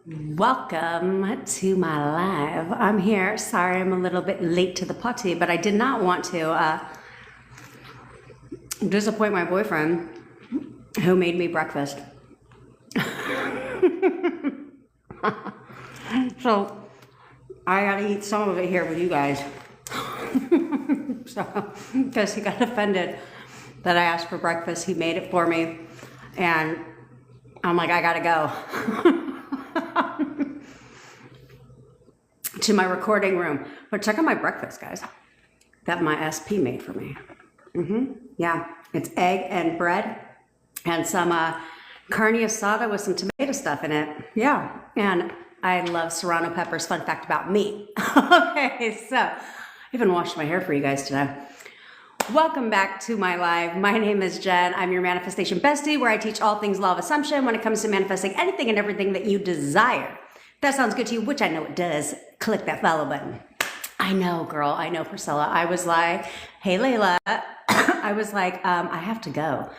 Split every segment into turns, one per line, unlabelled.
Welcome to my live. I'm here. Sorry, I'm a little bit late to the potty, but I did not want to disappoint my boyfriend who made me breakfast. So I gotta eat some of it here with you guys. So, because he got offended that I asked for breakfast, he made it for me, and I'm like, I gotta go to my recording room. But check out my breakfast, guys, that my SP made for me. Yeah, it's egg and bread and some carne asada with some tomato stuff in it. Yeah, and I love serrano peppers. Fun fact about me. Okay, so I even washed my hair for you guys today. Welcome back to my live. My name is Jen. I'm your manifestation bestie, where I teach all things law of assumption when it comes to manifesting anything and everything that you desire. If that sounds good to you, which I know it does, click that follow button. I know, girl. I know, Priscilla. I was like, hey, Layla. I was like, I have to go.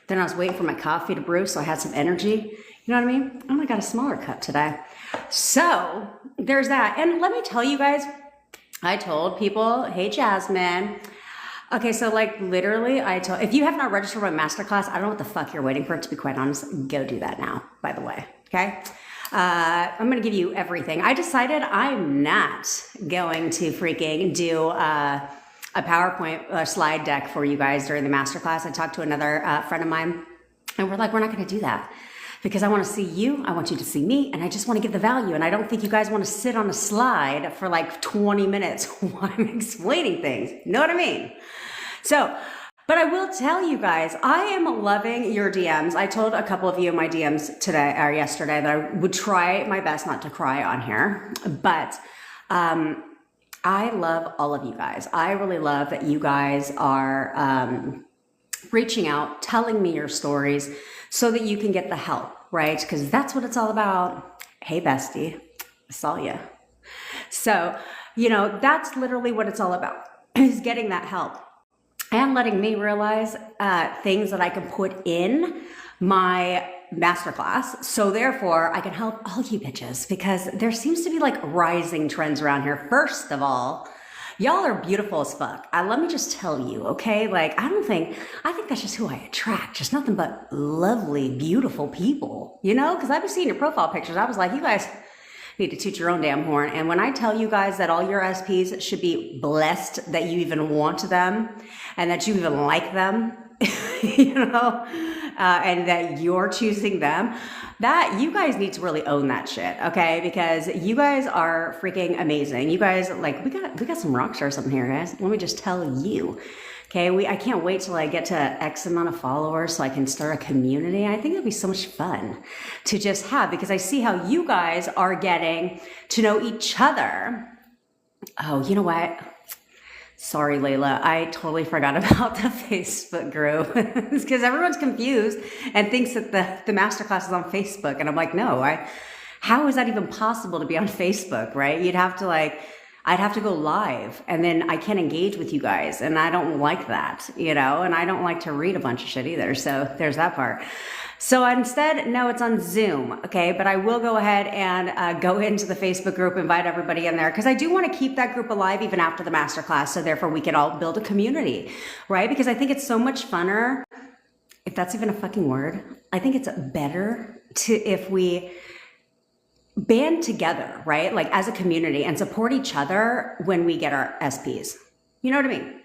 Then I was waiting for my coffee to brew, so I had some energy. You know what I mean? I only got a smaller cup today. So there's that. And let me tell you guys, I told people, hey, Jasmine. Okay, so like literally, if you have not registered for my masterclass, I don't know what the fuck you're waiting for, to be quite honest. Go do that now, by the way, okay? I'm gonna give you everything. I decided I'm not going to freaking do a PowerPoint slide deck for you guys during the masterclass. I talked to another friend of mine, and we're like, we're not gonna do that. Because I want to see you, I want you to see me, and I just want to give the value. And I don't think you guys want to sit on a slide for like 20 minutes while I'm explaining things. You know what I mean? So, but I will tell you guys, I am loving your DMs. I told a couple of you in my DMs today or yesterday that I would try my best not to cry on here. But I love all of you guys. I really love that you guys are reaching out, telling me your stories so that you can get the help, right? Because that's what it's all about. Hey, bestie, I saw you. So, you know, that's literally what it's all about, is getting that help and letting me realize things that I can put in my masterclass. So therefore, I can help all you bitches, because there seems to be like rising trends around here. First of all, y'all are beautiful as fuck. Let me just tell you, okay? Like, I think that's just who I attract. Just nothing but lovely, beautiful people, you know? Because I've been seeing your profile pictures. I was like, you guys need to toot your own damn horn. And when I tell you guys that all your SPs should be blessed that you even want them and that you even like them, you know, and that you're choosing them, that you guys need to really own that shit, okay? Because you guys are freaking amazing. You guys, like, we got some rock stars up in here, guys. Let me just tell you, okay? I can't wait till I get to X amount of followers so I can start a community. I think it'd be so much fun to just have, because I see how you guys are getting to know each other. Oh, you know what? Sorry, Layla, I totally forgot about the Facebook group. It's because everyone's confused and thinks that the masterclass is on Facebook. And I'm like, no, how is that even possible to be on Facebook, right? I'd have to go live, and then I can't engage with you guys. And I don't like that, you know, and I don't like to read a bunch of shit either. So there's that part. So instead, no, it's on Zoom, okay? But I will go ahead and go into the Facebook group, invite everybody in there, because I do want to keep that group alive even after the masterclass, so therefore we can all build a community, right? Because I think it's so much funner, if that's even a fucking word. I think it's better if we band together, right? Like as a community, and support each other when we get our SPs. You know what I mean?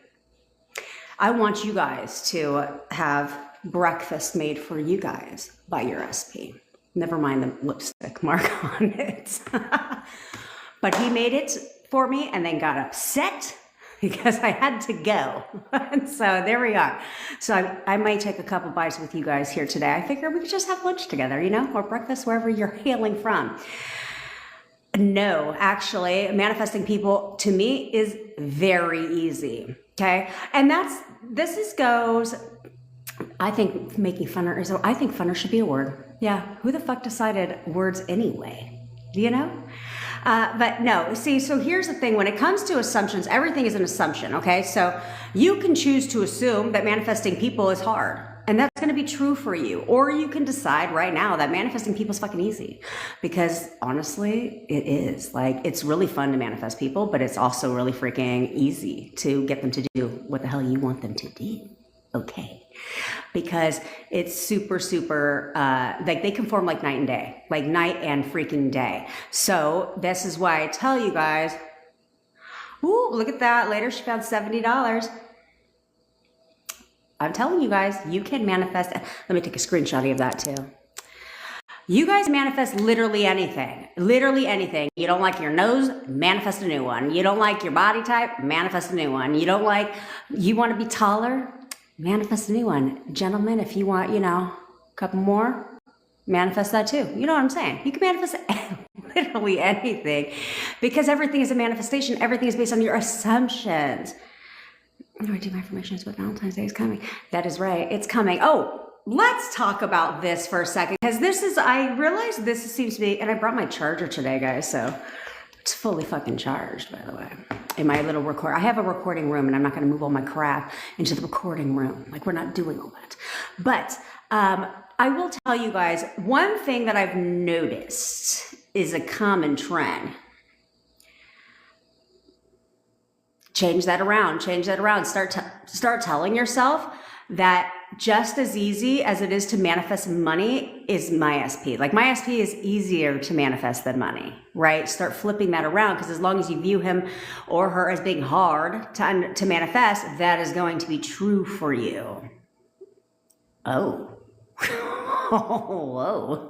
I want you guys to have breakfast made for you guys by your SP. Never mind the lipstick mark on it. But he made it for me and then got upset because I had to go. And so there we are. So I might take a couple bites with you guys here today. I figure we could just have lunch together, you know, or breakfast, wherever you're hailing from. No, actually, manifesting people to me is very easy. Okay. And goes, I think I think funner should be a word. Yeah. Who the fuck decided words anyway? Do you know? But no, see, so here's the thing. When it comes to assumptions, everything is an assumption, okay? So you can choose to assume that manifesting people is hard. And that's going to be true for you. Or you can decide right now that manifesting people is fucking easy. Because honestly, it is. Like, it's really fun to manifest people, but it's also really freaking easy to get them to do what the hell you want them to do. Okay. Because it's super, super, like they conform like night and day, like night and freaking day. So this is why I tell you guys, ooh, look at that. Later, she found $70. I'm telling you guys, you can manifest. Let me take a screenshot of that too. You guys manifest literally anything. Literally anything. You don't like your nose? Manifest a new one. You don't like your body type? Manifest a new one. You want to be taller? Manifest a new one. Gentlemen, if you want, a couple more, manifest that too. You know what I'm saying? You can manifest literally anything because everything is a manifestation. Everything is based on your assumptions. I'm going to do my affirmations with Valentine's Day is coming. That is right. It's coming. Oh, let's talk about this for a second because I realized this seems to be, and I brought my charger today, guys, so it's fully fucking charged, by the way, in my little I have a recording room and I'm not going to move all my crap into the recording room. Like, we're not doing all that. But I will tell you guys, one thing that I've noticed is a common trend. Change that around. Start telling yourself that just as easy as it is to manifest money is my SP. Like, my SP is easier to manifest than money, right? Start flipping that around because as long as you view him or her as being hard to manifest, that is going to be true for you. Oh. Oh, whoa.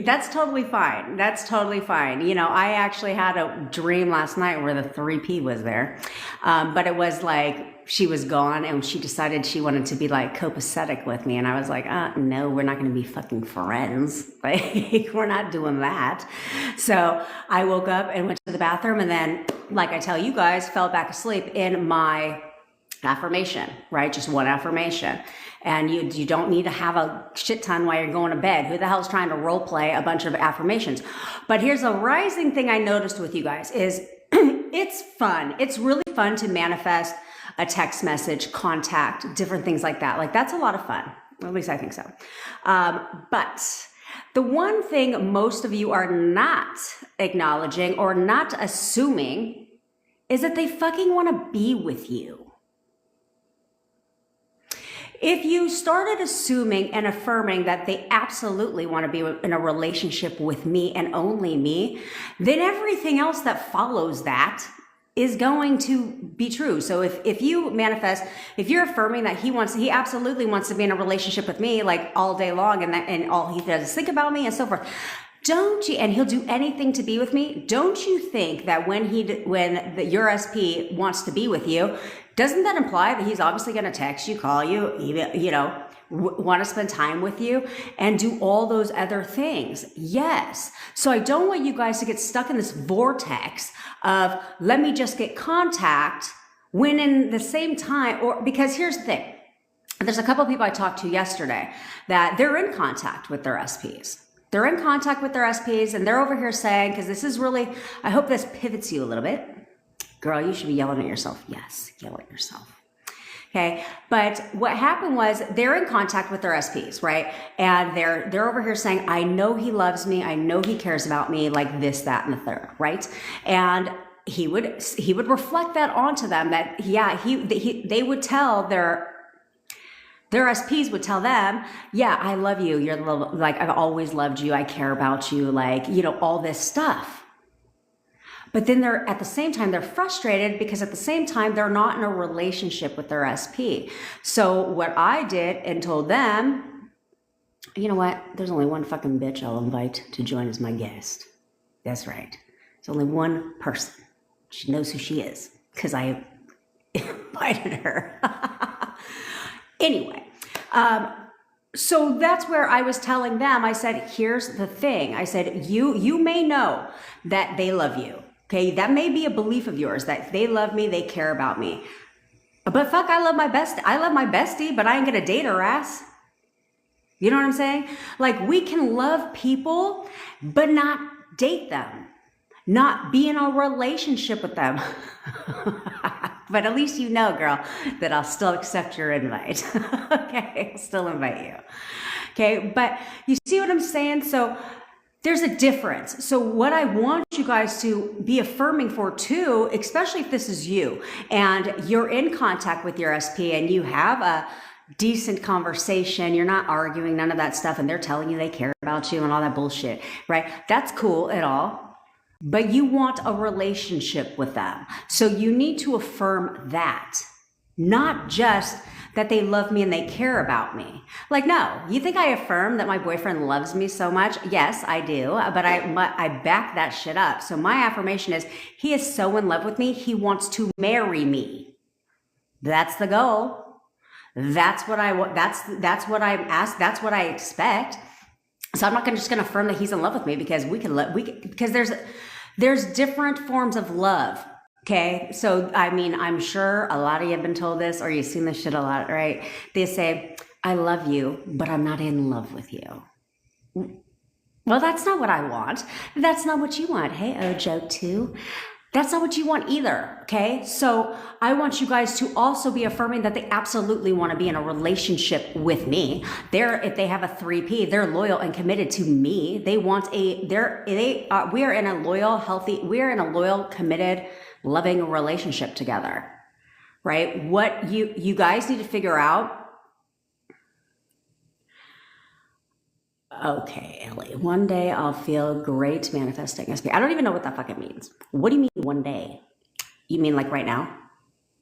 That's totally fine. I actually had a dream last night where the 3P was there. But it was like she was gone and she decided she wanted to be like copacetic with me. And I was like, no, we're not going to be fucking friends. Like, we're not doing that. So I woke up and went to the bathroom and then, like I tell you guys, fell back asleep in my affirmation, right? Just one affirmation. And you don't need to have a shit ton while you're going to bed. Who the hell's trying to role play a bunch of affirmations? But here's a rising thing I noticed with you guys is it's fun. It's really fun to manifest a text message, contact, different things like that. Like, that's a lot of fun. At least I think so. But the one thing most of you are not acknowledging or not assuming is that they fucking want to be with you. If you started assuming and affirming that they absolutely want to be in a relationship with me and only me, then everything else that follows that is going to be true. So if you manifest, if you're affirming that he absolutely wants to be in a relationship with me like all day long and all he does is think about me and so forth, and he'll do anything to be with me. Don't you think that when your SP wants to be with you, doesn't that imply that he's obviously going to text you, call you, even, want to spend time with you and do all those other things? Yes. So I don't want you guys to get stuck in this vortex of let me just get contact when in the same time, because here's the thing. There's a couple of people I talked to yesterday that they're in contact with their SPs. They're in contact with their SPs and they're over here saying, because this is really, I hope this pivots you a little bit. Girl, you should be yelling at yourself. Yes, yell at yourself. Okay, but what happened was they're in contact with their SPs, right? And they're over here saying, I know he loves me. I know he cares about me, like this, that, and the third, right? And he would reflect that onto them that, yeah, they would tell their SPs would tell them, yeah, I love you. You're like, I've always loved you. I care about you. Like, all this stuff. But then at the same time, they're frustrated because at the same time, they're not in a relationship with their SP. So what I did and told them, you know what? There's only one fucking bitch I'll invite to join as my guest. That's right. There's only one person. She knows who she is because I invited her. Anyway, so that's where I was telling them, I said, here's the thing. I said, you may know that they love you. Okay, that may be a belief of yours that they love me, they care about me. But fuck, I love my bestie, but I ain't gonna date her ass. You know what I'm saying? Like, we can love people, but not date them, not be in a relationship with them. But at least you know, girl, that I'll still accept your invite. Okay, I'll still invite you. Okay, but you see what I'm saying? So there's a difference. So what I want you guys to be affirming for too, especially if this is you and you're in contact with your SP and you have a decent conversation, you're not arguing, none of that stuff, and they're telling you they care about you and all that bullshit, right? That's cool at all. But you want a relationship with them. So you need to affirm that, not just that they love me and they care about me. Like, no, you think I affirm that my boyfriend loves me so much? Yes, I do, but I back that shit up. So my affirmation is, he is so in love with me, he wants to marry me. That's the goal. That's what I want. That's what I'm asked. That's what I expect. So I'm not just going to affirm that he's in love with me because because there's different forms of love. Okay. So, I mean, I'm sure a lot of you have been told this or you've seen this shit a lot, right? They say, I love you, but I'm not in love with you. Well, that's not what I want. That's not what you want. Hey, oh, joke too. That's not what you want either, okay? So I want you guys to also be affirming that they absolutely want to be in a relationship with me. If they have a 3P, they're loyal and committed to me. We are in a loyal, committed, loving relationship together, right? What you guys need to figure out. Okay, Ellie, one day I'll feel great manifesting SP. I don't even know what that fucking means. What do you mean one day? You mean like right now?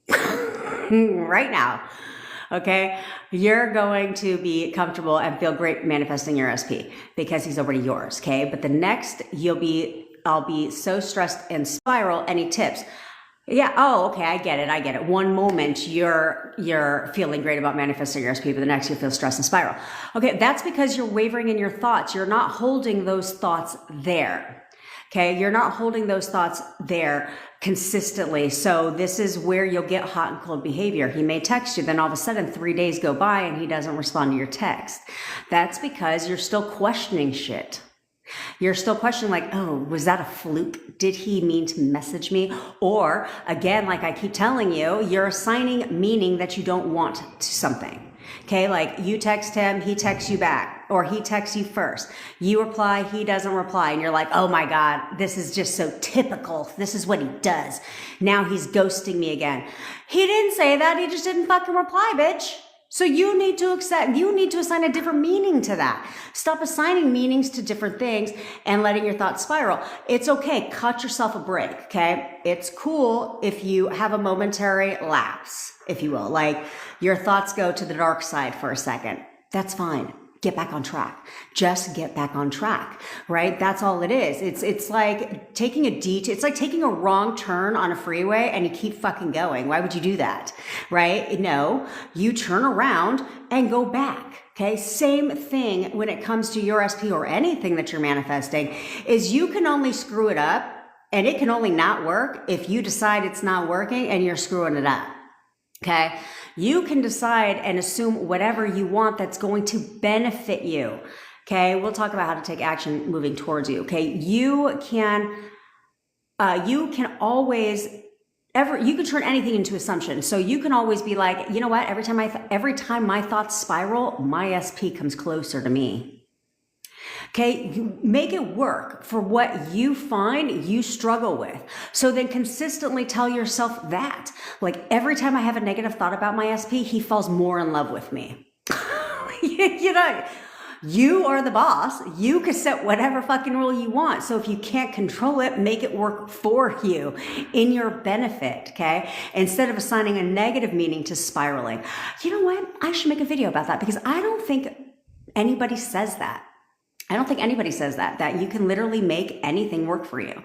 Right now. Okay, you're going to be comfortable and feel great manifesting your SP because he's already yours. Okay, but the next I'll be so stressed and spiral. Any tips? Yeah. Oh, okay. I get it. One moment you're feeling great about manifesting your SP, but the next you feel stress and spiral. Okay. That's because you're wavering in your thoughts. You're not holding those thoughts there. Okay. You're not holding those thoughts there consistently. So this is where you'll get hot and cold behavior. He may text you, then all of a sudden 3 days go by and he doesn't respond to your text. That's because you're still questioning shit. You're still questioning like, oh, was that a fluke? Did he mean to message me? Or again, like I keep telling you, you're assigning meaning that you don't want to something. Okay, like you text him, he texts you back, or he texts you first. You reply, he doesn't reply, and you're like, oh my God, this is just so typical. This is what he does. Now he's ghosting me again. He didn't say that, he just didn't fucking reply, bitch. So you need to assign a different meaning to that. Stop assigning meanings to different things and letting your thoughts spiral. It's okay. Cut yourself a break. Okay. It's cool if you have a momentary lapse, if you will, like your thoughts go to the dark side for a second. That's fine. Get back on track. Just get back on track, right? That's all it is. It's like taking it's like taking a wrong turn on a freeway and you keep fucking going. Why would you do that, right? No, you turn around and go back. Okay. Same thing when it comes to your SP or anything that you're manifesting is you can only screw it up and it can only not work if you decide it's not working and you're screwing it up. Okay. You can decide and assume whatever you want that's going to benefit you. Okay. We'll talk about how to take action moving towards you. Okay. You can always you can turn anything into assumption. So you can always be like, you know what? Every time my thoughts spiral, my SP comes closer to me. Okay, you make it work for what you find you struggle with. So then consistently tell yourself that. Like every time I have a negative thought about my SP, he falls more in love with me. You know, you are the boss. You can set whatever fucking rule you want. So if you can't control it, make it work for you in your benefit, okay? Instead of assigning a negative meaning to spiraling. You know what? I should make a video about that because I don't think anybody says that. I don't think anybody says that you can literally make anything work for you.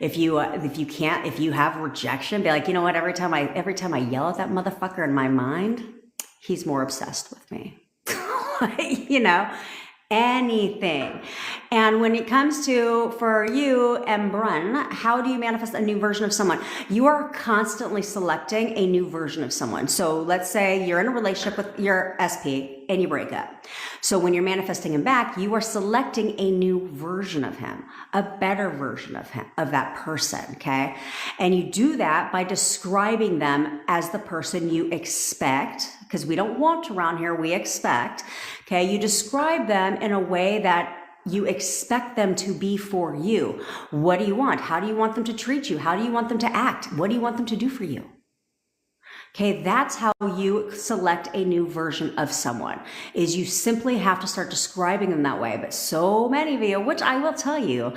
If you have rejection, be like, you know what, every time I yell at that motherfucker in my mind, he's more obsessed with me. You know, anything. And when it comes to, for you and Brun, how do you manifest a new version of someone? You are constantly selecting a new version of someone. So let's say you're in a relationship with your SP and you break up. So when you're manifesting him back, you are selecting a new version of him, a better version of him, of that person, okay? And you do that by describing them as the person you expect, because we don't want around here, we expect, okay? You describe them in a way that you expect them to be for you. What do you want? How do you want them to treat you? How do you want them to act? What do you want them to do for you? Okay, that's how you select a new version of someone, is you simply have to start describing them that way. But so many of you, which I will tell you,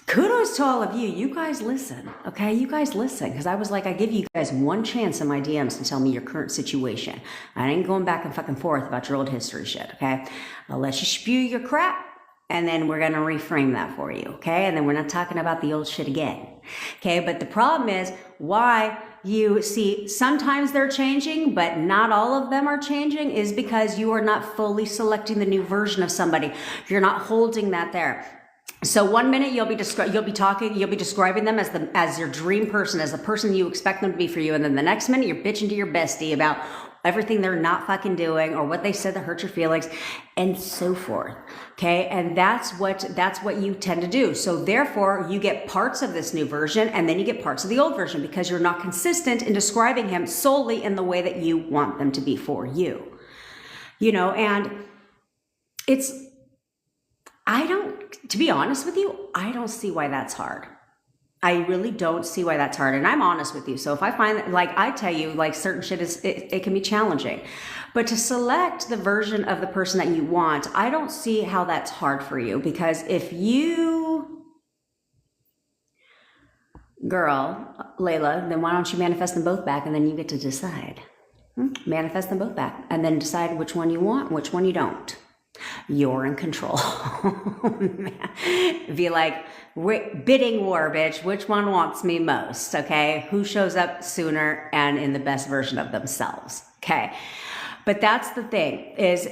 kudos to all of you. You guys listen, okay? You guys listen, because I was like, I give you guys one chance in my DMs to tell me your current situation. I ain't going back and fucking forth about your old history shit, okay? I'll let you spew your crap, and then we're going to reframe that for you, okay? And then we're not talking about the old shit again, okay? But the problem is why you see sometimes they're changing, but not all of them are changing, is because you are not fully selecting the new version of somebody. You're not holding that there. So one minute you'll be describing them as your dream person, as the person you expect them to be for you, and then the next minute you're bitching to your bestie about everything they're not fucking doing or what they said that hurt your feelings and so forth. Okay. And that's what you tend to do. So therefore you get parts of this new version and then you get parts of the old version, because you're not consistent in describing him solely in the way that you want them to be for you, and to be honest with you, I don't see why that's hard. I really don't see why that's hard. And I'm honest with you. So if I find that, like I tell you, like certain shit it can be challenging, but to select the version of the person that you want, I don't see how that's hard for you, because if you, girl, Layla, then why don't you manifest them both back and then you get to decide. Manifest them both back and then decide which one you want, which one you don't. You're in control. Be like, bidding war, bitch. Which one wants me most? Okay. Who shows up sooner and in the best version of themselves? Okay. But that's the thing, is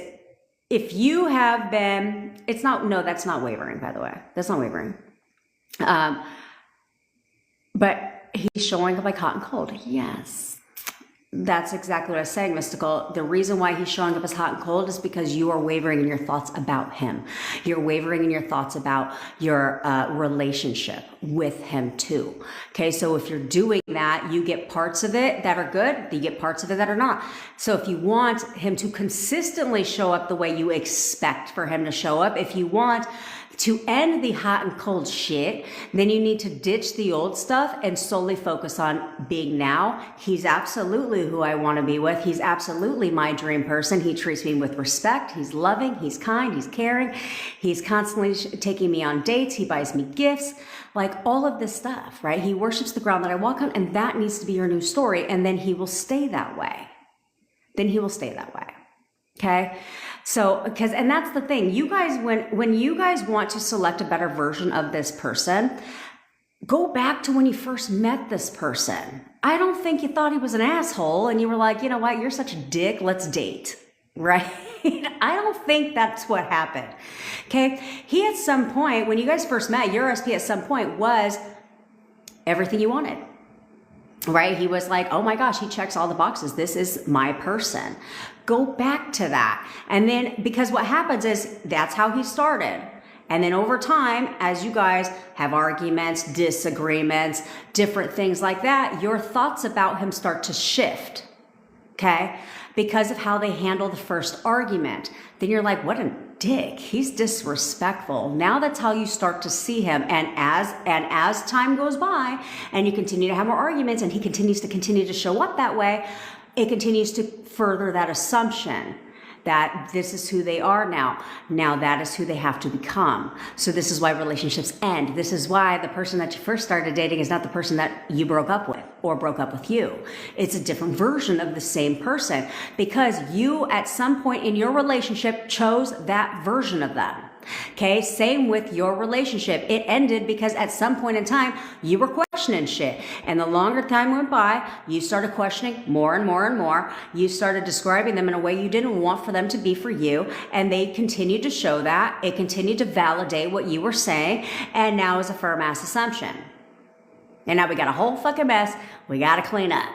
if you have been, that's not wavering, by the way. That's not wavering. But he's showing up like hot and cold. Yes. That's exactly what I was saying, Mystical. The reason why he's showing up as hot and cold is because you are wavering in your thoughts about him. You're wavering in your thoughts about your relationship with him too. Okay, so if you're doing that, you get parts of it that are good, you get parts of it that are not. So if you want him to consistently show up the way you expect for him to show up, if you want to end the hot and cold shit, then you need to ditch the old stuff and solely focus on being now. He's absolutely who I want to be with. He's absolutely my dream person. He treats me with respect. He's loving. He's kind. He's caring. He's constantly taking me on dates. He buys me gifts, like all of this stuff, right? He worships the ground that I walk on, and that needs to be your new story. And then he will stay that way. Okay. So, and that's the thing, you guys, when you guys want to select a better version of this person, go back to when you first met this person. I don't think you thought he was an asshole and you were like, you know what, you're such a dick, let's date, right? I don't think that's what happened. Okay. He at some point, when you guys first met, your SP at some point was everything you wanted. Right? He was like, oh my gosh, he checks all the boxes. This is my person. Go back to that. And then, because what happens is that's how he started. And then over time, as you guys have arguments, disagreements, different things like that, your thoughts about him start to shift. Okay? Because of how they handle the first argument. Then you're like, what a dick. He's disrespectful. Now that's how you start to see him. And as time goes by and you continue to have more arguments and he continues to show up that way, it continues to further that assumption that this is who they are now. Now that is who they have to become. So this is why relationships end. This is why the person that you first started dating is not the person that you broke up with or broke up with you. It's a different version of the same person, because you at some point in your relationship chose that version of them. Okay, same with your relationship. It ended because at some point in time, you were questioning shit. And the longer time went by, you started questioning more and more and more. You started describing them in a way you didn't want for them to be for you. And they continued to show that. It continued to validate what you were saying. And now is a firm ass assumption. And now we got a whole fucking mess we got to clean up.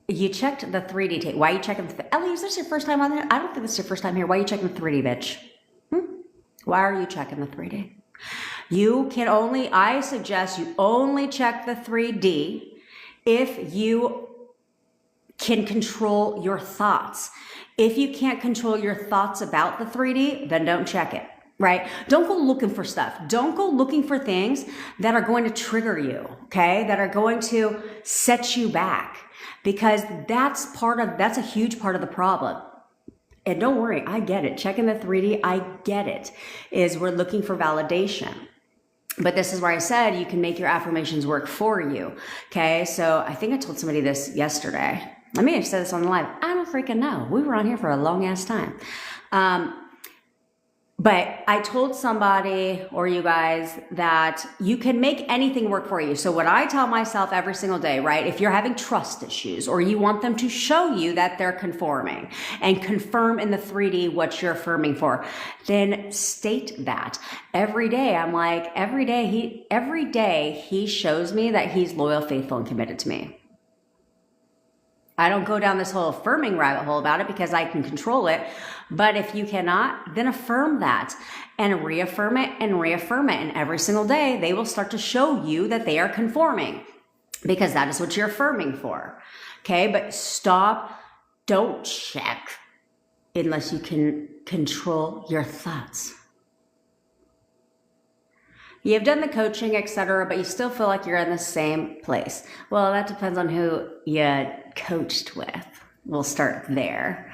You checked the 3D tape. Why are you checking Ellie, is this your first time on there? I don't think this is your first time here. Why are you checking the 3D, bitch? Why are you checking the 3D? I suggest you only check the 3D if you can control your thoughts. If you can't control your thoughts about the 3D, then don't check it. Right? Don't go looking for stuff. Don't go looking for things that are going to trigger you, okay? That are going to set you back, because that's a huge part of the problem. And don't worry, I get it. Checking the 3D, I get it, is we're looking for validation. But this is where I said you can make your affirmations work for you, okay? So I think I told somebody this yesterday. I may have said this on the live. I don't freaking know. We were on here for a long ass time. But I told somebody, or you guys, that you can make anything work for you. So what I tell myself every single day, right? If you're having trust issues or you want them to show you that they're conforming and confirm in the 3D what you're affirming for, then state that. Every day, I'm like, every day he shows me that he's loyal, faithful, and committed to me. I don't go down this whole affirming rabbit hole about it because I can control it. But if you cannot, then affirm that and reaffirm it and reaffirm it. And every single day, they will start to show you that they are conforming, because that is what you're affirming for. Okay, but stop. Don't check unless you can control your thoughts. You've done the coaching, etc., but you still feel like you're in the same place. Well, that depends on who you coached with. We'll start there.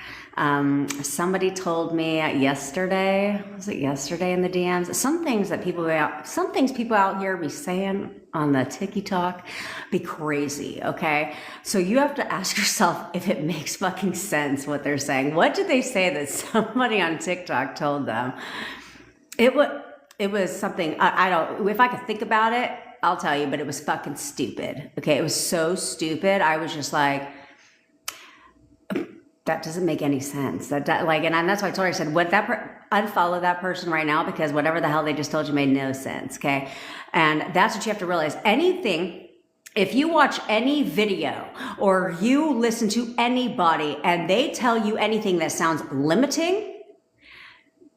Somebody told me yesterday, was it yesterday in the DMs? Some things people out here be saying on the TikTok be crazy, okay? So you have to ask yourself if it makes fucking sense what they're saying. What did they say that somebody on TikTok told them? It was something, I don't, if I could think about it, I'll tell you, but it was fucking stupid. Okay, it was so stupid. I was just like, that doesn't make any sense. And that's why I told her, I said, unfollow that person right now, because whatever the hell they just told you made no sense, okay? And that's what you have to realize. If you watch any video or you listen to anybody and they tell you anything that sounds limiting,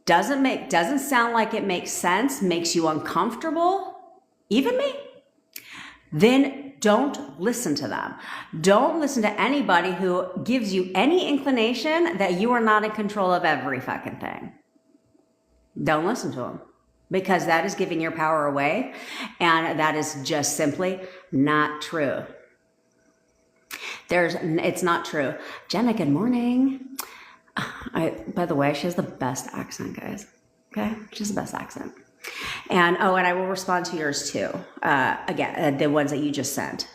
doesn't sound like it makes sense, makes you uncomfortable, even me, then don't listen to them. Don't listen to anybody who gives you any inclination that you are not in control of every fucking thing. Don't listen to them, because that is giving your power away, and that is just simply not true. It's not true. Jenna, good morning. By the way, she has the best accent, guys. Okay? She has the best accent. And I will respond to yours too. Again, the ones that you just sent.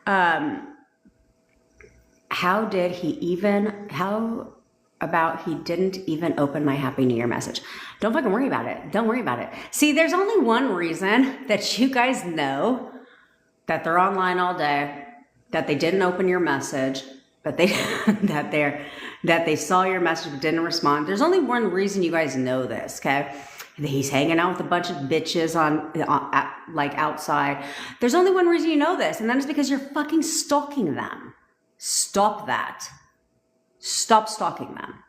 How about he didn't even open my Happy New Year message? Don't fucking worry about it. Don't worry about it. See, there's only one reason that you guys know that they're online all day, that they didn't open your message, that they saw your message but didn't respond. There's only one reason you guys know this, okay? He's hanging out with a bunch of bitches outside. There's only one reason you know this, and that is because you're fucking stalking them. Stop that. Stop stalking them.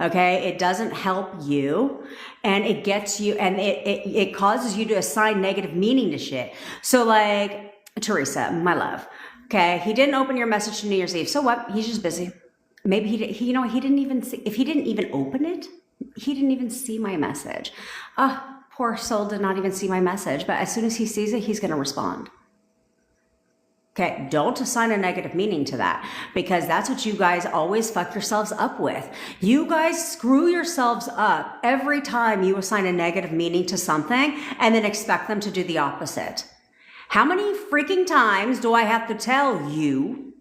Okay? It doesn't help you, and it gets you, and it causes you to assign negative meaning to shit. So like, Teresa, my love, okay, he didn't open your message to New Year's Eve. So what? He's just busy. Maybe he didn't even see, if he didn't even open it, he didn't even see my message. Poor soul did not even see my message, but as soon as he sees it, he's going to respond. Okay, don't assign a negative meaning to that, because that's what you guys always fuck yourselves up with. You guys screw yourselves up every time you assign a negative meaning to something and then expect them to do the opposite. How many freaking times do I have to tell you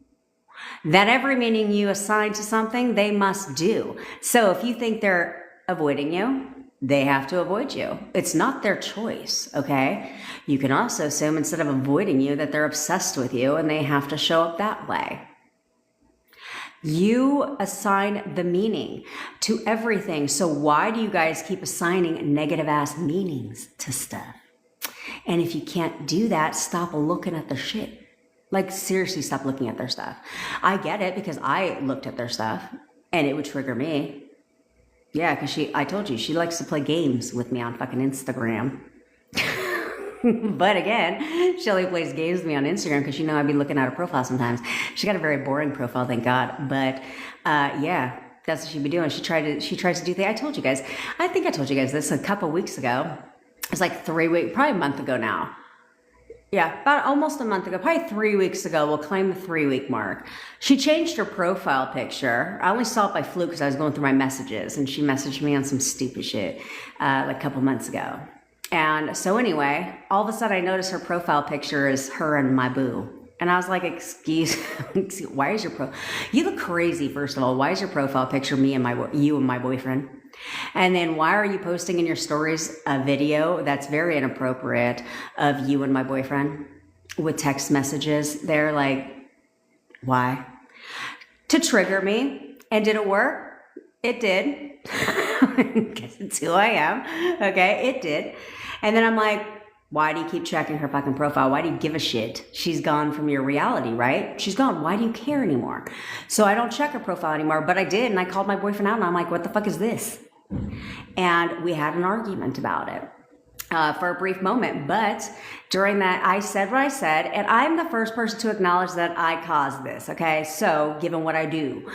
that every meaning you assign to something, they must do. So if you think they're avoiding you, they have to avoid you. It's not their choice, okay? You can also assume instead of avoiding you that they're obsessed with you and they have to show up that way. You assign the meaning to everything. So why do you guys keep assigning negative ass meanings to stuff? And if you can't do that, stop looking at their shit. Like seriously, stop looking at their stuff. I get it because I looked at their stuff and it would trigger me. Yeah, because I told you, she likes to play games with me on fucking Instagram. But again, she only plays games with me on Instagram because I'd be looking at her profile sometimes. She got a very boring profile, thank God. But yeah, that's what she'd be doing. She tries to do things. I think I told you guys this a couple weeks ago. It's like 3 weeks, probably a month ago now. Yeah, about almost a month ago, probably 3 weeks ago, we'll claim the 3-week mark. She changed her profile picture. I only saw it by fluke because I was going through my messages and she messaged me on some stupid shit like a couple months ago. And so anyway, all of a sudden I noticed her profile picture is her and my boo. And I was like, excuse, why is your you look crazy, first of all. Why is your profile picture you and my boyfriend? And then why are you posting in your stories a video that's very inappropriate of you and my boyfriend with text messages? They're like, why? To trigger me. And did it work? It did. Because it's who I am. Okay, it did. And then I'm like, why do you keep checking her fucking profile? Why do you give a shit? She's gone from your reality, right? She's gone. Why do you care anymore? So I don't check her profile anymore, but I did. And I called my boyfriend out and I'm like, what the fuck is this? And we had an argument about it for a brief moment. But during that, I said what I said, and I'm the first person to acknowledge that I caused this. Okay. So given what I do.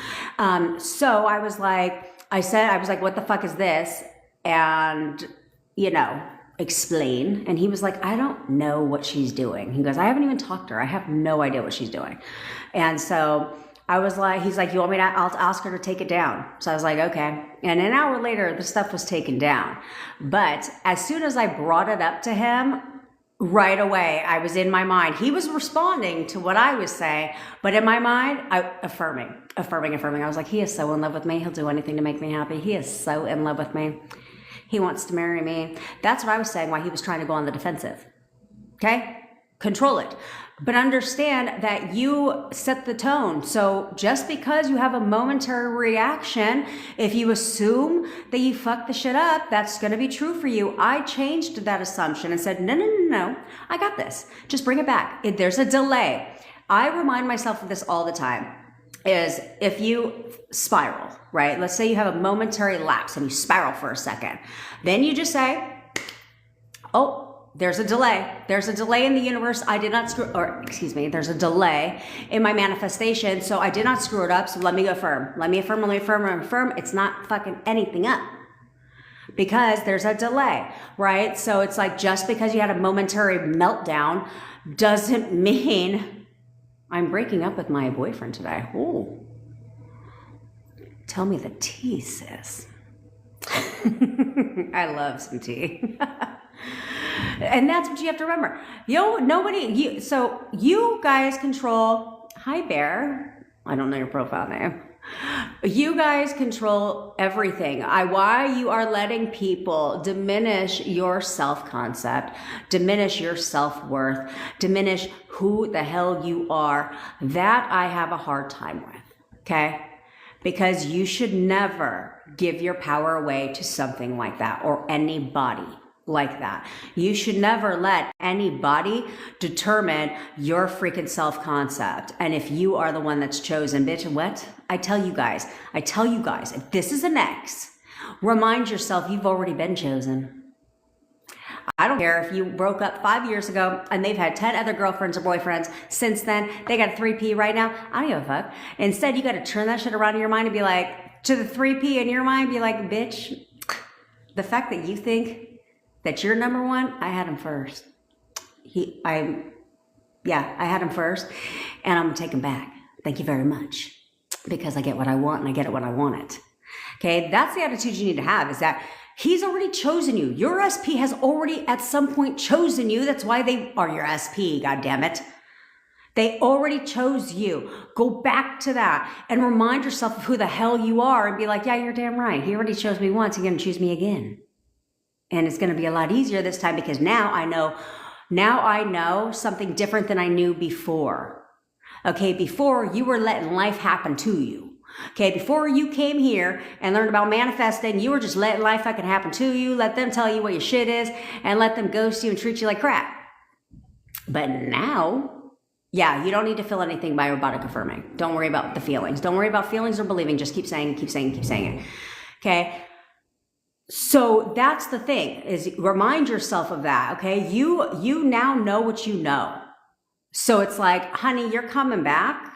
So I was like, what the fuck is this? And, explain. And he was like, I don't know what she's doing. He goes, I haven't even talked to her. I have no idea what she's doing. And so I was like, he's like, you want me to, I'll ask her to take it down. So I was like, okay. And an hour later, the stuff was taken down. But as soon as I brought it up to him, right away, I was in my mind. He was responding to what I was saying, but in my mind, affirming. I was like, he is so in love with me. He'll do anything to make me happy. He is so in love with me. He wants to marry me. That's what I was saying, why he was trying to go on the defensive. Okay? Control it. But understand that you set the tone. So just because you have a momentary reaction, if you assume that you fucked the shit up, that's going to be true for you. I changed that assumption and said, no, I got this. Just bring it back. There's a delay. I remind myself of this all the time. Is if you spiral, right? Let's say you have a momentary lapse and you spiral for a second. Then you just say, oh, there's a delay. There's a delay in the universe. There's a delay in my manifestation. So I did not screw it up. So let me affirm. Let me affirm. It's not fucking anything up. Because there's a delay, right? So it's like just because you had a momentary meltdown doesn't mean I'm breaking up with my boyfriend today. Ooh. Tell me the tea, sis. I love some tea. And that's what you have to remember. So you guys control, hi Bear. I don't know your profile name. You guys control everything. Why you are letting people diminish your self-concept, diminish your self-worth, diminish who the hell you are, that I have a hard time with, okay? Because you should never give your power away to something like that or anybody like that. You should never let anybody determine your freaking self-concept. And if you are the one that's chosen, bitch, what? I tell you guys, if this is an ex, remind yourself you've already been chosen. I don't care if you broke up 5 years ago and they've had 10 other girlfriends or boyfriends since then. They got a 3P right now. I don't give a fuck. Instead, you got to turn that shit around in your mind and be like, to the 3P in your mind, be like, bitch, the fact that you think that you're number one, I had him first. I had him first, and I'm gonna take him back. Thank you very much. Because I get what I want and I get it when I want it. Okay, that's the attitude you need to have, is that he's already chosen you. Your SP has already at some point chosen you. That's why they are your SP, God damn it. They already chose you. Go back to that and remind yourself of who the hell you are and be like, yeah, you're damn right. He already chose me once. He's going to choose me again. And it's going to be a lot easier this time because now I know something different than I knew before. Okay, before you were letting life happen to you. Okay, before you came here and learned about manifesting, you were just letting life fucking happen to you, let them tell you what your shit is, and let them ghost you and treat you like crap. But now, yeah, you don't need to feel anything by robotic affirming. Don't worry about the feelings. Don't worry about feelings or believing. Just keep saying it, keep saying it, keep saying it. Okay? So that's the thing, is remind yourself of that, okay? You now know what you know. So it's like, honey, you're coming back.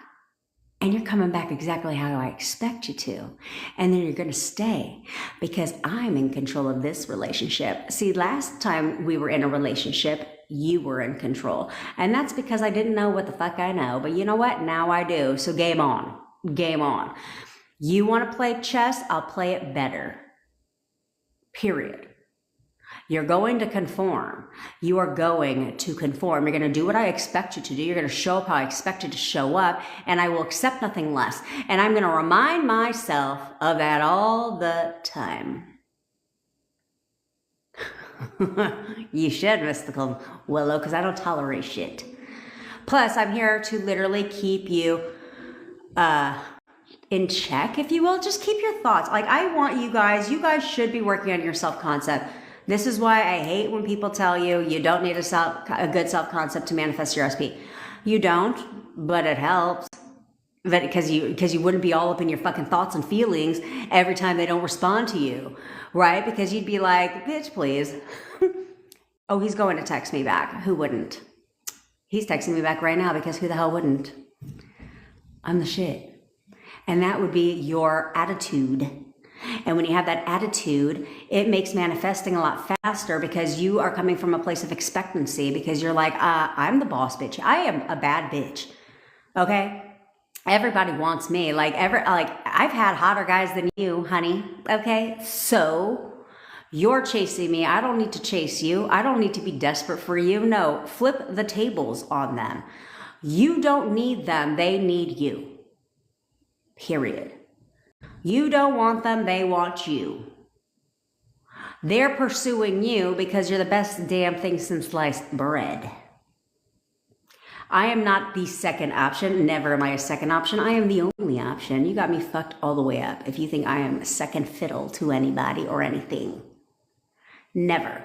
And you're coming back exactly how I expect you to. And then you're going to stay because I'm in control of this relationship. See, last time we were in a relationship, you were in control. And that's because I didn't know what the fuck I know. But you know what? Now I do. So game on. Game on. You want to play chess? I'll play it better. Period. You're going to conform. You are going to conform. You're going to do what I expect you to do. You're going to show up how I expect you to show up, and I will accept nothing less. And I'm going to remind myself of that all the time. You should, Mystical Willow, because I don't tolerate shit. Plus, I'm here to literally keep you in check, if you will. Just keep your thoughts. Like, I want you guys should be working on your self-concept. This is why I hate when people tell you you don't need a good self-concept to manifest your SP. You don't, but it helps. But because you wouldn't be all up in your fucking thoughts and feelings every time they don't respond to you, right? Because you'd be like, bitch, please. Oh, he's going to text me back. Who wouldn't? He's texting me back right now because who the hell wouldn't? I'm the shit. And that would be your attitude. And when you have that attitude, it makes manifesting a lot faster because you are coming from a place of expectancy because you're like, I'm the boss bitch. I am a bad bitch. Okay? Everybody wants me. Like I've had hotter guys than you, honey. Okay? So you're chasing me. I don't need to chase you. I don't need to be desperate for you. No, flip the tables on them. You don't need them. They need you. Period. You don't want them, they want you. They're pursuing you because you're the best damn thing since sliced bread. I am not the second option. Never am I a second option. I am the only option. You got me fucked all the way up if you think I am second fiddle to anybody or anything. Never.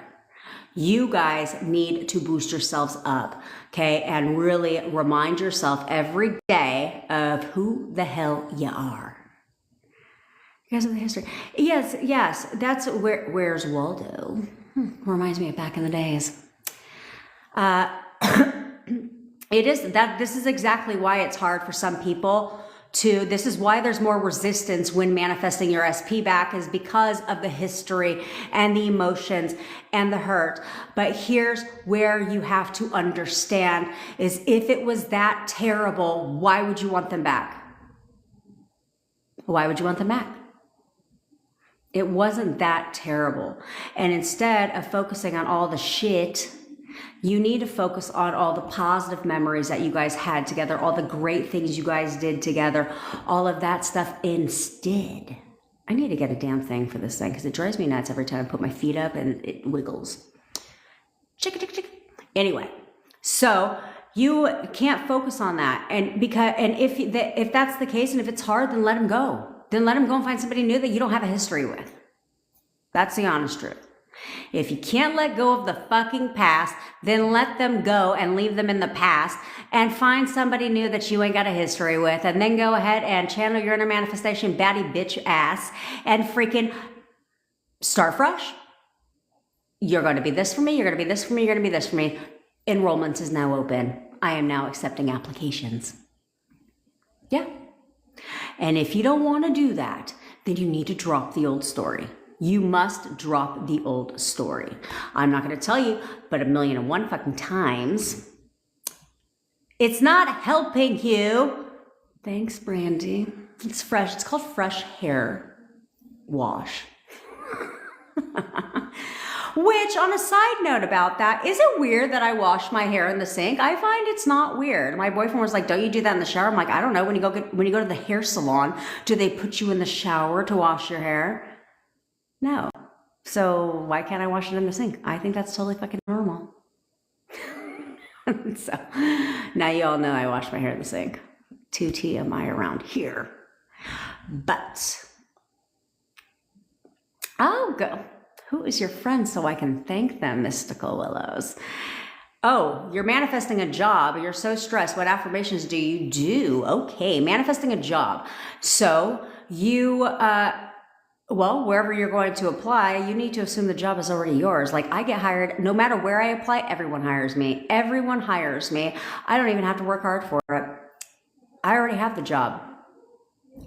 You guys need to boost yourselves up, okay? And really remind yourself every day of who the hell you are. Because of the history. Yes, that's where's Waldo? Reminds me of back in the days. This is exactly why it's hard for some people this is why there's more resistance when manifesting your SP back, is because of the history and the emotions and the hurt. But here's where you have to understand is if it was that terrible, why would you want them back? Why would you want them back? It wasn't that terrible. And instead of focusing on all the shit, you need to focus on all the positive memories that you guys had together, all the great things you guys did together, all of that stuff instead. I need to get a damn thing for this thing because it drives me nuts every time I put my feet up and it wiggles. Chicka. Anyway, so you can't focus on that. And if that's the case and if it's hard, then let them go. Then let them go and find somebody new that you don't have a history with. That's the honest truth. If you can't let go of the fucking past, then let them go and leave them in the past and find somebody new that you ain't got a history with, and then go ahead and channel your inner manifestation baddie bitch ass and freaking start fresh. You're going to be this for me. You're going to be this for me. You're going to be this for me. Enrollment is now open. I am now accepting applications. Yeah. And if you don't want to do that, then you need to drop the old story. You must drop the old story. I'm not going to tell you, but 1,000,001 fucking times. It's not helping you. Thanks, Brandy. It's fresh. It's called fresh hair wash. Which, on a side note about that, is it weird that I wash my hair in the sink? I find it's not weird. My boyfriend was like, don't you do that in the shower? I'm like, I don't know. When you go to the hair salon, do they put you in the shower to wash your hair? No. So why can't I wash it in the sink? I think that's totally fucking normal. So now you all know I wash my hair in the sink. 2 TMI around here. But I'll go. Who is your friend so I can thank them, Mystical Willows? Oh, you're manifesting a job. You're so stressed. What affirmations do you do? Okay, manifesting a job. So you, well, wherever you're going to apply, you need to assume the job is already yours. Like I get hired, no matter where I apply, everyone hires me. Everyone hires me. I don't even have to work hard for it. I already have the job.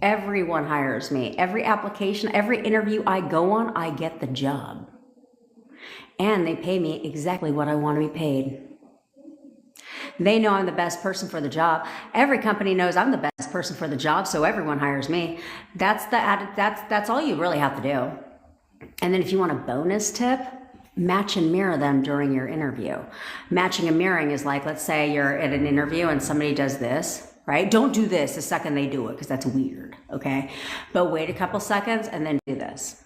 Everyone hires me. Every application, every interview I go on, I get the job. And they pay me exactly what I want to be paid. They know I'm the best person for the job. Every company knows I'm the best person for the job, so everyone hires me. That's all you really have to do. And then if you want a bonus tip, match and mirror them during your interview. Matching and mirroring is like, let's say you're at an interview and somebody does this, right? Don't do this the second they do it because that's weird, okay? But wait a couple seconds and then do this,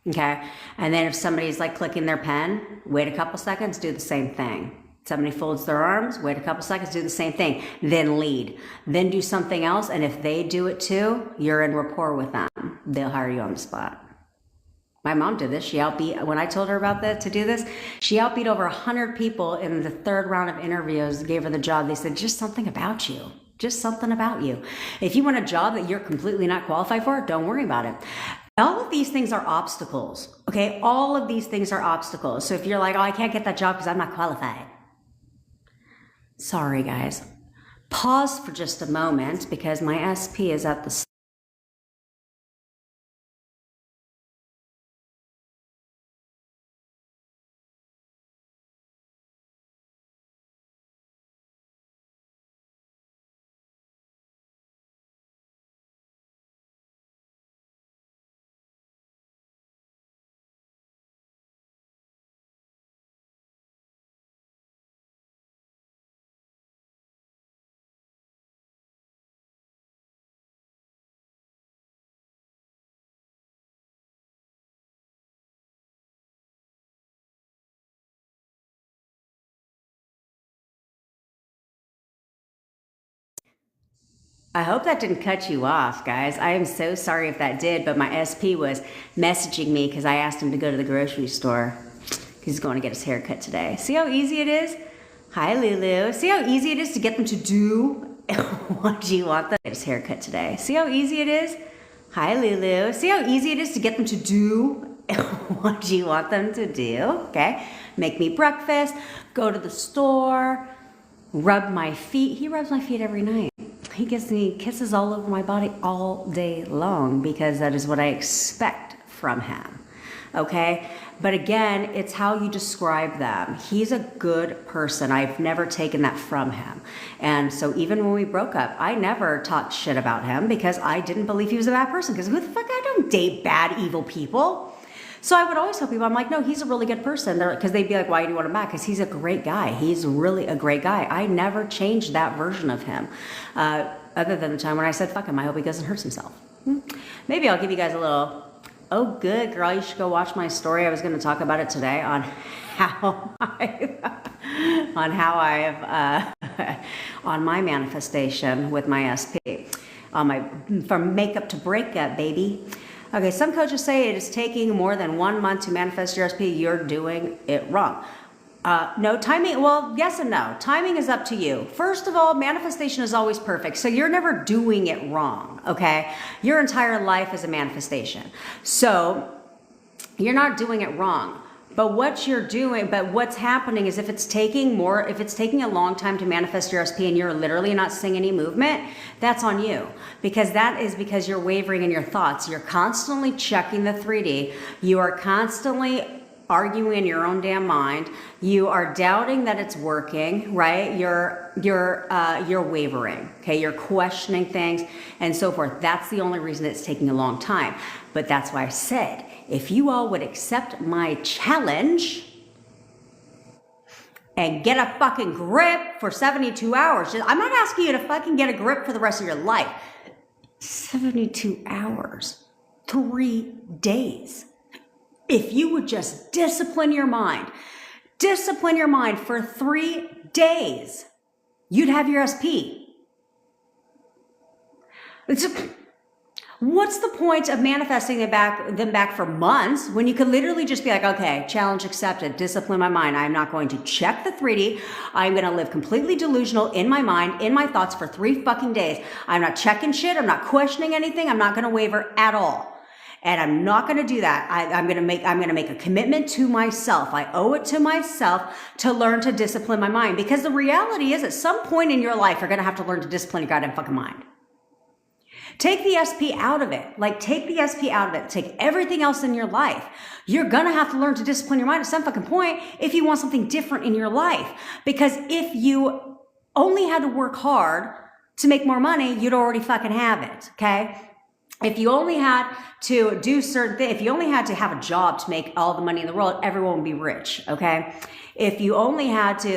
okay? And then if somebody's like clicking their pen, wait a couple seconds, do the same thing. Somebody folds their arms, wait a couple seconds, do the same thing. Then lead. Then do something else, and if they do it too, you're in rapport with them. They'll hire you on the spot. My mom did this. She outbeat, when I told her about that to do this, she outbeat over 100 people in the 3rd round of interviews, gave her the job. They said, just something about you. Just something about you. If you want a job that you're completely not qualified for, don't worry about it. All of these things are obstacles, okay? All of these things are obstacles. So if you're like, oh, I can't get that job because I'm not qualified. Sorry, guys. Pause for just a moment because my SP is at the I hope that didn't cut you off, guys. I am so sorry if that did, but my SP was messaging me because I asked him to go to the grocery store. He's going to get his hair cut today. See how easy it is? Hi, Lulu. See how easy it is to get them to do what do you want them to get his hair cut today? See how easy it is? Hi, Lulu. See how easy it is to get them to do what do you want them to do? Okay. Make me breakfast, go to the store, rub my feet. He rubs my feet every night. He gives me kisses all over my body all day long because that is what I expect from him, okay? But again, it's how you describe them. He's a good person. I've never taken that from him. And so even when we broke up, I never talked shit about him because I didn't believe he was a bad person because who the fuck, I don't date bad, evil people. So I would always tell people, I'm like, no, he's a really good person. Because they'd be like, why do you want him back? Because he's a great guy. He's really a great guy. I never changed that version of him. Other than the time when I said, fuck him, I hope he doesn't hurt himself. Maybe I'll give you guys a little, oh, good, girl, you should go watch my story. I was going to talk about it today on how on my manifestation with my SP, on my, from makeup to breakup, baby. Okay, some coaches say it is taking more than 1 month to manifest your SP. You're doing it wrong. No, timing, well, yes and no. Timing is up to you. First of all, manifestation is always perfect. So you're never doing it wrong, okay? Your entire life is a manifestation. So you're not doing it wrong. But what you're doing, but what's happening is if it's taking a long time to manifest your SP and you're literally not seeing any movement, that's on you. Because that is because you're wavering in your thoughts. You're constantly checking the 3D. You are constantly arguing in your own damn mind. You are doubting that it's working, right? You're wavering, okay? You're questioning things and so forth. That's the only reason it's taking a long time. But that's why I said, if you all would accept my challenge, and get a fucking grip for 72 hours. I'm not asking you to fucking get a grip for the rest of your life. 72 hours, 3 days. If you would just discipline your mind for 3 days, you'd have your SP. What's the point of manifesting them back for months when you could literally just be like, okay, challenge accepted, discipline my mind. I'm not going to check the 3D. I'm going to live completely delusional in my mind, in my thoughts for 3 fucking days. I'm not checking shit. I'm not questioning anything. I'm not going to waver at all. And I'm not going to do that. I'm going to make a commitment to myself. I owe it to myself to learn to discipline my mind, because the reality is at some point in your life, you're going to have to learn to discipline your goddamn fucking mind. Take the SP out of it. Take the SP out of it. Take everything else in your life. You're going to have to learn to discipline your mind at some fucking point if you want something different in your life. Because if you only had to work hard to make more money, you'd already fucking have it. Okay? If you only had to do certain things, if you only had to have a job to make all the money in the world, everyone would be rich. Okay? If you only had to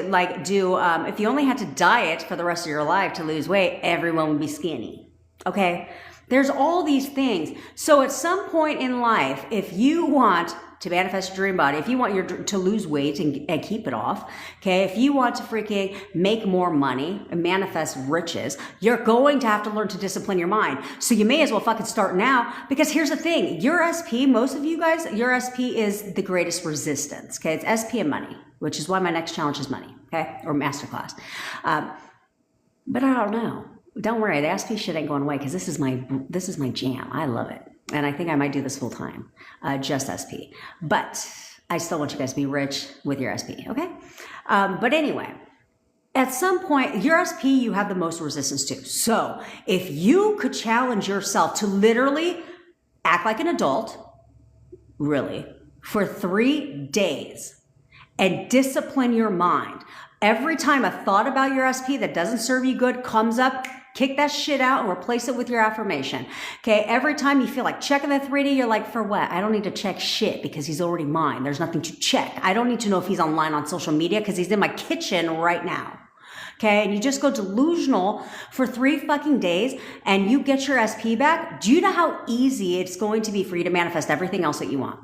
if you only had to diet for the rest of your life to lose weight, everyone would be skinny. Okay, there's all these things. So at some point in life, if you want to manifest your dream body, if you want to lose weight and keep it off, okay, if you want to freaking make more money and manifest riches, you're going to have to learn to discipline your mind. So you may as well fucking start now, because here's the thing, your SP, most of you guys, your SP is the greatest resistance, okay? It's SP and money, which is why my next challenge is money, okay, or masterclass. But I don't know. Don't worry, the SP shit ain't going away, because this is my jam. I love it. And I think I might do this full time, just SP. But I still want you guys to be rich with your SP, okay? But anyway, at some point, your SP you have the most resistance to. So if you could challenge yourself to literally act like an adult, really, for 3 days and discipline your mind. Every time a thought about your SP that doesn't serve you good comes up, kick that shit out and replace it with your affirmation. Okay, every time you feel like checking the 3D, you're like, for what? I don't need to check shit because he's already mine. There's nothing to check. I don't need to know if he's online on social media because he's in my kitchen right now. Okay, and you just go delusional for 3 fucking days and you get your SP back. Do you know how easy it's going to be for you to manifest everything else that you want?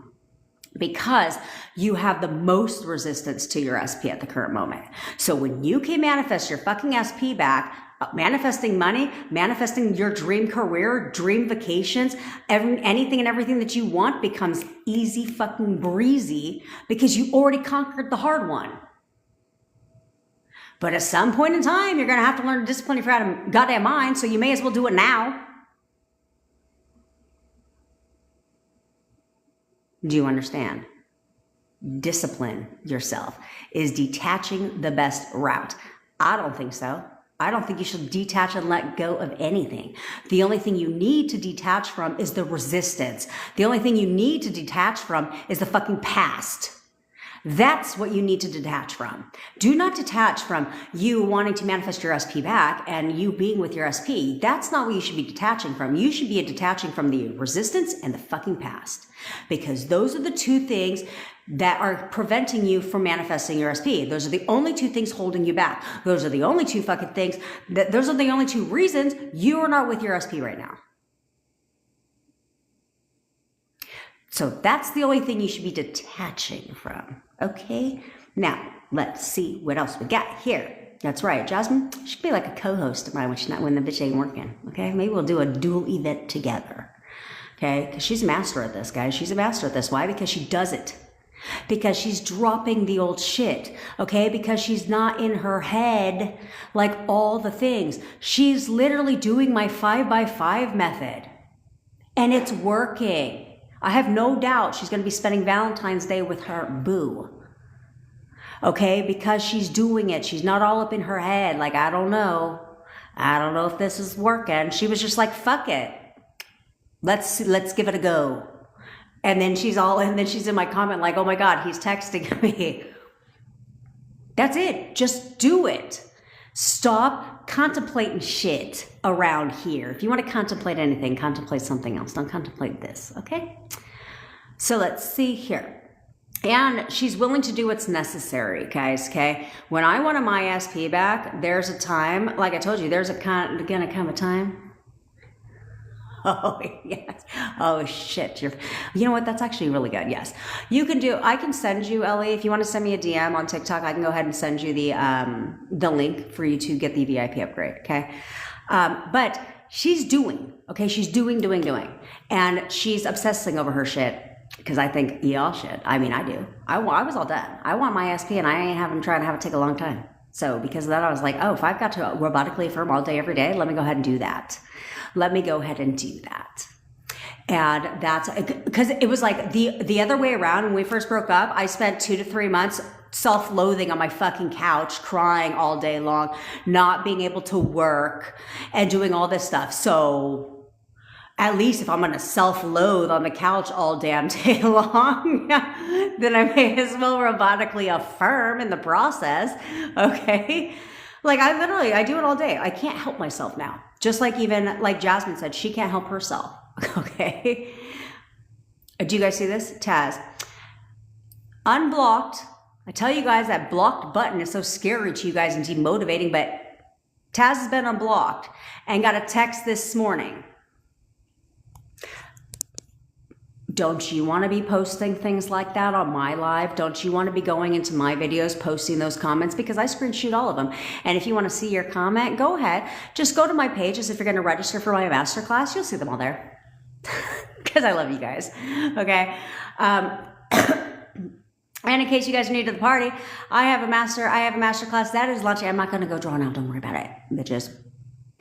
Because you have the most resistance to your SP at the current moment. So when you can manifest your fucking SP back, manifesting money, manifesting your dream career, dream vacations, anything and everything that you want becomes easy fucking breezy because you already conquered the hard one. But at some point in time, you're going to have to learn to discipline your goddamn mind, so you may as well do it now. Do you understand? Discipline yourself is detaching the best route. I don't think so. I don't think you should detach and let go of anything. The only thing you need to detach from is the resistance. The only thing you need to detach from is the fucking past. That's what you need to detach from. Do not detach from you wanting to manifest your SP back and you being with your SP. That's not what you should be detaching from. You should be detaching from the resistance and the fucking past, because those are the 2 things that are preventing you from manifesting your SP. Those are the only 2 things holding you back. Those are the only 2 fucking things those are the only 2 reasons you are not with your SP right now. So that's the only thing you should be detaching from. Okay? Now, let's see what else we got here. That's right, Jasmine. She should be like a co-host of mine when the bitch ain't working. Okay? Maybe we'll do a dual event together. Okay? Because she's a master at this, guys. She's a master at this. Why? Because she does it. Because she's dropping the old shit, okay? Because she's not in her head like all the things. She's literally doing my 5x5 method. And it's working. I have no doubt she's going to be spending Valentine's Day with her boo. Okay? Because she's doing it. She's not all up in her head like, I don't know if this is working. She was just like, fuck it. Let's give it a go. And then she's in my comment like, oh my God, he's texting me. That's it. Just do it. Stop contemplating shit around here. If you want to contemplate anything, contemplate something else. Don't contemplate this, okay? So let's see here. And she's willing to do what's necessary, guys, okay? When I wanted my SP back, there's a time, like I told you, there's gonna come a time. Oh, yes. Oh, shit. You know what? That's actually really good. Yes. I can send you, Ellie, if you want to send me a DM on TikTok, I can go ahead and send you the link for you to get the VIP upgrade, okay? But she's doing, okay? She's doing. And she's obsessing over her shit. Because I think y'all should. I mean, I do. I was all done. I want my SP and I ain't trying to have it take a long time. So because of that, I was like, oh, if I've got to robotically affirm all day, every day, let me go ahead and do that. And that's because it was like the other way around. When we first broke up, I spent 2 to 3 months self-loathing on my fucking couch, crying all day long, not being able to work and doing all this stuff. So at least if I'm going to self-loathe on the couch all damn day long, then I may as well robotically affirm in the process, okay? Like I do it all day. I can't help myself now. Just like even like Jasmine said, she can't help herself, okay? Do you guys see this? Taz. Unblocked. I tell you guys that blocked button is so scary to you guys and demotivating, but Taz has been unblocked and got a text this morning. Don't you want to be posting things like that on my live? Don't you want to be going into my videos, posting those comments? Because I screenshot all of them. And if you want to see your comment, go ahead. Just go to my page as if you're going to register for my masterclass. You'll see them all there. Because I love you guys. Okay. And in case you guys are new to the party, I have a masterclass that is launching. I'm not going to go draw now. Don't worry about it, bitches.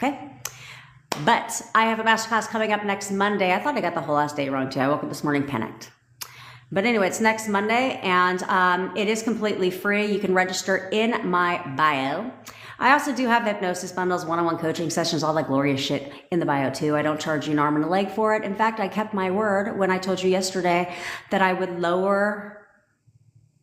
Okay. But I have a masterclass coming up next Monday. I thought I got the whole last date wrong too. I woke up this morning panicked. But anyway, it's next Monday and it is completely free. You can register in my bio. I also do have hypnosis bundles, one-on-one coaching sessions, all that glorious shit in the bio too. I don't charge you an arm and a leg for it. In fact, I kept my word when I told you yesterday that I would lower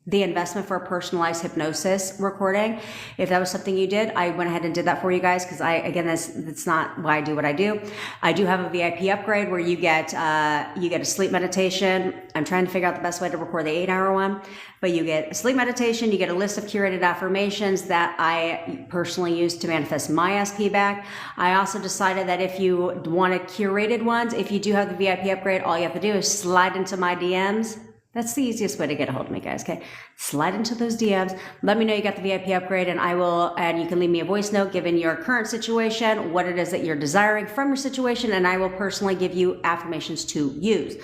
the investment for a personalized hypnosis recording. If that was something you did, I went ahead and did that for you guys because that's not why I do what I do. I do have a VIP upgrade where you get a sleep meditation. I'm trying to figure out the best way to record the 8-hour one, but you get a sleep meditation, you get a list of curated affirmations that I personally use to manifest my SP back. I also decided that if you wanted curated ones, if you do have the VIP upgrade, all you have to do is slide into my DMs. That's the easiest way to get a hold of me, guys, okay? Slide into those DMs. Let me know you got the VIP upgrade, and you can leave me a voice note given your current situation, what it is that you're desiring from your situation, and I will personally give you affirmations to use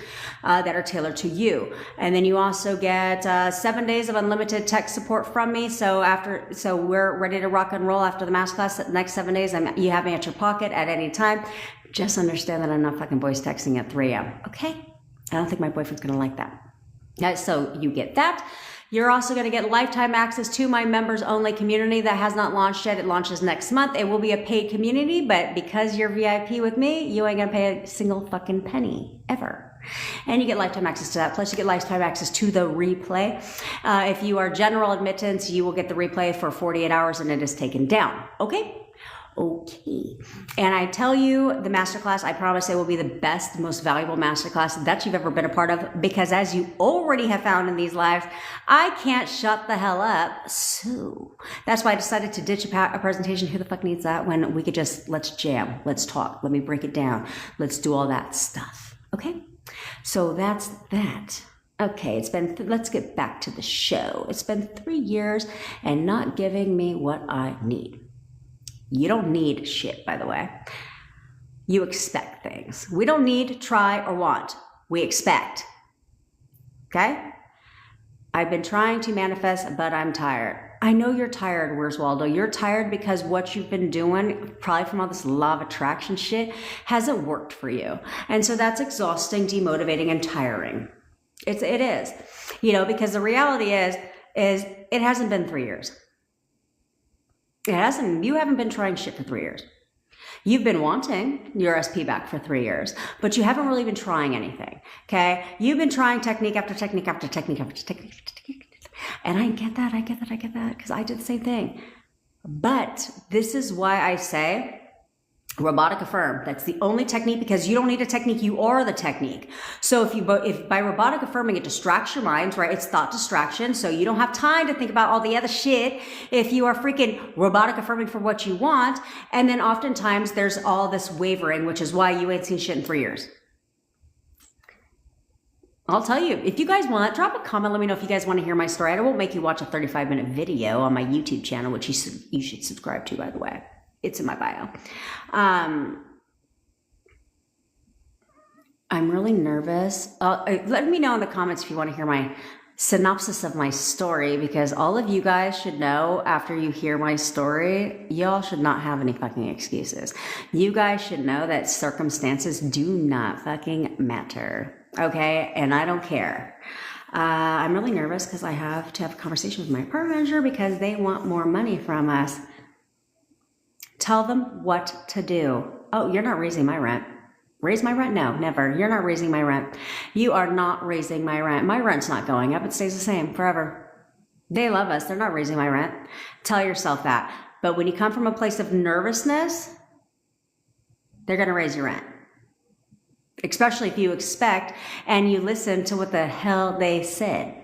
that are tailored to you. And then you also get 7 days of unlimited tech support from me. So we're ready to rock and roll after the masterclass. The next 7 days, you have me at your pocket at any time. Just understand that I'm not fucking voice texting at 3 a.m., okay? I don't think my boyfriend's gonna like that. So you get that. You're also going to get lifetime access to my members only community that has not launched yet. It launches next month. It will be a paid community, but because you're VIP with me, you ain't going to pay a single fucking penny ever. And you get lifetime access to that. Plus you get lifetime access to the replay. If you are general admittance, you will get the replay for 48 hours and it is taken down. Okay? Okay. And I tell you, the masterclass, I promise it will be the best, most valuable masterclass that you've ever been a part of, because as you already have found in these lives, I can't shut the hell up. So that's why I decided to ditch a presentation. Who the fuck needs that when we could just, let's jam, let's talk, let me break it down. Let's do all that stuff. Okay. So that's that. Okay, let's get back to the show. It's been 3 years and not giving me what I need. You don't need shit, by the way. You expect things. We don't need, try, or want. We expect. Okay? I've been trying to manifest, but I'm tired. I know you're tired, Where's Waldo? You're tired because what you've been doing, probably from all this law of attraction shit, hasn't worked for you. And so that's exhausting, demotivating, and tiring. It is. You know, because the reality is it hasn't been 3 years. It hasn't. You haven't been trying shit for 3 years. You've been wanting your SP back for 3 years, but you haven't really been trying anything. Okay? You've been trying technique after technique after technique after technique after technique. And I get that, because I did the same thing. But this is why I say Robotic affirm. That's the only technique, because you don't need a technique. You are the technique. So if by robotic affirming, it distracts your mind, right? It's thought distraction. So you don't have time to think about all the other shit if you are freaking robotic affirming for what you want. And then oftentimes there's all this wavering, which is why you ain't seen shit in 3 years. I'll tell you, if you guys want, drop a comment. Let me know if you guys want to hear my story. I won't make you watch a 35-minute video on my YouTube channel, which you should subscribe to, by the way. It's in my bio. I'm really nervous. Let me know in the comments if you want to hear my synopsis of my story, because all of you guys should know after you hear my story, y'all should not have any fucking excuses. You guys should know that circumstances do not fucking matter. Okay? And I don't care. I'm really nervous because I have to have a conversation with my apartment manager because they want more money from us. Tell them what to do. Oh, you're not raising my rent. Raise my rent? No, never. You're not raising my rent. You are not raising my rent. My rent's not going up. It stays the same forever. They love us. They're not raising my rent. Tell yourself that. But when you come from a place of nervousness, they're going to raise your rent. Especially if you expect and you listen to what the hell they said.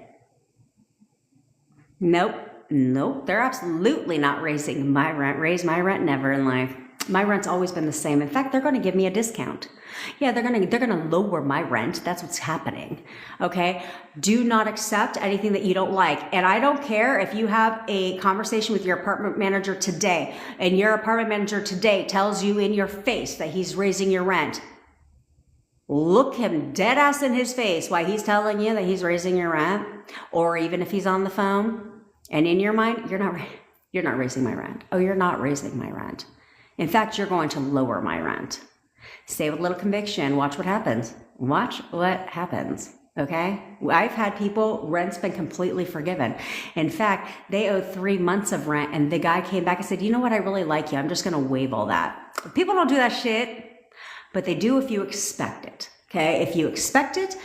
Nope. They're absolutely not raising my rent. Raise my rent? Never in life. My rent's always been the same. In fact, they're going to give me a discount. Yeah, they're going to lower my rent. That's what's happening. Okay? Do not accept anything that you don't like. And I don't care if you have a conversation with your apartment manager today and your apartment manager today tells you in your face that he's raising your rent. Look him dead ass in his face while he's telling you that he's raising your rent, or even if he's on the phone. And in your mind, you're not raising my rent. Oh, you're not raising my rent. In fact, you're going to lower my rent. Say with a little conviction, watch what happens. Watch what happens, okay? I've had people, rent's been completely forgiven. In fact, they owed 3 months of rent and the guy came back and said, you know what, I really like you. I'm just gonna waive all that. People don't do that shit, but they do if you expect it, okay? If you expect it,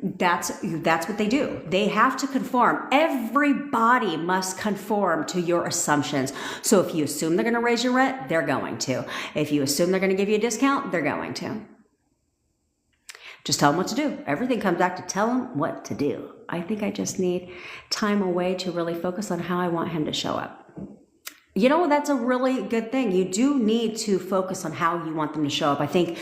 that's what they do. They have to conform. Everybody must conform to your assumptions. So if you assume they're going to raise your rent, they're going to. If you assume they're going to give you a discount, they're going to. Just tell them what to do. Everything comes back to tell them what to do. I think I just need time away to really focus on how I want him to show up. You know, that's a really good thing. You do need to focus on how you want them to show up. I think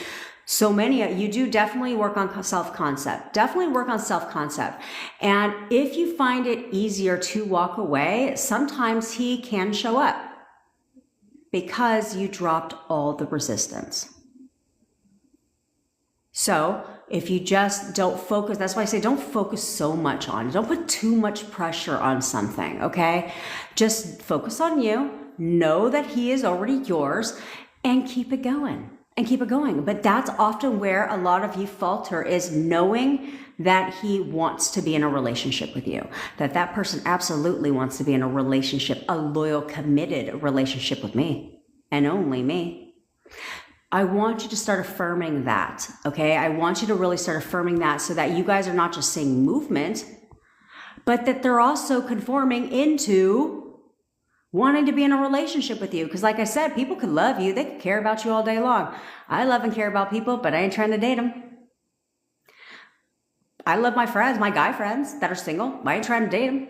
so many, you do definitely work on self-concept. Definitely work on self-concept. And if you find it easier to walk away, sometimes he can show up because you dropped all the resistance. So if you just don't focus, that's why I say don't focus so much on it. Don't put too much pressure on something, okay? Just focus on you. Know that he is already yours and keep it going. And keep it going. But that's often where a lot of you falter, is knowing that he wants to be in a relationship with you. That person absolutely wants to be in a relationship, a loyal, committed relationship with me and only me. I want you to start affirming that, okay? I want you to really start affirming that so that you guys are not just seeing movement, but that they're also conforming into wanting to be in a relationship with you. Because like I said, people could love you. They could care about you all day long. I love and care about people, but I ain't trying to date them. I love my friends, my guy friends that are single. I ain't trying to date them.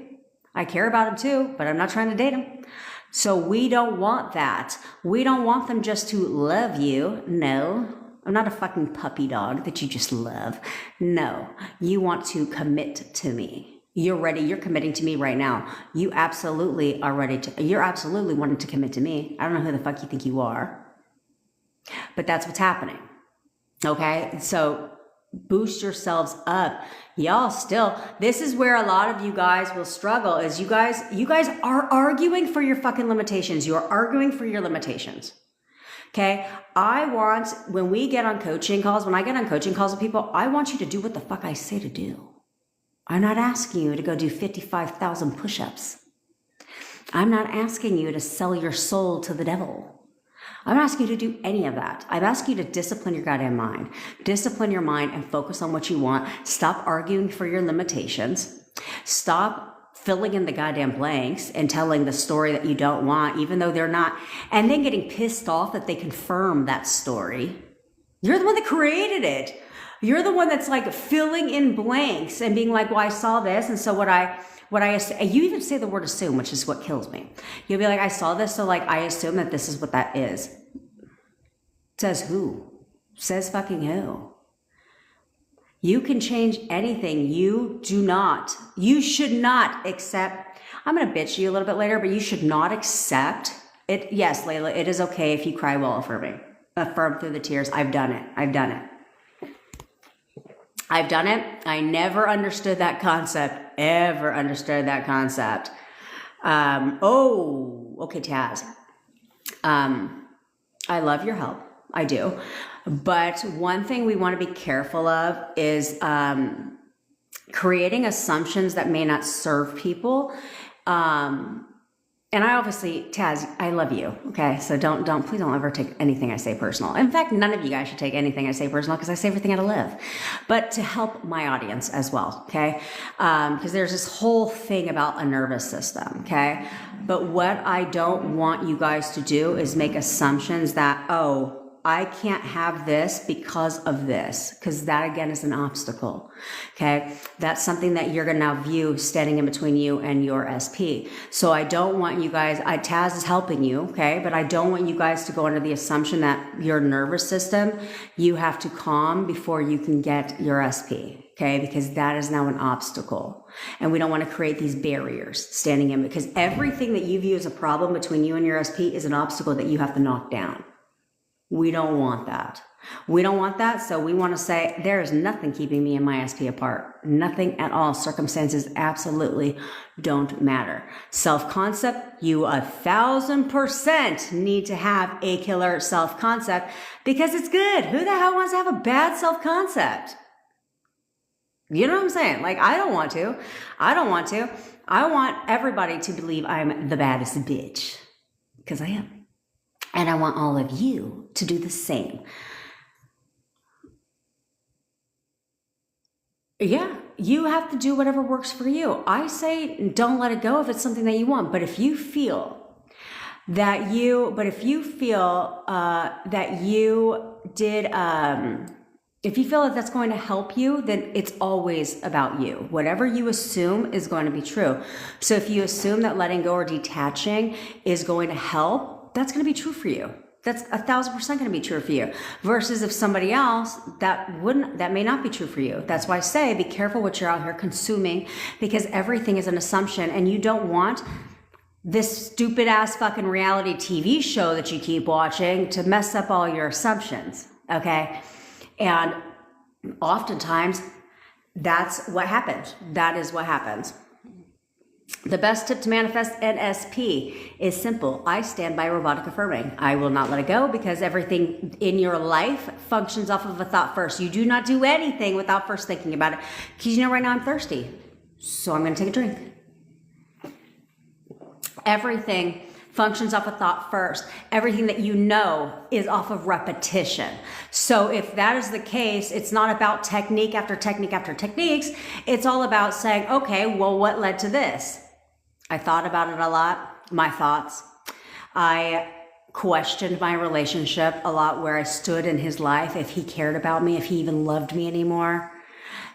I care about them too, but I'm not trying to date them. So we don't want that. We don't want them just to love you. No, I'm not a fucking puppy dog that you just love. No, you want to commit to me. You're ready. You're committing to me right now. You absolutely are ready to, you're absolutely wanting to commit to me. I don't know who the fuck you think you are, but that's what's happening. Okay. So boost yourselves up. Y'all still, this is where a lot of you guys will struggle, is you guys are arguing for your fucking limitations. You're arguing for your limitations. Okay. When we get on coaching calls, when I get on coaching calls with people, I want you to do what the fuck I say to do. I'm not asking you to go do 55,000 push-ups. I'm not asking you to sell your soul to the devil. I'm not asking you to do any of that. I'm asking you to discipline your goddamn mind. Discipline your mind and focus on what you want. Stop arguing for your limitations. Stop filling in the goddamn blanks and telling the story that you don't want, even though they're not, and then getting pissed off that they confirm that story. You're the one that created it. You're the one that's like filling in blanks and being like, well, I saw this. And so you even say the word assume, which is what kills me. You'll be like, I saw this. So like, I assume that this is what that is. Says who? Says fucking who? You can change anything. You should not accept. I'm going to bitch you a little bit later, but you should not accept it. Yes, Layla, it is okay if you cry while affirming. Affirm through the tears. I've done it. I never understood that concept. Ever understood that concept. Okay, Taz. I love your help. I do. But one thing we want to be careful of is creating assumptions that may not serve people. And I obviously, Taz, I love you. Okay. So please don't ever take anything I say personal. In fact, none of you guys should take anything I say personal because I say everything how to live, but to help my audience as well. Okay. Because there's this whole thing about a nervous system. Okay. But what I don't want you guys to do is make assumptions that, oh, I can't have this because of this, because that again is an obstacle. Okay. That's something that you're going to now view standing in between you and your SP. So I don't want you guys, Taz is helping you. Okay. But I don't want you guys to go under the assumption that your nervous system, you have to calm before you can get your SP. Okay. Because that is now an obstacle. And we don't want to create these barriers standing in, because everything that you view as a problem between you and your SP is an obstacle that you have to knock down. We don't want that. So we want to say there is nothing keeping me and my SP apart. Nothing at all. Circumstances absolutely don't matter. Self-concept, you 1,000% need to have a killer self-concept because it's good. Who the hell wants to have a bad self-concept? You know what I'm saying? Like, I don't want to. I want everybody to believe I'm the baddest bitch, because I am. And I want all of you to do the same. Yeah, you have to do whatever works for you. I say don't let it go if it's something that you want. But if you feel that if you feel that that's going to help you, then it's always about you. Whatever you assume is going to be true. So if you assume that letting go or detaching is going to help, that's going to be true for you. That's 1,000% going to be true for you. Versus if somebody else, that may not be true for you. That's why I say be careful what you're out here consuming, because everything is an assumption, and you don't want this stupid ass fucking reality TV show that you keep watching to mess up all your assumptions. Okay. And oftentimes that's what happens. That is what happens. The best tip to manifest an SP is simple. I stand by robotic affirming. I will not let it go, because everything in your life functions off of a thought first. You do not do anything without first thinking about it. Because right now I'm thirsty, so I'm going to take a drink. Everything functions off a thought first. Everything that you know is off of repetition. So if that is the case, it's not about technique after technique after techniques. It's all about saying, okay, well, what led to this? I thought about it a lot, my thoughts. I questioned my relationship a lot, where I stood in his life, if he cared about me, if he even loved me anymore.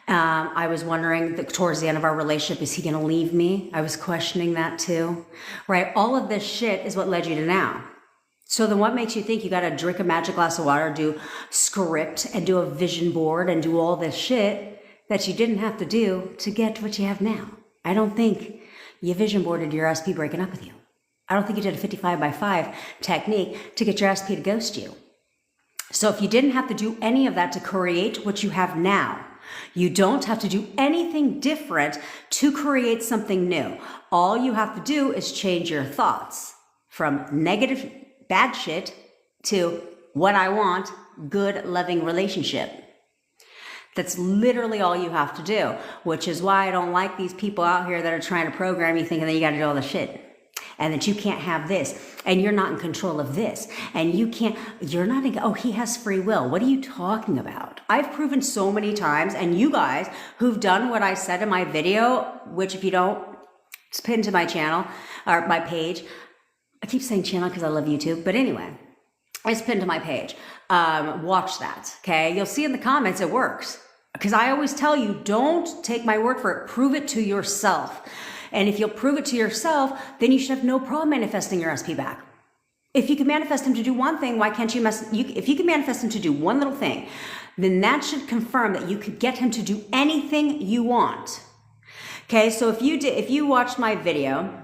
I was wondering that towards the end of our relationship, is he going to leave me? I was questioning that too, right? All of this shit is what led you to now. So then what makes you think you got to drink a magic glass of water, do script and do a vision board and do all this shit that you didn't have to do to get what you have now? I don't think you vision boarded your SP breaking up with you. I don't think you did a 55 by 5 technique to get your SP to ghost you. So if you didn't have to do any of that to create what you have now, you don't have to do anything different to create something new. All you have to do is change your thoughts from negative, bad shit to what I want, good, loving relationship. That's literally all you have to do, which is why I don't like these people out here that are trying to program you thinking that you got to do all the shit, and that you can't have this, and you're not in control of this, and he has free will. What are you talking about? I've proven so many times, and you guys who've done what I said in my video, which if you don't, It's pinned to my channel or my page. I keep saying channel because I love YouTube, but anyway, it's pinned to my page. Watch that, okay? You'll see in the comments it works. Because I always tell you, don't take my word for it. Prove it to yourself. And if you'll prove it to yourself, then you should have no problem manifesting your SP back. If you can manifest him to do one thing, why can't you if you can manifest him to do one little thing, then that should confirm that you could get him to do anything you want. Okay, so if you watched my video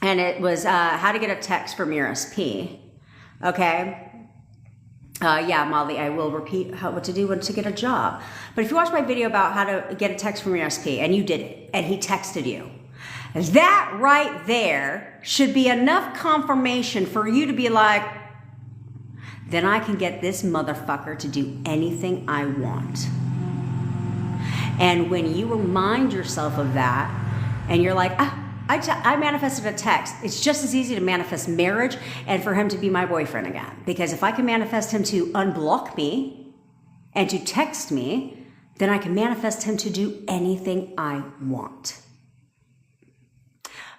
and it was how to get a text from your SP, okay? Yeah, Molly, I will repeat what to do when to get a job. But if you watch my video about how to get a text from your SP and you did it and he texted you, that right there should be enough confirmation for you to be like, then I can get this motherfucker to do anything I want. And when you remind yourself of that and you're like, I manifested a text. It's just as easy to manifest marriage and for him to be my boyfriend again. Because if I can manifest him to unblock me and to text me, then I can manifest him to do anything I want.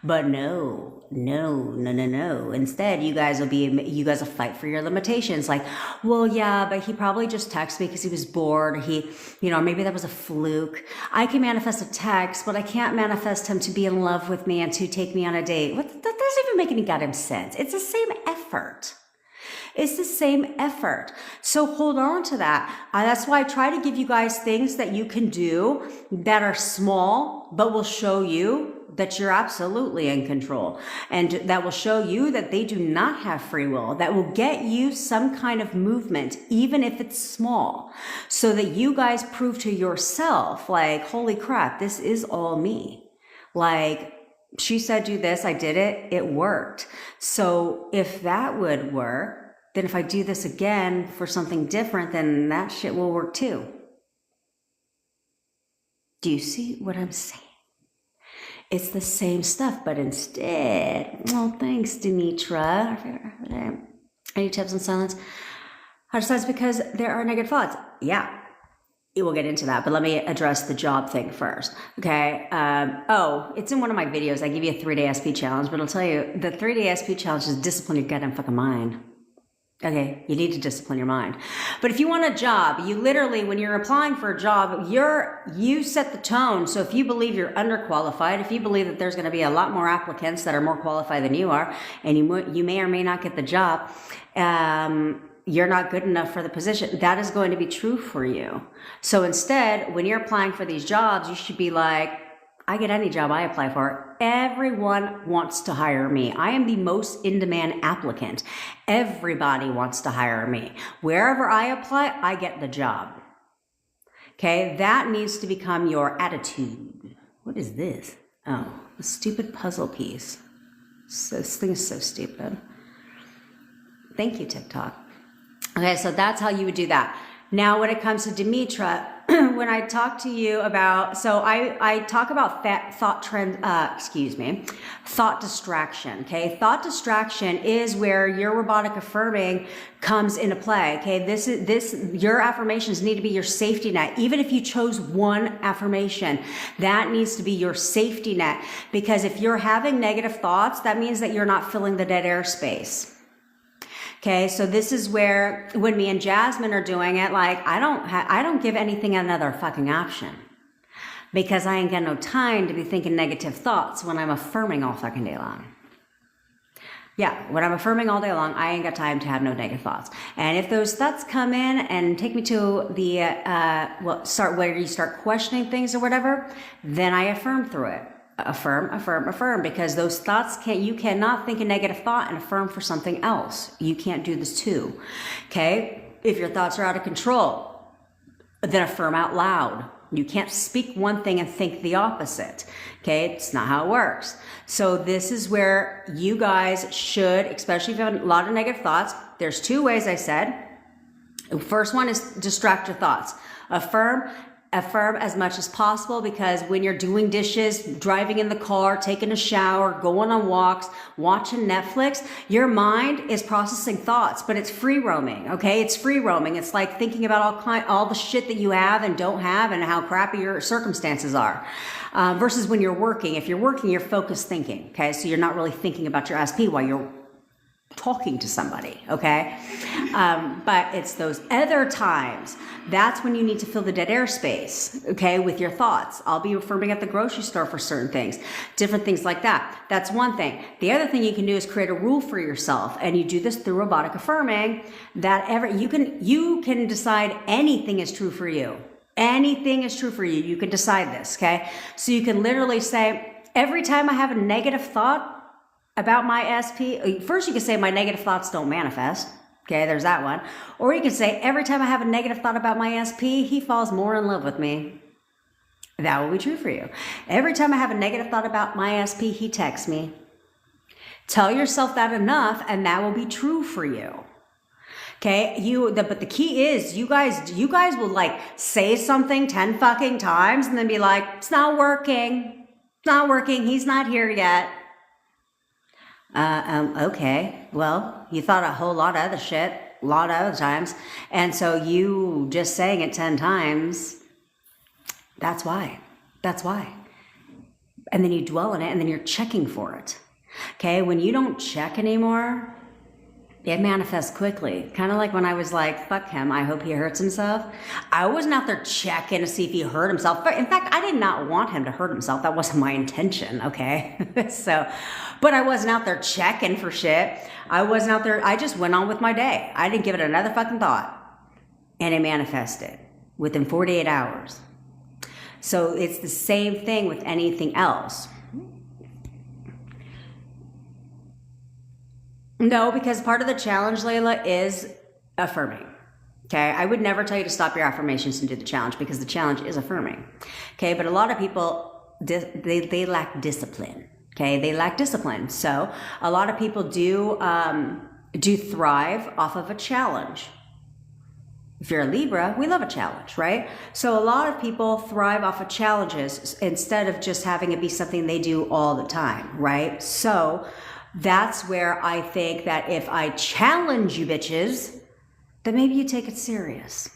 But no. Instead, you guys will fight for your limitations. Like, well, yeah, but he probably just texted me because he was bored. Maybe that was a fluke. I can manifest a text, but I can't manifest him to be in love with me and to take me on a date. That doesn't even make any goddamn sense. It's the same effort. It's the same effort. So hold on to that. That's why I try to give you guys things that you can do that are small, but will show you that you're absolutely in control, and that will show you that they do not have free will, that will get you some kind of movement, even if it's small, so that you guys prove to yourself, like, holy crap, this is all me. Like, she said do this, I did it, it worked. So if that would work, then if I do this again for something different, then that shit will work too. Do you see what I'm saying? It's the same stuff, but instead, thanks, Demetra. Any tips on silence? How to silence because there are negative thoughts. Yeah, we'll get into that, but let me address the job thing first. Okay. It's in one of my videos. I give you a 3-day SP challenge, but I'll tell you the 3-day SP challenge is discipline your goddamn fucking mind. Okay, you need to discipline your mind. But if you want a job, you literally, when you're applying for a job, you set the tone. So if you believe you're underqualified, if you believe that there's going to be a lot more applicants that are more qualified than you are, and you may or may not get the job, you're not good enough for the position. That is going to be true for you. So instead, when you're applying for these jobs, you should be like, I get any job I apply for. Everyone wants to hire me. I am the most in-demand applicant. Everybody wants to hire me. Wherever I apply, I get the job. Okay, that needs to become your attitude. What is this? Oh, a stupid puzzle piece. This thing is so stupid. Thank you, TikTok. Okay, so that's how you would do that. Now, when it comes to Demetra, when I talk to you about, so I talk about thought distraction, okay? Thought distraction is where your robotic affirming comes into play, okay? Your affirmations need to be your safety net. Even if you chose one affirmation, that needs to be your safety net, because if you're having negative thoughts, that means that you're not filling the dead air space. Okay, so this is where, when me and Jasmine are doing it, like, I don't give anything another fucking option, because I ain't got no time to be thinking negative thoughts when I'm affirming all fucking day long. Yeah, when I'm affirming all day long, I ain't got time to have no negative thoughts. And if those thoughts come in and take me to the, where you start questioning things or whatever, then I affirm through it. Affirm, because those thoughts you cannot think a negative thought and affirm for something else. You can't do this too. Okay? If your thoughts are out of control, then affirm out loud. You can't speak one thing and think the opposite. Okay? It's not how it works. So this is where you guys should, especially if you have a lot of negative thoughts, there's 2 ways I said. The first one is distract your thoughts. Affirm Affirm as much as possible, because when you're doing dishes, driving in the car, taking a shower, going on walks, watching Netflix, your mind is processing thoughts, but it's free roaming. Okay, it's free roaming. It's like thinking about all the shit that you have and don't have, and how crappy your circumstances are. Versus when you're working. If you're working, you're focused thinking. Okay, so you're not really thinking about your SP while you're talking to somebody, okay? But it's those other times, that's when you need to fill the dead air space, okay, with your thoughts. I'll be affirming at the grocery store for certain things, different things like that. That's one thing. The other thing you can do is create a rule for yourself, and you do this through robotic affirming, that you can decide anything is true for you. Anything is true for you. You can decide this, okay? So you can literally say, every time I have a negative thought about my SP, first you can say my negative thoughts don't manifest. Okay, there's that one. Or you can say, every time I have a negative thought about my SP, he falls more in love with me. That will be true for you. Every time I have a negative thought about my SP, he texts me. Tell yourself that enough, and that will be true for you. Okay, but the key is you guys will like say something 10 fucking times and then be like, it's not working. It's not working. He's not here yet. Okay, well, you thought a whole lot of other shit, a lot of other times. And so you just saying it 10 times, that's why. And then you dwell on it, and then you're checking for it. Okay, when you don't check anymore, it manifests quickly. Kind of like when I was like, fuck him, I hope he hurts himself. I wasn't out there checking to see if he hurt himself. In fact, I did not want him to hurt himself. That wasn't my intention, okay? But I wasn't out there checking for shit. I wasn't out there, I just went on with my day. I didn't give it another fucking thought. And it manifested within 48 hours. So it's the same thing with anything else. No, because part of the challenge, Layla, is affirming. Okay, I would never tell you to stop your affirmations and do the challenge, because the challenge is affirming. Okay, but a lot of people, they lack discipline. Okay, they lack discipline. So a lot of people do thrive off of a challenge. If you're a Libra, we love a challenge, right? So a lot of people thrive off of challenges instead of just having it be something they do all the time, right? So that's where I think that if I challenge you bitches, then maybe you take it serious.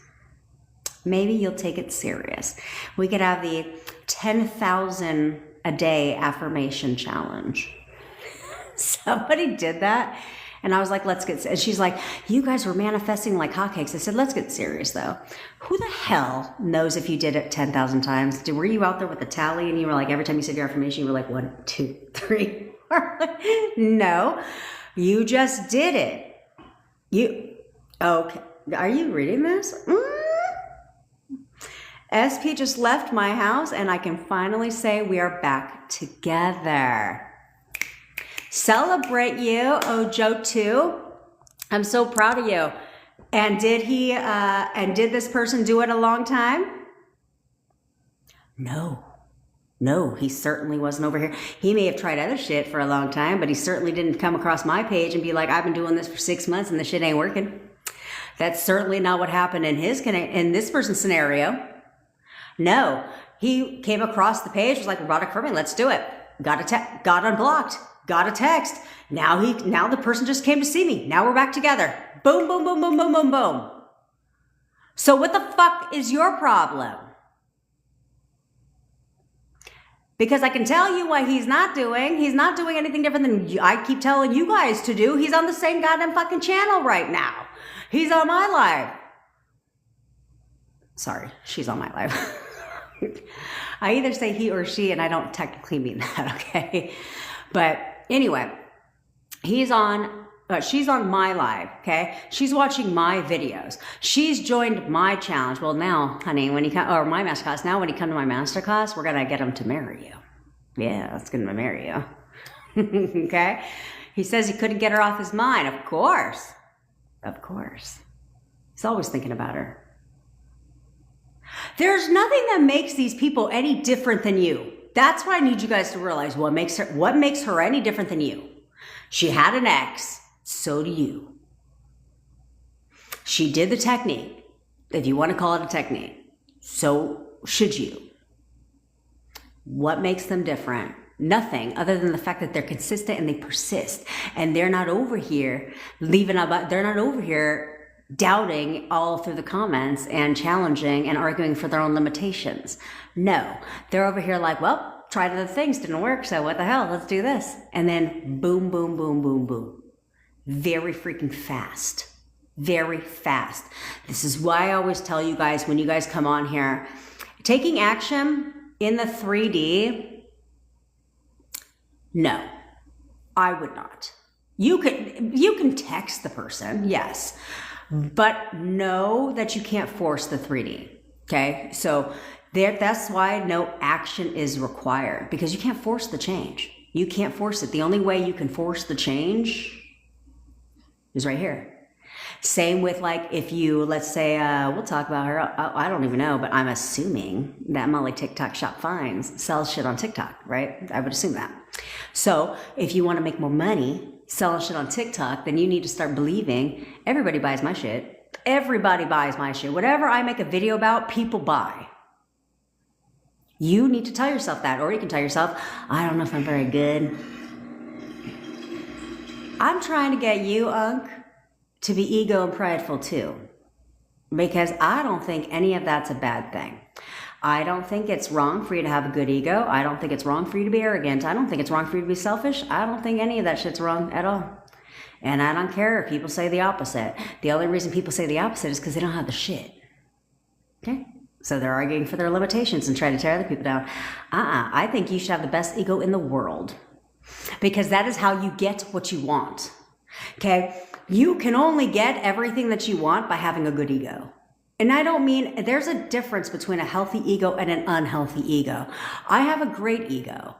Maybe you'll take it serious. We could have the 10,000 a day affirmation challenge. Somebody did that. And I was like, and she's like, you guys were manifesting like hotcakes. I said, let's get serious though. Who the hell knows if you did it 10,000 times? Were you out there with a tally and you were like, every time you said your affirmation, you were like 1, 2, 3, 4? No, you just did it. Okay. Are you reading this? SP just left my house and I can finally say we are back together. Celebrate you, Ojo too. I'm so proud of you. And did this person do it a long time? No, he certainly wasn't over here. He may have tried other shit for a long time, but he certainly didn't come across my page and be like, I've been doing this for 6 months and the shit ain't working. That's certainly not what happened in this person's scenario. No, he came across the page, was like, robotic affirming, let's do it. Got unblocked, got a text. Now the person just came to see me. Now we're back together. Boom, boom, boom, boom, boom, boom, boom. So what the fuck is your problem? Because I can tell you what he's not doing. He's not doing anything different than I keep telling you guys to do. He's on the same goddamn fucking channel right now. He's on my live. Sorry, she's on my live. I either say he or she, and I don't technically mean that, okay? But anyway, she's on my live, okay? She's watching my videos. She's joined my challenge. Well, now, honey, when you come, or my masterclass, now when you come to my masterclass, we're going to get him to marry you. Yeah, that's going to marry you. Okay? He says he couldn't get her off his mind. Of course. He's always thinking about her. There's nothing that makes these people any different than you. That's what I need you guys to realize. What makes her any different than you? She had an ex. So do you. She did the technique, if you want to call it a technique. So should you? What makes them different? Nothing other than the fact that they're consistent and they persist, and they're not over here they're not over here doubting all through the comments and challenging and arguing for their own limitations. No, they're over here like, well, tried other things, didn't work, so what the hell, let's do this. And then boom, boom, boom, boom, boom. Very freaking fast. Very fast. This is why I always tell you guys when you guys come on here, taking action in the 3D, no, I would not. You can text the person, yes, but know that you can't force the 3D, okay? So that's why no action is required, because you can't force the change. You can't force it. The only way you can force the change is right here. Same with like if you, let's say, we'll talk about her, I don't even know, but I'm assuming that Molly TikTok Shop Finds sells shit on TikTok, right? I would assume that. So if you want to make more money selling shit on TikTok, then you need to start believing everybody buys my shit. Everybody buys my shit. Whatever I make a video about, people buy. You need to tell yourself that, or you can tell yourself, I don't know if I'm very good. I'm trying to get you, Unc, to be ego and prideful too, because I don't think any of that's a bad thing. I don't think it's wrong for you to have a good ego. I don't think it's wrong for you to be arrogant. I don't think it's wrong for you to be selfish. I don't think any of that shit's wrong at all. And I don't care if people say the opposite. The only reason people say the opposite is because they don't have the shit. Okay? So they're arguing for their limitations and trying to tear other people down. I think you should have the best ego in the world, because that is how you get what you want. Okay? You can only get everything that you want by having a good ego. And I don't mean, there's a difference between a healthy ego and an unhealthy ego. I have a great ego.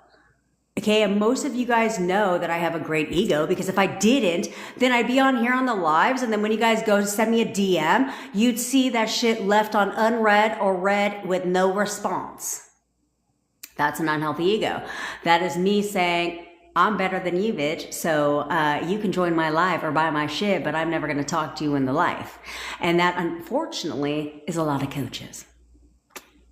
Okay, and most of you guys know that I have a great ego, because if I didn't, then I'd be on here on the lives, and then when you guys go to send me a DM, you'd see that shit left on unread or read with no response. That's an unhealthy ego. That is me saying, I'm better than you, bitch, so you can join my live or buy my shit, but I'm never going to talk to you in the life. And that, unfortunately, is a lot of coaches.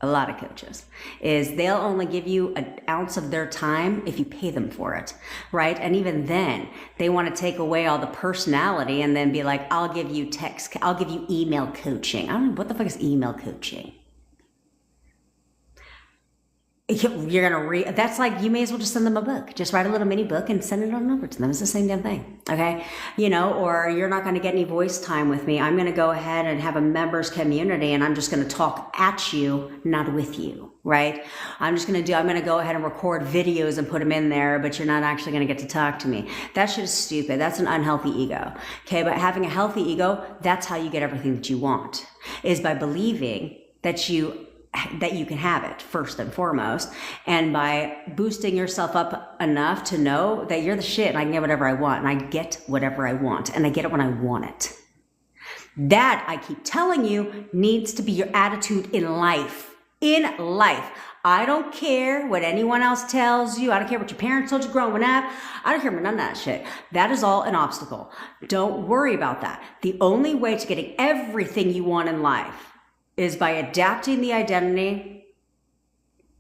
A lot of coaches is they'll only give you an ounce of their time if you pay them for it, right? And even then, they want to take away all the personality and then be like, I'll give you email coaching. I don't know, what the fuck is email coaching? You're going to read, that's like, you may as well just send them a book. Just write a little mini book and send it on over to them. It's the same damn thing, okay? You know, or you're not going to get any voice time with me. I'm going to go ahead and have a members community, and I'm just going to talk at you, not with you, right? I'm going to go ahead and record videos and put them in there, but you're not actually going to get to talk to me. That shit is stupid. That's an unhealthy ego, okay? But having a healthy ego, that's how you get everything that you want, is by believing that you can have it first and foremost, and by boosting yourself up enough to know that you're the shit and I can get whatever I want, and I get whatever I want, and I get it when I want it. That, I keep telling you, needs to be your attitude in life. In life. I don't care what anyone else tells you. I don't care what your parents told you growing up. I don't care about none of that shit. That is all an obstacle. Don't worry about that. The only way to getting everything you want in life is by adapting the identity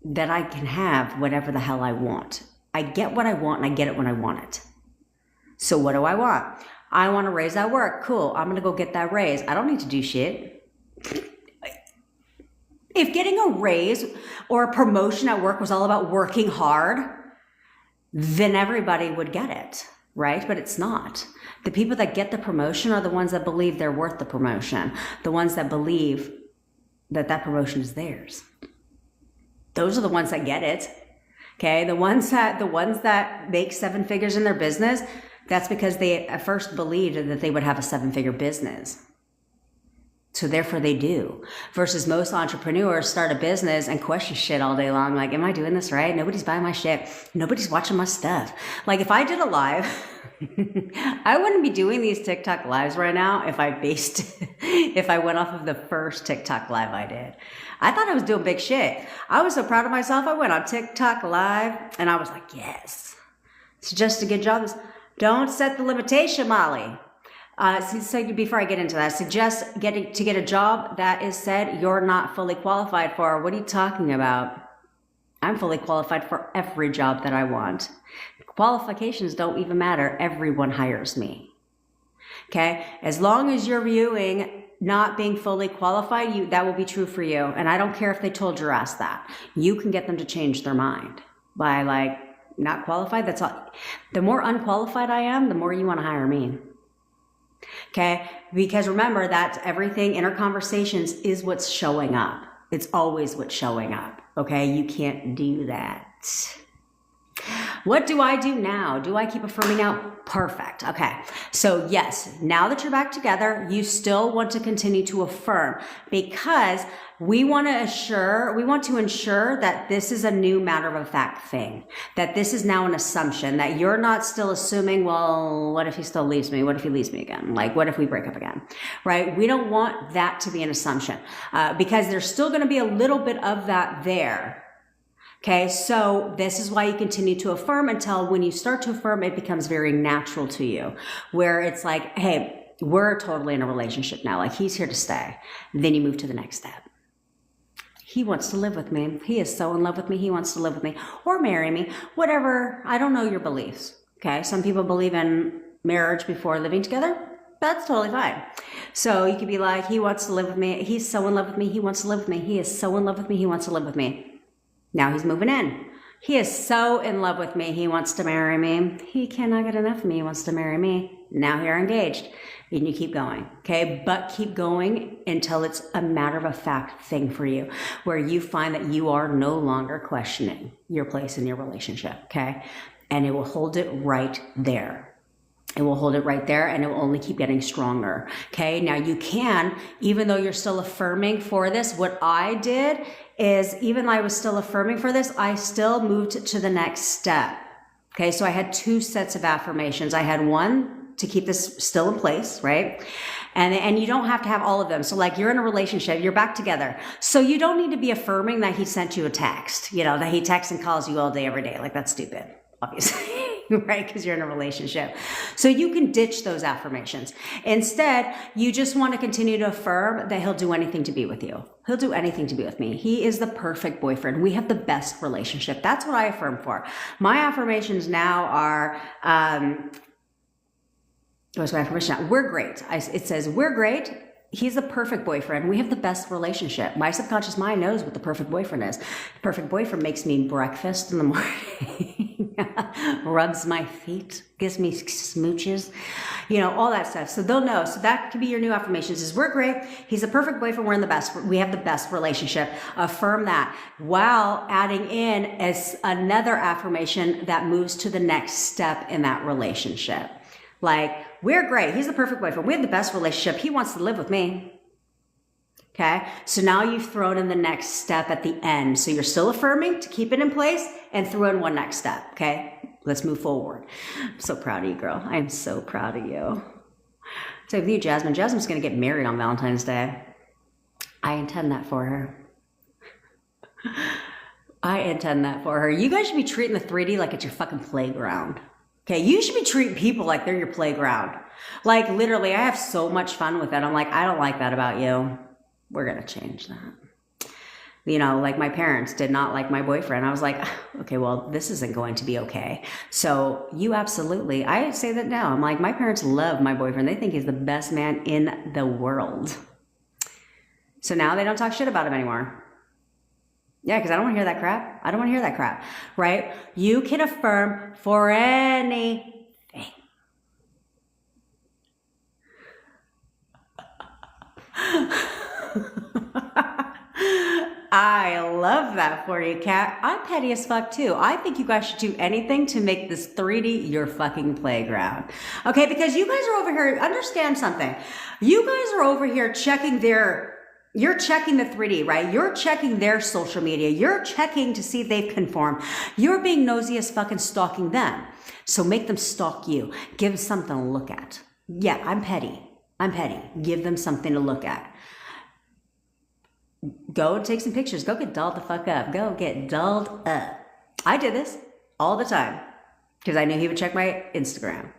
that I can have whatever the hell I want. I get what I want, and I get it when I want it. So what do I want? I want to raise at work. Cool. I'm going to go get that raise. I don't need to do shit. If getting a raise or a promotion at work was all about working hard, then everybody would get it, right? But it's not. The people that get the promotion are the ones that believe they're worth the promotion. The ones that believe that promotion is theirs. Those are the ones that get it. Okay, the ones that make 7 figures in their business, that's because they at first believed that they would have a 7-figure business. So therefore they do. Versus most entrepreneurs start a business and question shit all day long. Like, am I doing this right? Nobody's buying my shit. Nobody's watching my stuff. Like, if I did a live, I wouldn't be doing these TikTok lives right now if I went off of the first TikTok live I did. I thought I was doing big shit. I was so proud of myself. I went on TikTok live and I was like, yes, it's just a good job. Don't set the limitation, Molly. So before I get into that, suggest to get a job that is said you're not fully qualified for. What are you talking about? I'm fully qualified for every job that I want. Qualifications don't even matter. Everyone hires me. Okay? As long as you're viewing not being fully qualified, that will be true for you. And I don't care if they told your ass that. You can get them to change their mind by like, not qualified. That's all. The more unqualified I am, the more you want to hire me. Okay? Because remember that everything, inner conversations is what's showing up. It's always what's showing up. Okay? You can't do that. What do I do now? Do I keep affirming out? Perfect. Okay. So yes, now that you're back together, you still want to continue to affirm because we want to ensure that this is a new matter of fact thing, that this is now an assumption, that you're not still assuming, well, what if he still leaves me? What if he leaves me again? Like, what if we break up again? Right? We don't want that to be an assumption because there's still going to be a little bit of that there. Okay, so this is why you continue to affirm until when you start to affirm, it becomes very natural to you, where it's like, hey, we're totally in a relationship now. Like, he's here to stay. Then you move to the next step. He wants to live with me. He is so in love with me. He wants to live with me or marry me, whatever. I don't know your beliefs. Okay, some people believe in marriage before living together. That's totally fine. So you could be like, he wants to live with me. He's so in love with me. He wants to live with me. He is so in love with me. He wants to live with me. Now he's moving in. He is so in love with me. He wants to marry me. He cannot get enough of me. He wants to marry me. Now you're engaged. And you keep going. Okay. But keep going until it's a matter of a fact thing for you, where you find that you are no longer questioning your place in your relationship. Okay. And it will hold it right there. It will hold it right there and it will only keep getting stronger. Okay. Now you can, even though you're still affirming for this, what I did is even though I was still affirming for this, I still moved to the next step. Okay. So I had 2 sets of affirmations. I had one to keep this still in place, right? And you don't have to have all of them. So like you're in a relationship, you're back together. So you don't need to be affirming that he sent you a text, that he texts and calls you all day, every day. Like that's stupid, obviously. Right? Because you're in a relationship. So you can ditch those affirmations. Instead, you just want to continue to affirm that he'll do anything to be with you. He'll do anything to be with me. He is the perfect boyfriend. We have the best relationship. That's what I affirm for. My affirmations now are, what's my affirmation now? We're great. It says, we're great. He's the perfect boyfriend. We have the best relationship. My subconscious mind knows what the perfect boyfriend is. The perfect boyfriend makes me breakfast in the morning, rubs my feet, gives me smooches, all that stuff. So they'll know. So that could be your new affirmations is we're great. He's the perfect boyfriend. We have the best relationship. Affirm that while adding in as another affirmation that moves to the next step in that relationship. Like, we're great. He's the perfect boyfriend. We have the best relationship. He wants to live with me. Okay. So now you've thrown in the next step at the end. So you're still affirming to keep it in place and throw in one next step. Okay. Let's move forward. I'm so proud of you, girl. I am so proud of you. So with you, Jasmine. Jasmine's going to get married on Valentine's Day. I intend that for her. I intend that for her. You guys should be treating the 3D like it's your fucking playground. Okay, you should be treating people like they're your playground. Like literally, I have so much fun with it. I'm like, I don't like that about you. We're going to change that. Like my parents did not like my boyfriend. I was like, okay, well, this isn't going to be okay. So you absolutely, I say that now. I'm like, my parents love my boyfriend. They think he's the best man in the world. So now they don't talk shit about him anymore. Yeah, because I don't want to hear that crap. I don't want to hear that crap, right? You can affirm for anything. I love that for you, Kat. I'm petty as fuck too. I think you guys should do anything to make this 3D your fucking playground. Okay, because you guys are over here, understand something. You guys are over here checking you're checking the 3D, right? You're checking their social media. You're checking to see if they've conformed. You're being nosy as fucking stalking them. So make them stalk you. Give them something to look at. Yeah, I'm petty. Give them something to look at. Go take some pictures. Go get dolled the fuck up. Go get dolled up. I did this all the time because I knew he would check my Instagram.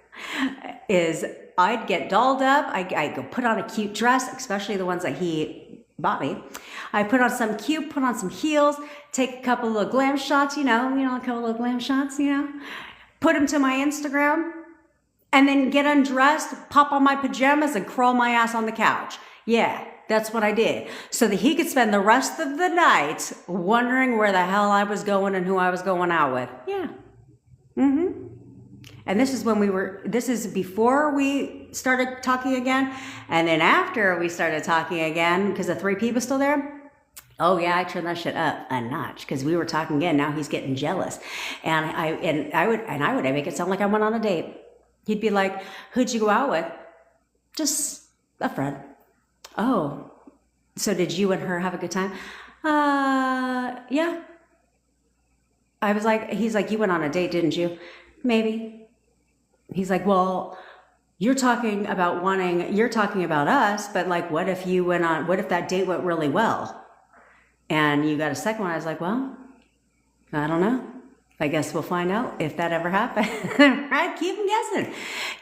I'd get dolled up. I go put on a cute dress, especially the ones that he bought me. I put on some cute, put on some heels, take a couple of little glam shots, a couple of little glam shots, put them to my Instagram, and then get undressed, pop on my pajamas, and crawl my ass on the couch. Yeah, that's what I did. So that he could spend the rest of the night wondering where the hell I was going and who I was going out with. Yeah. And this is before we started talking again. And then after we started talking again, because the 3P was still there. Oh yeah, I turned that shit up a notch because we were talking again. Now he's getting jealous. And I would make it sound like I went on a date. He'd be like, who'd you go out with? Just a friend. Oh, so did you and her have a good time? Yeah. I was like, he's like, you went on a date, didn't you? Maybe. He's like, well, you're talking about us, but like, what if that date went really well and you got a second one? I was like, well, I don't know. I guess we'll find out if that ever happened. Right? Keep them guessing.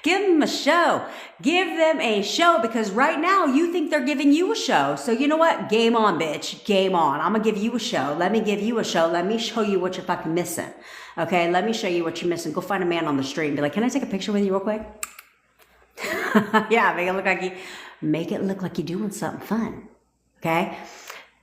Give them a show. Give them a show because right now you think they're giving you a show. So you know what? Game on, bitch. Game on. I'm going to give you a show. Let me give you a show. Let me show you what you're fucking missing. Okay? Let me show you what you're missing. Go find a man on the street and be like, can I take a picture with you real quick? Yeah, make it look like you're doing something fun. Okay?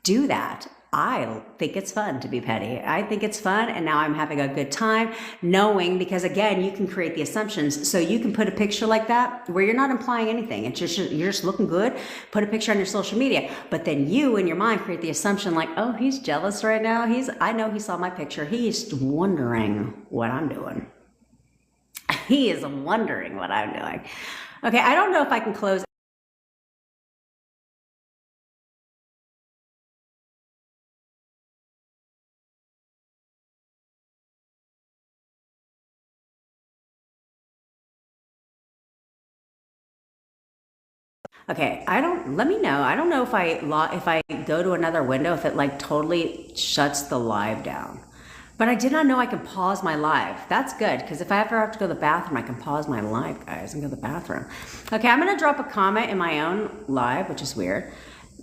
Do that. I think it's fun to be petty. I think it's fun, and now I'm having a good time knowing, because again, you can create the assumptions. So you can put a picture like that where you're not implying anything. It's just, you're just looking good. Put a picture on your social media, but then you in your mind create the assumption like, oh, he's jealous right now. I know he saw my picture. He's wondering what I'm doing. He is wondering what I'm doing. Okay, I don't know if I can close. Okay, let me know. I don't know if I go to another window, if it like totally shuts the live down. But I did not know I could pause my live. That's good, because if I ever have to go to the bathroom, I can pause my live, guys, and go to the bathroom. Okay, I'm gonna drop a comment in my own live, which is weird.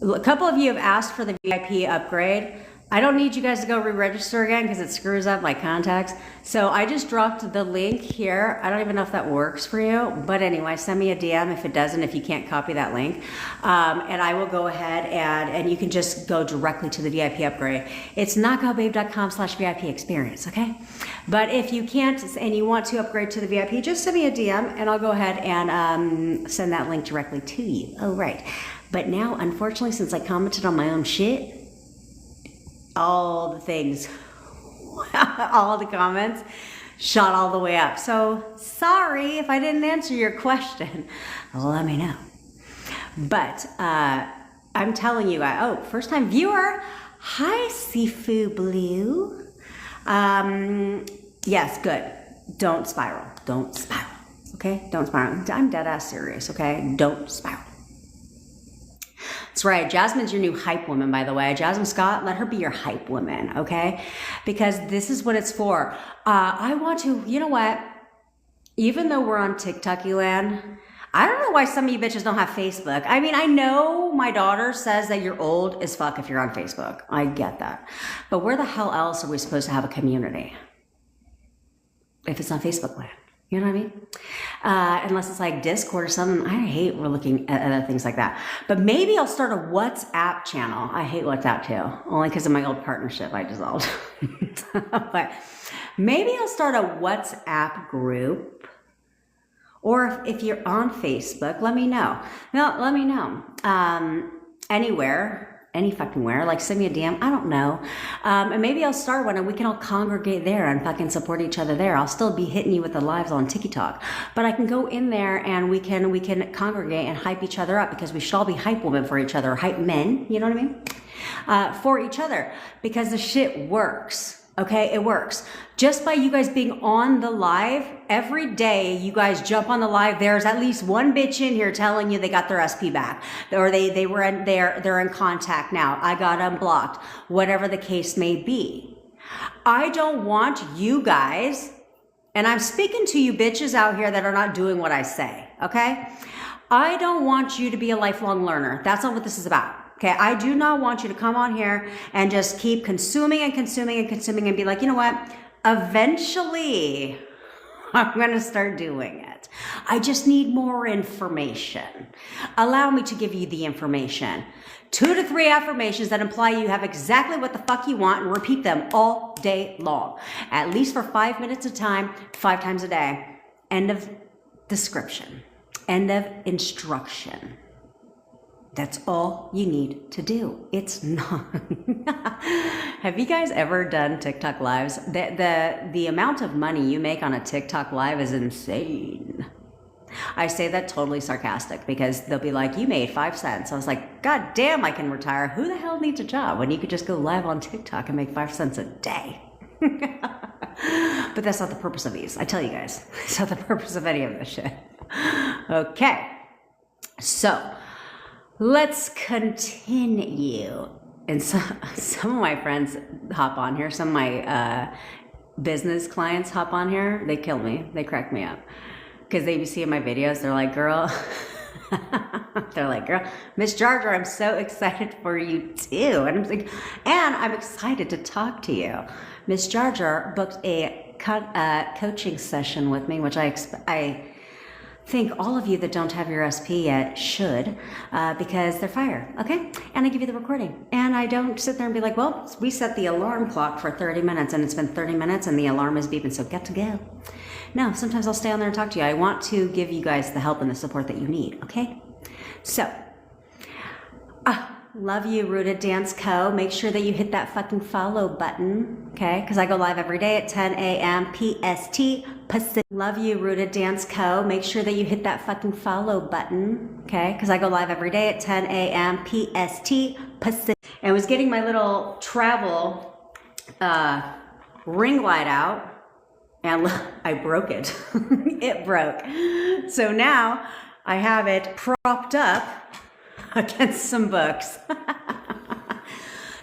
A couple of you have asked for the VIP upgrade. I don't need you guys to go re-register again because it screws up my contacts. So I just dropped the link here. I don't even know if that works for you, but anyway, send me a DM if it doesn't, if you can't copy that link. And I will go ahead and you can just go directly to the VIP upgrade. It's knockoutbabe.com/VIP experience, okay? But if you can't and you want to upgrade to the VIP, just send me a DM and I'll go ahead and send that link directly to you. Oh, right. But now, unfortunately, since I commented on my own shit, all the things, all the comments shot all the way up. So sorry if I didn't answer your question. Let me know. But I'm telling you, first time viewer. Hi, Sifu Blue. Yes, good. Don't spiral. Don't spiral. Okay? Don't spiral. I'm dead ass serious. Okay? Don't spiral. That's right. Jasmine's your new hype woman, by the way. Jasmine Scott, let her be your hype woman, okay? Because this is what it's for. I want to, you know what? Even though we're on TikToky land, I don't know why some of you bitches don't have Facebook. I mean, I know my daughter says that you're old as fuck if you're on Facebook. I get that. But where the hell else are we supposed to have a community if it's on Facebook land? You know what I mean? Unless it's like Discord or something. I hate we're looking at other things like that. But maybe I'll start a WhatsApp channel. I hate WhatsApp too, only because of my old partnership I dissolved. But maybe I'll start a WhatsApp group. Or if you're on Facebook, let me know. No, let me know. Anywhere. Any fucking where, like send me a DM, I don't know. And maybe I'll start one and we can all congregate there and fucking support each other there. I'll still be hitting you with the lives on TikTok, but I can go in there and we can congregate and hype each other up because we should all be hype women for each other, or hype men, you know what I mean? For each other, because the shit works. Okay, it works. Just by you guys being on the live, every day you guys jump on the live, there's at least one bitch in here telling you they got their SP back, or they're in contact now. I got unblocked, whatever the case may be. I don't want you guys, And I'm speaking to you bitches out here that are not doing what I say, okay? I don't want you to be a lifelong learner. That's not what this is about. Okay, I do not want you to come on here and just keep consuming and consuming and consuming and be like, you know what? Eventually, I'm going to start doing it. I just need more information. Allow me to give you the information. 2 to 3 affirmations that imply you have exactly what the fuck you want, and repeat them all day long. At least for 5 minutes at a time, 5 times a day. End of description. End of instruction. That's all you need to do. It's not. Have you guys ever done TikTok lives? The amount of money you make on a TikTok live is insane. I say that totally sarcastic because they'll be like, you made 5 cents. I was like, God damn, I can retire. Who the hell needs a job when you could just go live on TikTok and make 5 cents a day? But that's not the purpose of these. I tell you guys, it's not the purpose of any of this shit. Okay. So, let's continue. And some of my friends hop on here. Some of my business clients hop on here. They kill me. They crack me up. Because they be seeing my videos. They're like, girl. They're like, girl, Miss Jar Jar, I'm so excited for you too. And I'm like, and I'm excited to talk to you. Miss Jar Jar booked a coaching session with me, which I think all of you that don't have your SP yet should, because they're fire, okay? And I give you the recording. And I don't sit there and be like, well, we set the alarm clock for 30 minutes and it's been 30 minutes and the alarm is beeping, so get to go. No, sometimes I'll stay on there and talk to you. I want to give you guys the help and the support that you need, okay? So, love you, Rooted Dance Co. Make sure that you hit that fucking follow button, okay? Because I go live every day at 10 a.m. PST Pacific. Love you, Rooted Dance Co. Make sure that you hit that fucking follow button, okay? Because I go live every day at 10 a.m. PST Pacific. And I was getting my little travel ring light out, and I broke it. It broke. So now I have it propped up against some books.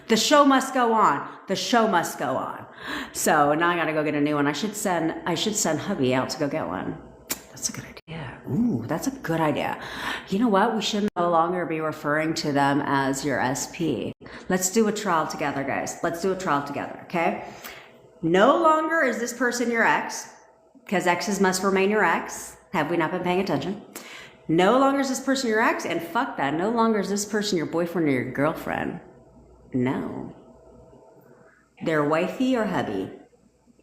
The show must go on. The show must go on. So now I gotta go get a new one. I should send hubby out to go get one. That's a good idea. Ooh, that's a good idea. You know what? We should no longer be referring to them as your SP. Let's do a trial together, guys. Let's do a trial together, okay? No longer is this person your ex, because exes must remain your ex. Have we not been paying attention? No longer is this person your ex, and fuck that. No longer is this person your boyfriend or your girlfriend. No. They're wifey or hubby.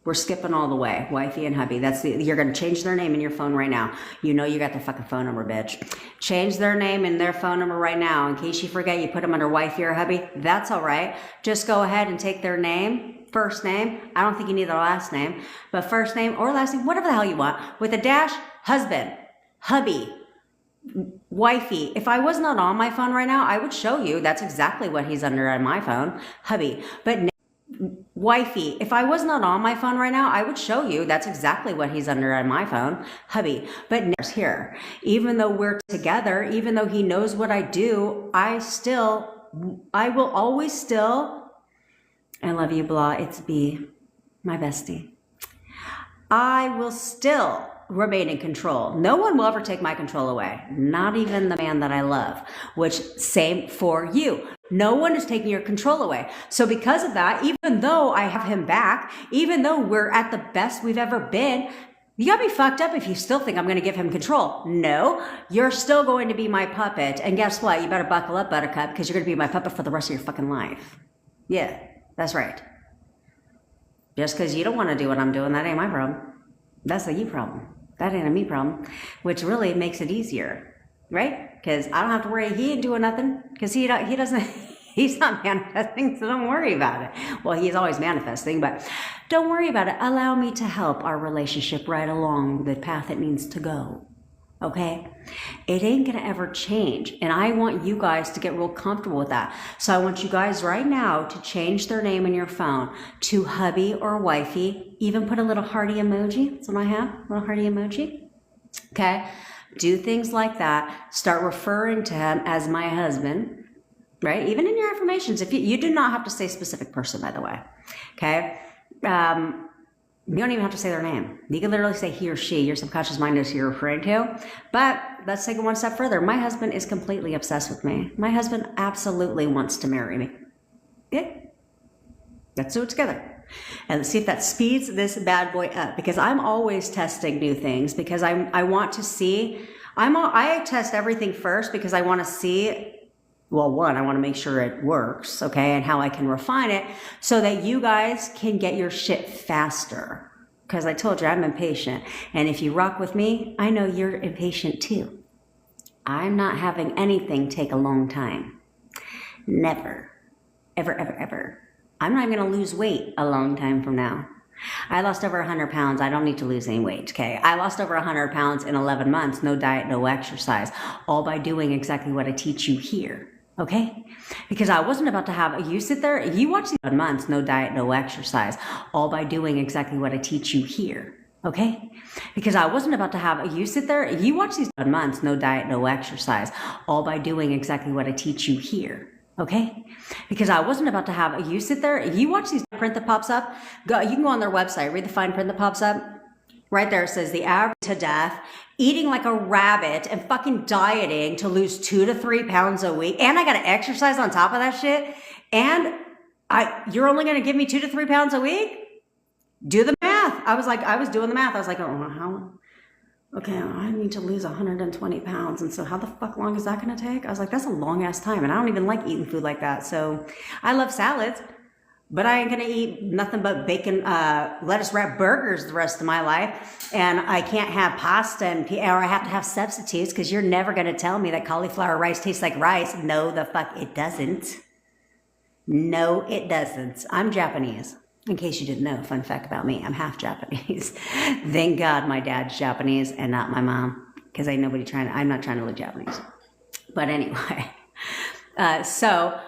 We're skipping all the way. Wifey and hubby. You're going to change their name in your phone right now. You know you got their fucking phone number, bitch. Change their name and their phone number right now. In case you forget, you put them under wifey or hubby. That's all right. Just go ahead and take their name, first name. I don't think you need their last name, but first name or last name, whatever the hell you want. With a dash, husband, hubby, wifey. If I was not on my phone right now, I would show you that's exactly what he's under on my phone, hubby. But wifey, if I was not on my phone right now, I would show you that's exactly what he's under on my phone, hubby. But here, even though we're together, even though he knows what I do, I will always still, I love you, blah, it's B, my bestie. I will still remain in control. No one will ever take my control away. Not even the man that I love, which same for you. No one is taking your control away. So because of that, even though I have him back, even though we're at the best we've ever been, you gotta be fucked up if you still think I'm gonna give him control. No, you're still going to be my puppet. And guess what? You better buckle up, Buttercup, because you're gonna be my puppet for the rest of your fucking life. Yeah, that's right. Just because you don't want to do what I'm doing, that ain't my problem. That's a you problem. That ain't a me problem, which really makes it easier, right? Because I don't have to worry. He ain't doing nothing because he doesn't, he's not manifesting, so don't worry about it. Well, he's always manifesting, but don't worry about it. Allow me to help our relationship right along the path it needs to go, okay? It ain't gonna ever change, and I want you guys to get real comfortable with that. So I want you guys right now to change their name in your phone to hubby or wifey. Even put a little hearty emoji. That's what I have, a little hearty emoji. Okay, do things like that. Start referring to him as my husband, right? Even in your affirmations, if you do not have to say specific person, by the way. Okay. You don't even have to say their name. You can literally say he or she. Your subconscious mind knows who you're referring to. But let's take it one step further. My husband is completely obsessed with me. My husband absolutely wants to marry me. Yeah. Let's do it together. And let's see if that speeds this bad boy up, because I'm always testing new things, because I want to see. I test everything first because I want to see. Well, one, I want to make sure it works, okay, and how I can refine it so that you guys can get your shit faster. Because I told you I'm impatient. And if you rock with me, I know you're impatient too. I'm not having anything take a long time. Never. Ever, ever, ever. I'm not even going to lose weight a long time from now. I lost over 100 pounds. I don't need to lose any weight, okay? I lost over 100 pounds in 11 months. No diet, no exercise. All by doing exactly what I teach you here. Okay? Because I wasn't about to have you sit there, you watch these months, no diet, no exercise, all by doing exactly what I teach you here. Okay? Because I wasn't about to have you sit there, you watch these months, no diet, no exercise, all by doing exactly what I teach you here. Okay? Because I wasn't about to have you sit there, you watch these print that pops up, you can go on their website, read the fine print that pops up. Right there it says the average to death, eating like a rabbit and fucking dieting to lose 2 to 3 pounds a week. And I got to exercise on top of that shit. And you're only going to give me 2 to 3 pounds a week? Do the math. I was doing the math. I was like, oh, how? Okay, I need to lose 120 pounds. And so how the fuck long is that going to take? I was like, that's a long ass time. And I don't even like eating food like that. So I love salads. But I ain't gonna eat nothing but bacon, lettuce wrapped burgers the rest of my life. And I can't have pasta or I have to have substitutes, because you're never gonna tell me that cauliflower rice tastes like rice. No, the fuck it doesn't. No, it doesn't. I'm Japanese. In case you didn't know, fun fact about me, I'm half Japanese. Thank God my dad's Japanese and not my mom, because I'm not trying to look Japanese. But anyway, so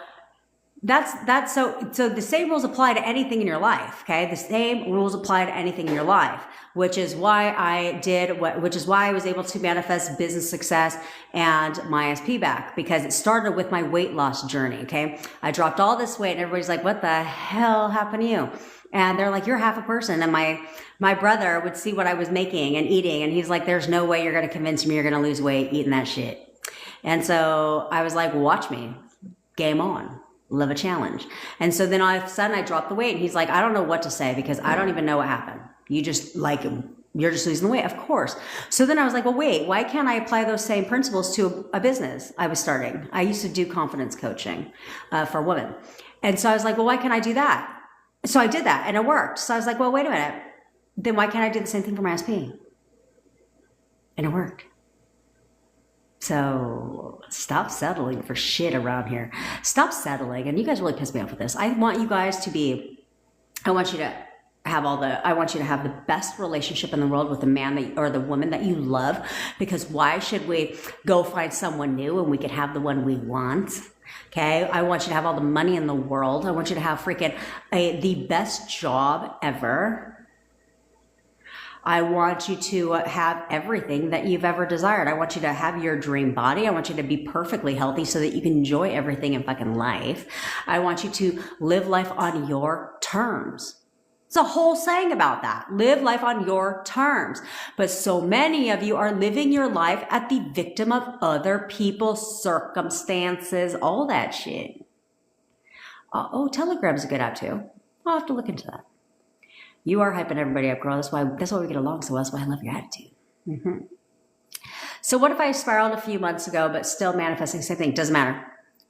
the same rules apply to anything in your life, okay? The same rules apply to anything in your life, which is why I was able to manifest business success and my SP back, because it started with my weight loss journey, okay? I dropped all this weight and everybody's like, what the hell happened to you? And they're like, you're half a person. And my brother would see what I was making and eating, and he's like, there's no way you're going to convince me you're going to lose weight eating that shit. And so I was like, watch me. Game on. Love a challenge. And so then all of a sudden I dropped the weight, and he's like, I don't know what to say, because I don't even know what happened. You're just losing the weight. Of course. So then I was like, well, wait, why can't I apply those same principles to a business I was starting? I used to do confidence coaching for women. And so I was like, well, why can't I do that? So I did that and it worked. So I was like, well, wait a minute. Then why can't I do the same thing for my SP? And it worked. So stop settling for shit around here. Stop settling. And you guys really piss me off with this. I want you to have the best relationship in the world with the man or the woman that you love, because why should we go find someone new when we could have the one we want? Okay. I want you to have all the money in the world. I want you to have the best job ever. I want you to have everything that you've ever desired. I want you to have your dream body. I want you to be perfectly healthy so that you can enjoy everything in fucking life. I want you to live life on your terms. It's a whole saying about that. Live life on your terms. But so many of you are living your life at the victim of other people's circumstances, all that shit. Telegram's a good app too. I'll have to look into that. You are hyping everybody up, girl. That's why we get along so well. That's why I love your attitude. Mm-hmm. So what if I spiraled a few months ago, but still manifesting the same thing? Doesn't matter.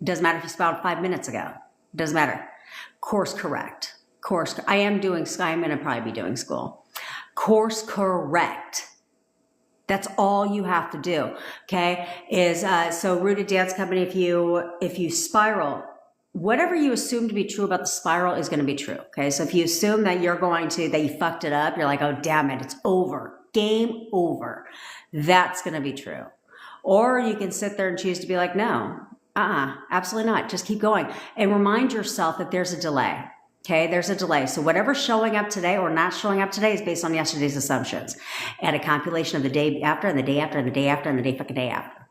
Doesn't matter if you spiraled 5 minutes ago. Doesn't matter. Course correct. I'm going to probably be doing school. Course correct. That's all you have to do. Okay. So Rooted Dance Company, if you spiral, whatever you assume to be true about the spiral is going to be true. Okay. So if you assume that that you fucked it up, you're like, oh, damn it. It's over. Game over. That's going to be true. Or you can sit there and choose to be like, no, absolutely not. Just keep going and remind yourself that there's a delay. Okay. There's a delay. So whatever's showing up today or not showing up today is based on yesterday's assumptions and a compilation of the day after and the day after and the day after and the day fucking day after.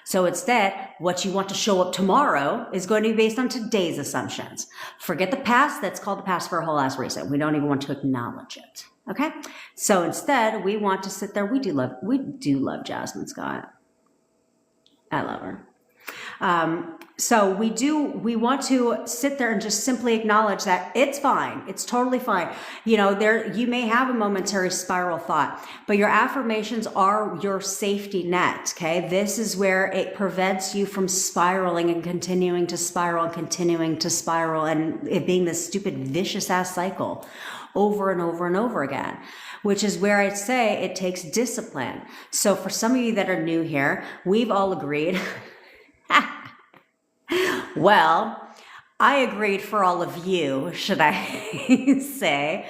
So instead, what you want to show up tomorrow is going to be based on today's assumptions. Forget the past. That's called the past for a whole ass reason. We don't even want to acknowledge it. Okay. So instead, we want to sit there. We do love Jasmine Scott. I love her. So we want to sit there and just simply acknowledge that it's fine. It's totally fine. You know, you may have a momentary spiral thought, but your affirmations are your safety net. Okay. This is where it prevents you from spiraling and continuing to spiral and continuing to spiral and it being this stupid vicious ass cycle over and over and over again, which is where I'd say it takes discipline. So for some of you that are new here, we've all agreed. Well, I agreed for all of you, should I say,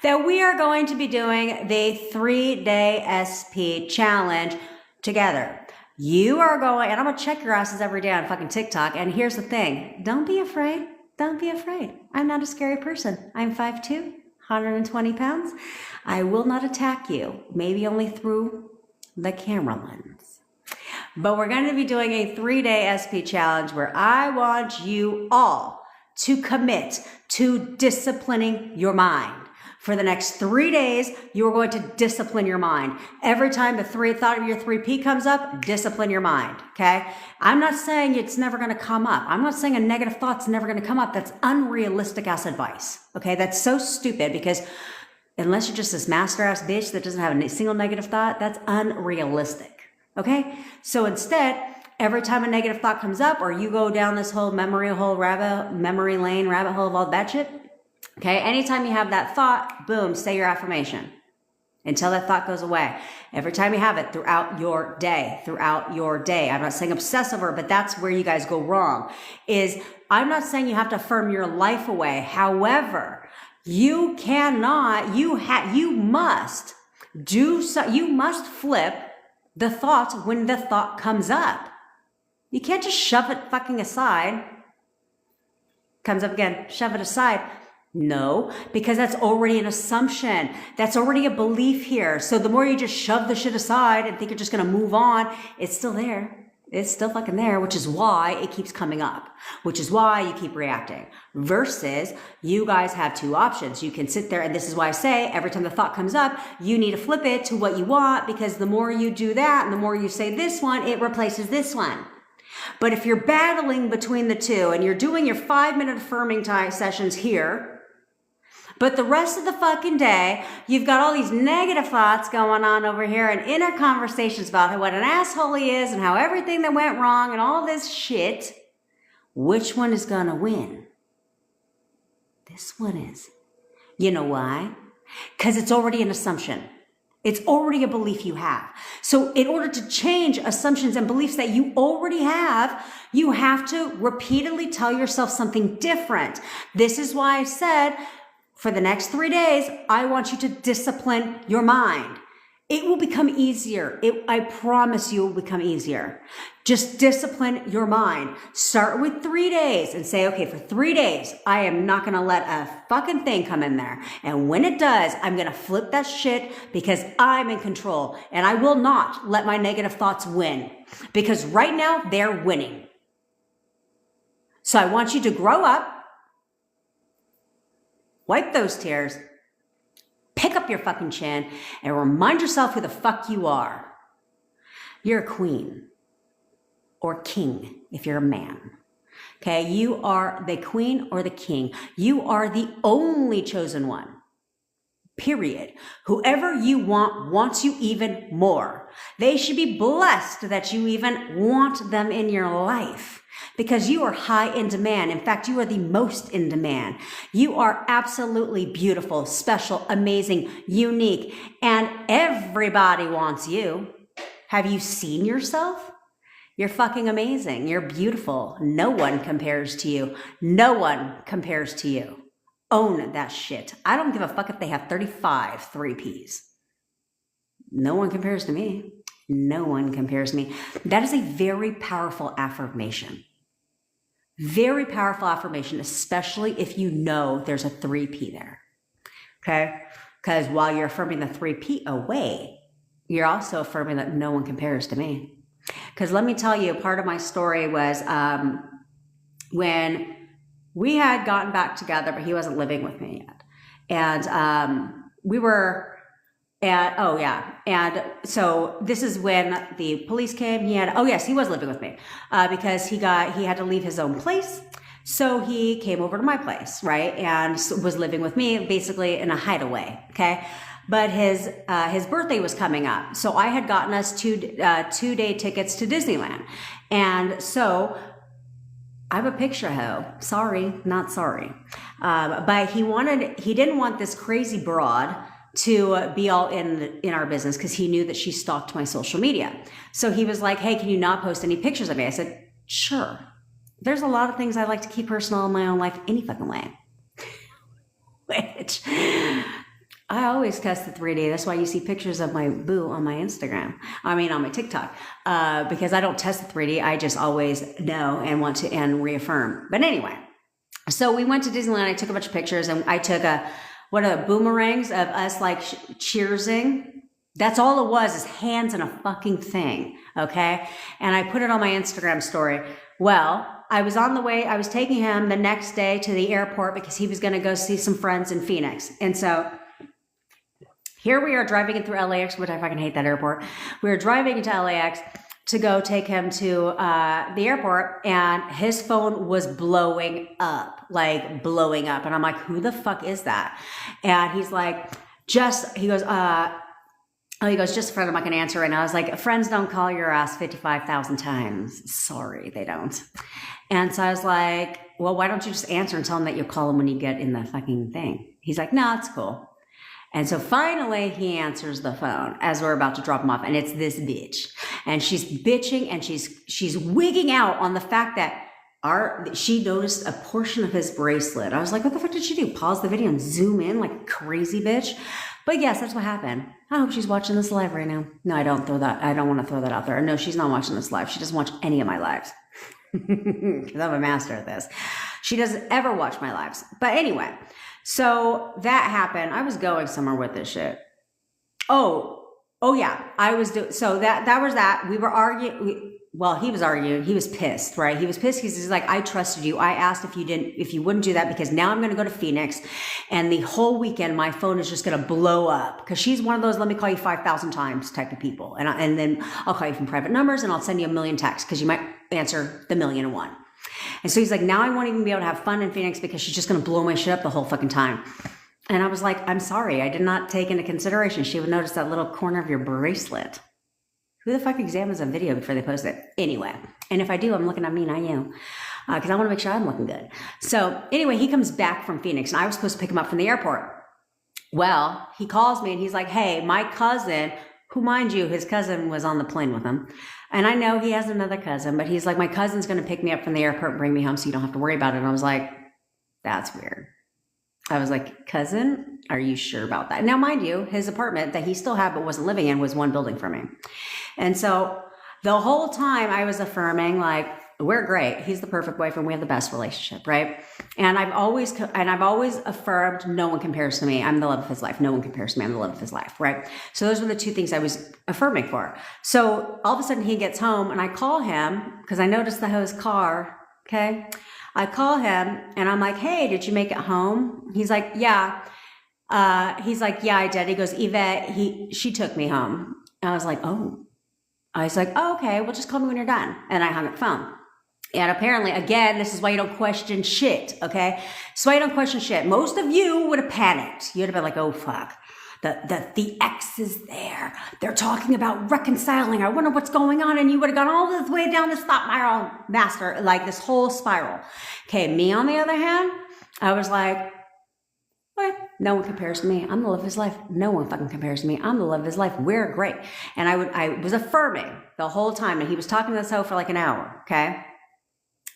that we are going to be doing the 3-day SP challenge together. You are going, and I'm going to check your asses every day on fucking TikTok. And here's the thing. Don't be afraid. Don't be afraid. I'm not a scary person. I'm 5'2", 120 pounds. I will not attack you. Maybe only through the camera lens. But we're going to be doing a 3-day SP challenge where I want you all to commit to disciplining your mind. For the next 3 days, you are going to discipline your mind. Every time the thought of your 3P comes up, discipline your mind, okay? I'm not saying it's never going to come up. I'm not saying a negative thought's never going to come up. That's unrealistic ass advice, okay? That's so stupid because unless you're just this master ass bitch that doesn't have a single negative thought, that's unrealistic. Okay, so instead, every time a negative thought comes up, or you go down this whole memory lane, rabbit hole of all that shit. Okay, anytime you have that thought, boom, say your affirmation until that thought goes away. Every time you have it throughout your day. I'm not saying obsess over, but that's where you guys go wrong. I'm not saying you have to affirm your life away. However, you must flip the thought when the thought comes up. You can't just shove it fucking aside. Comes up again, shove it aside. No, because that's already an assumption. That's already a belief here. So the more you just shove the shit aside and think you're just going to move on, it's still there. It's still fucking there, which is why it keeps coming up, which is why you keep reacting. Versus you guys have two options. You can sit there, and this is why I say every time the thought comes up, you need to flip it to what you want, because the more you do that and the more you say this one, it replaces this one. But if you're battling between the two and you're doing your 5-minute affirming sessions here, but the rest of the fucking day, you've got all these negative thoughts going on over here and inner conversations about what an asshole he is and how everything that went wrong and all this shit. Which one is going to win? This one is. You know why? Because it's already an assumption. It's already a belief you have. So in order to change assumptions and beliefs that you already have, you have to repeatedly tell yourself something different. This is why I said, for the next 3 days, I want you to discipline your mind. It will become easier. I promise you it will become easier. Just discipline your mind. Start with 3 days and say, okay, for 3 days, I am not going to let a fucking thing come in there. And when it does, I'm going to flip that shit because I'm in control. And I will not let my negative thoughts win, because right now they're winning. So I want you to grow up. Wipe those tears, pick up your fucking chin, and remind yourself who the fuck you are. You're a queen or king if you're a man. Okay, you are the queen or the king. You are the only chosen one. Period. Whoever you want wants you even more. They should be blessed that you even want them in your life, because you are high in demand. In fact, you are the most in demand. You are absolutely beautiful, special, amazing, unique, and everybody wants you. Have you seen yourself? You're fucking amazing. You're beautiful. No one compares to you. No one compares to you. Own that shit. I don't give a fuck if they have 35 3Ps. No one compares to me. No one compares to me. That is a very powerful affirmation. Very powerful affirmation, especially if you know there's a 3P there. Okay? Because while you're affirming the 3P away, you're also affirming that no one compares to me. Because let me tell you, part of my story was when we had gotten back together, but he wasn't living with me yet. And we were at, oh yeah. And so this is when the police came. Oh yes, he was living with me, because he had to leave his own place. So he came over to my place, right? And was living with me basically in a hideaway. Okay. But his birthday was coming up. So I had gotten us 2-day tickets to Disneyland. And so I have a picture of her. Sorry, not sorry. But he didn't want this crazy broad to be all in our business, because he knew that she stalked my social media. So he was like, hey, can you not post any pictures of me? I said, sure. There's a lot of things I like to keep personal in my own life any fucking way. Which I always test the 3D. That's why you see pictures of my boo on my Instagram. I mean, on my TikTok. Because I don't test the 3D. I just always know and want to and reaffirm. But anyway, so we went to Disneyland. I took a bunch of pictures, and I took boomerangs of us like cheersing. That's all it was, is hands in a fucking thing. Okay. And I put it on my Instagram story. Well, I was taking him the next day to the airport because he was going to go see some friends in Phoenix. And so here we are driving in through LAX, which I fucking hate that airport. We were driving into LAX to go take him to the airport, and his phone was blowing up. And I'm like, who the fuck is that? And he's like, just a friend. I'm not going to answer right now. I was like, friends don't call your ass 55,000 times. Sorry, they don't. And so I was like, well, why don't you just answer and tell them that you'll call them when you get in the fucking thing? He's like, no, it's cool. And so finally he answers the phone as we're about to drop him off. And it's this bitch. And she's bitching, and she's wigging out on the fact that she noticed a portion of his bracelet. I was like, what the fuck did she do? Pause the video and zoom in like a crazy bitch? But yes, that's what happened. I hope she's watching this live right now. No, I don't want to throw that out there. No, she's not watching this live. She doesn't watch any of my lives. Because I'm a master at this. She doesn't ever watch my lives. But anyway, so that happened. I was going somewhere with this shit. Oh yeah. So that was that. We were arguing. He was arguing. He was pissed, right? He was pissed because he's like, I trusted you. I asked if you wouldn't do that, because now I'm going to go to Phoenix, and the whole weekend my phone is just going to blow up, because she's one of those, let me call you 5,000 times type of people. And then I'll call you from private numbers, and I'll send you a million texts because you might answer the 1,000,001. And so he's like, now I won't even be able to have fun in Phoenix because she's just going to blow my shit up the whole fucking time. And I was like, I'm sorry. I did not take into consideration she would notice that little corner of your bracelet. Who the fuck examines a video before they post it? Anyway, and if I do, I'm looking at me, not you, because I want to make sure I'm looking good. So anyway, he comes back from Phoenix, and I was supposed to pick him up from the airport. Well, he calls me, and he's like, hey, my cousin, who, mind you, his cousin was on the plane with him. And I know he has another cousin, but he's like, my cousin's going to pick me up from the airport and bring me home so you don't have to worry about it. And I was like, that's weird. I was like, cousin, are you sure about that? Now, mind you, his apartment that he still had but wasn't living in was one building from me. And so the whole time I was affirming, like, we're great. He's the perfect boyfriend. We have the best relationship, right? And I've always affirmed, no one compares to me. I'm the love of his life. No one compares to me. I'm the love of his life, right? So those were the two things I was affirming for. So all of a sudden he gets home, and I call him because I noticed the host car. Okay. I call him, and I'm like, hey, did you make it home? He's like, yeah. He's like, yeah, I did. He goes, Yvette, she took me home. And I was like, oh. I was like, oh, okay, well, just call me when you're done. And I hung up the phone. And apparently, again, this is why you don't question shit, okay? So why you don't question shit. Most of you would have panicked. You'd have been like, oh, fuck. The ex is there. They're talking about reconciling. I wonder what's going on. And you would have gone all the way down this thought spiral, master, like this whole spiral. Okay, me on the other hand, I was like, what? No one compares to me. I'm the love of his life. No one fucking compares to me. I'm the love of his life. We're great. And I was affirming the whole time. And he was talking to this hoe for like an hour, okay?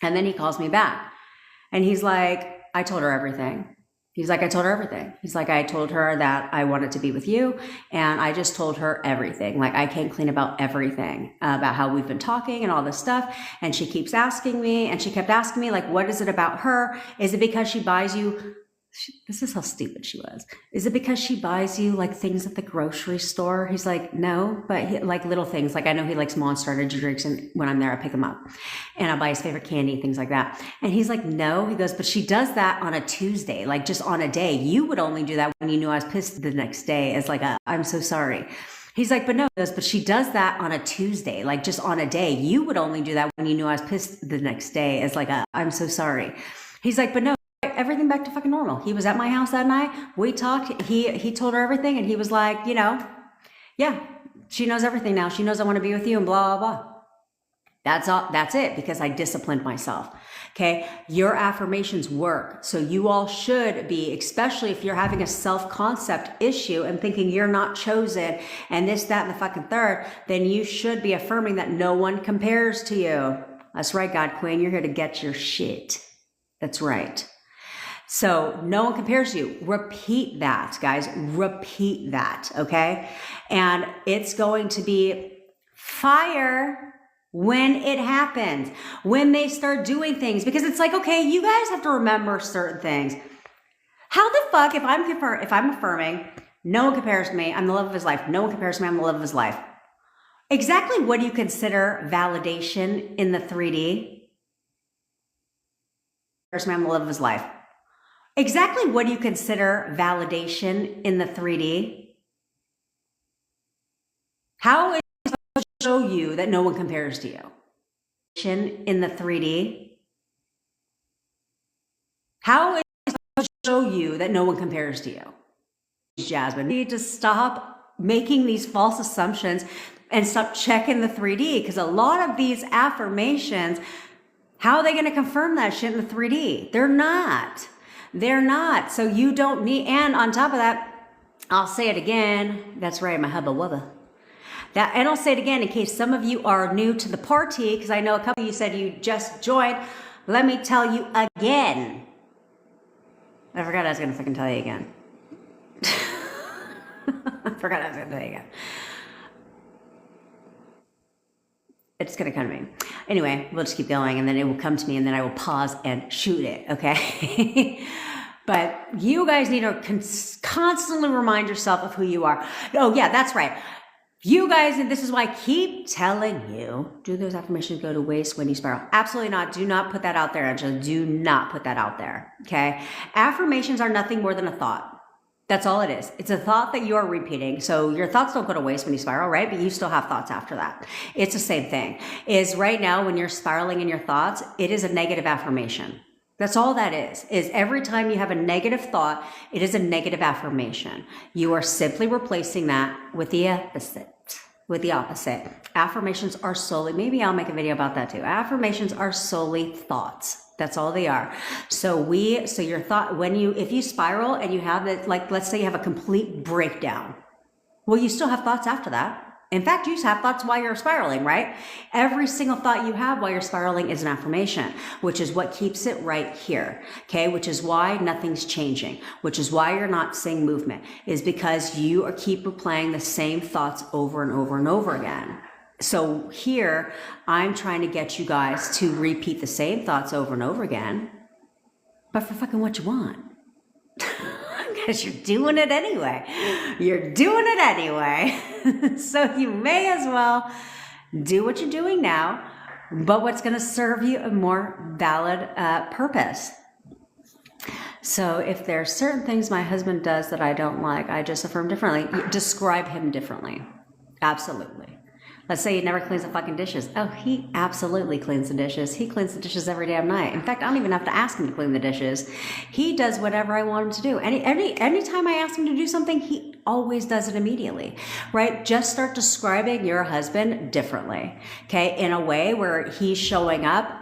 And then he calls me back. And he's like, I told her everything. He's like, I told her everything. He's like, I told her that I wanted to be with you. And I just told her everything. Like, I came clean about everything, about how we've been talking and all this stuff. And she keeps asking me, and she kept asking me, like, what is it about her? Is it because she buys you this is how stupid she was. Is it because she buys you like things at the grocery store? He's like, no, but like little things. Like I know he likes Monster energy drinks, and when I'm there, I pick him up and I buy his favorite candy, things like that. And he's like, no, he goes, but she does that on a Tuesday, like just on a day. You would only do that when you knew I was pissed the next day as like I'm so sorry. He's like, but no, but she does that on a Tuesday, like just on a day. You would only do that when you knew I was pissed the next day as like I'm so sorry. He's like, but no, everything back to fucking normal. He was at my house that night. We talked. He told her everything, and he was like, yeah, she knows everything now. She knows I want to be with you, and blah, blah, blah. That's all. That's it, because I disciplined myself. Okay. Your affirmations work. So you all should be, especially if you're having a self-concept issue and thinking you're not chosen and this, that, and the fucking third, then you should be affirming that no one compares to you. That's right, God Queen. You're here to get your shit. That's right. So no one compares to you. Repeat that, guys. Repeat that, okay? And it's going to be fire when it happens, when they start doing things, because it's like, okay, you guys have to remember certain things. How the fuck, if I'm affirming, no one compares to me, I'm the love of his life. No one compares to me, I'm the love of his life. Exactly what do you consider validation in the 3D? I'm the love of his life. Exactly what do you consider validation in the 3D? How is it supposed to show you that no one compares to you? In the 3D? How is it supposed to show you that no one compares to you? Jasmine, you need to stop making these false assumptions and stop checking the 3D, because a lot of these affirmations, how are they going to confirm that shit in the 3D? They're not. They're not. So you don't need, and on top of that, I'll say it again. That's right, my hubba wubba. And I'll say it again in case some of you are new to the party, because I know a couple of you said you just joined. Let me tell you again. I forgot I was going to fucking tell you again. I forgot I was going to tell you again. It's going to come to me. Anyway, we'll just keep going, and then it will come to me, and then I will pause and shoot it, okay? But you guys need to constantly remind yourself of who you are. Oh, yeah, that's right. You guys, and this is why I keep telling you, do those affirmations go to waste when you spiral? Absolutely not. Do not put that out there, Angela. Do not put that out there, okay? Affirmations are nothing more than a thought. That's all it is. It's a thought that you are repeating. So your thoughts don't go to waste when you spiral, right? But you still have thoughts after that. It's the same thing. Is right now when you're spiraling in your thoughts, it is a negative affirmation. That's all that is every time you have a negative thought, it is a negative affirmation. You are simply replacing that with the opposite. Affirmations are solely, maybe I'll make a video about that too. Affirmations are solely thoughts. That's all they are. So your thought, if you spiral and you have it, like, let's say you have a complete breakdown. Well, you still have thoughts after that. In fact, you have thoughts while you're spiraling, right? Every single thought you have while you're spiraling is an affirmation, which is what keeps it right here. Okay. Which is why nothing's changing, which is why you're not seeing movement, is because you keep replaying the same thoughts over and over and over again. So here, I'm trying to get you guys to repeat the same thoughts over and over again, but for fucking what you want. Because you're doing it anyway. You're doing it anyway. So you may as well do what you're doing now, but what's going to serve you a more valid purpose. So if there are certain things my husband does that I don't like, I just affirm differently. Describe him differently. Absolutely. Let's say he never cleans the fucking dishes. Oh, he absolutely cleans the dishes. He cleans the dishes every damn night. In fact, I don't even have to ask him to clean the dishes. He does whatever I want him to do. Anytime I ask him to do something, he always does it immediately, right? Just start describing your husband differently, okay? In a way where he's showing up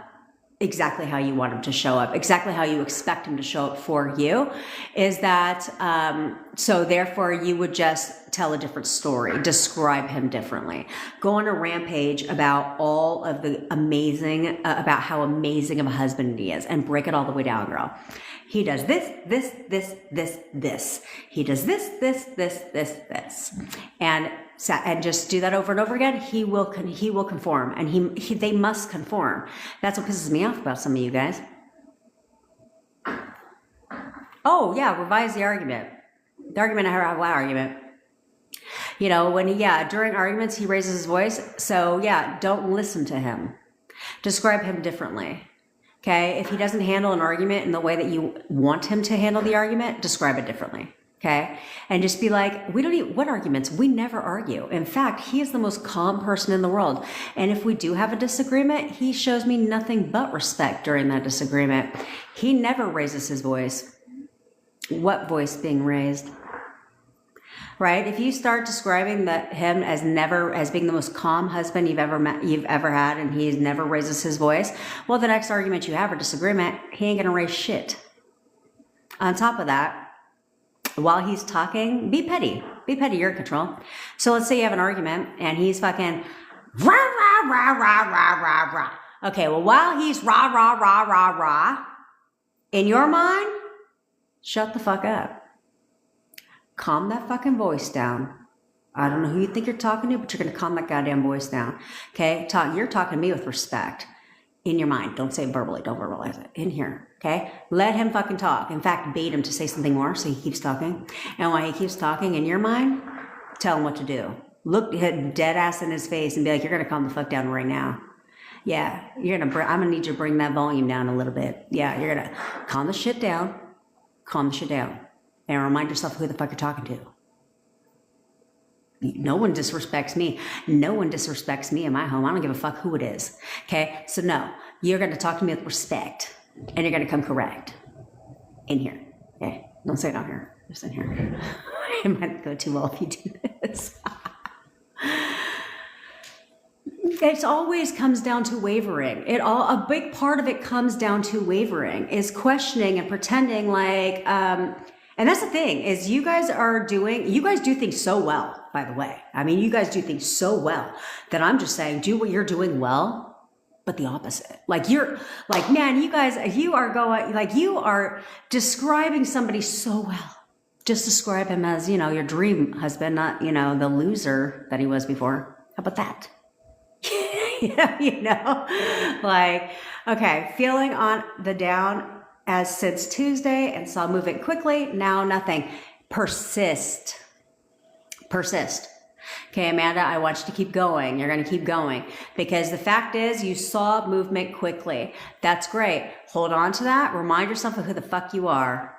exactly how you want him to show up, exactly how you expect him to show up for you, is that, so therefore you would just tell a different story, describe him differently, go on a rampage about all of the amazing, about how amazing of a husband he is, and break it all the way down, girl. He does this. He does this. And just do that over and over again. He will conform, and they must conform. That's what pisses me off about some of you guys. Oh, yeah, revise the argument. The argument, what argument? You know, during arguments, he raises his voice. So, yeah, don't listen to him. Describe him differently. Okay? If he doesn't handle an argument in the way that you want him to handle the argument, describe it differently. Okay? And just be like, what arguments? We never argue. In fact, he is the most calm person in the world. And if we do have a disagreement, he shows me nothing but respect during that disagreement. He never raises his voice. What voice being raised? Right? If you start describing him as being the most calm husband you've ever had, and he never raises his voice, well, the next argument you have or disagreement, he ain't gonna raise shit. On top of that, while he's talking, be petty. Be petty, you're in control. So let's say you have an argument and he's fucking rah, rah, rah, rah, rah, rah, rah. Okay, well, while he's rah, rah, rah, rah, rah, in your mind, shut the fuck up. Calm that fucking voice down. I don't know who you think you're talking to, but you're going to calm that goddamn voice down. Okay? You're talking to me with respect. In your mind. Don't say it verbally. Don't verbalize it. In here. Okay? Let him fucking talk. In fact, bait him to say something more so he keeps talking. And while he keeps talking in your mind, tell him what to do. Look dead ass in his face and be like, you're going to calm the fuck down right now. Yeah. I'm going to need you to bring that volume down a little bit. Yeah. You're going to calm the shit down. Calm the shit down. And remind yourself who the fuck you're talking to. No one disrespects me. No one disrespects me in my home. I don't give a fuck who it is. Okay? So no, you're going to talk to me with respect. And you're going to come correct. In here. Okay? Don't say it out here. Just in here. It might go too well if you do this. It always comes down to wavering. A big part of it comes down to wavering, is questioning and pretending like, and that's the thing, is you guys do things so well, by the way. I mean, you guys do things so well that I'm just saying, do what you're doing well, but the opposite. Like man, you are describing somebody so well. Just describe him as, your dream husband, not, the loser that he was before. How about that? Okay, feeling on the down as since Tuesday and saw movement quickly. Now nothing. Persist. Okay, Amanda, I want you to keep going. You're going to keep going because the fact is you saw movement quickly. That's great. Hold on to that. Remind yourself of who the fuck you are.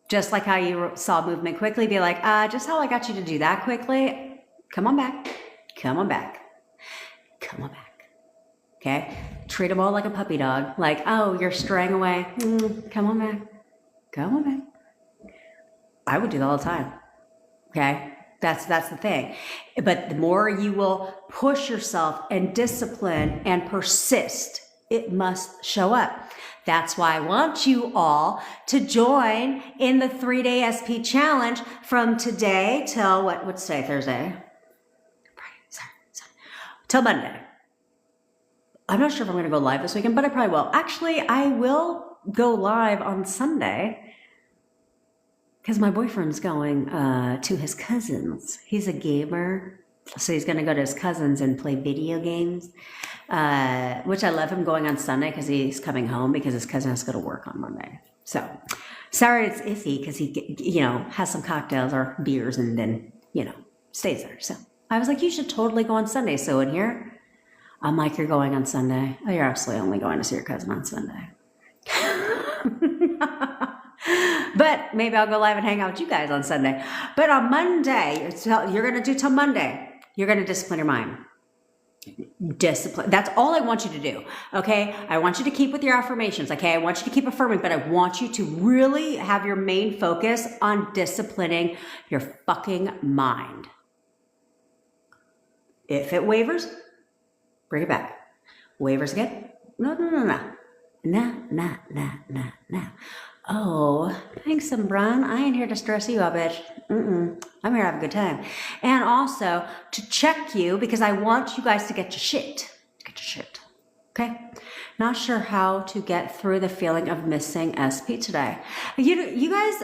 Just like how you saw movement quickly. Be like, just how I got you to do that quickly. Come on back. Okay? Treat them all like a puppy dog. Like, oh, you're straying away. Come on back. I would do that all the time. Okay? That's the thing. But the more you will push yourself and discipline and persist, it must show up. That's why I want you all to join in the 3-day SP challenge from today till what's today? Thursday? Friday, Saturday, till Monday. I'm not sure if I'm going to go live this weekend, but I probably will. Actually, I will go live on Sunday because my boyfriend's going to his cousin's. He's a gamer, so he's going to go to his cousin's and play video games, which I love him going on Sunday because he's coming home because his cousin has to go to work on Monday. So Saturday it's iffy because he, has some cocktails or beers and then, stays there. So I was like, you should totally go on Sunday. So in here, I'm like, you're going on Sunday. Oh, you're absolutely only going to see your cousin on Sunday. But maybe I'll go live and hang out with you guys on Sunday. But on Monday, you're going to do till Monday. You're going to discipline your mind. Discipline. That's all I want you to do. Okay? I want you to keep with your affirmations. Okay? I want you to keep affirming, but I want you to really have your main focus on disciplining your fucking mind. If it wavers, bring it back. Wavers again? No. Nah. Oh, thanks, Brian. I ain't here to stress you out, bitch. I'm here to have a good time. And also to check you because I want you guys to get your shit. Okay? Not sure how to get through the feeling of missing SP today. You guys,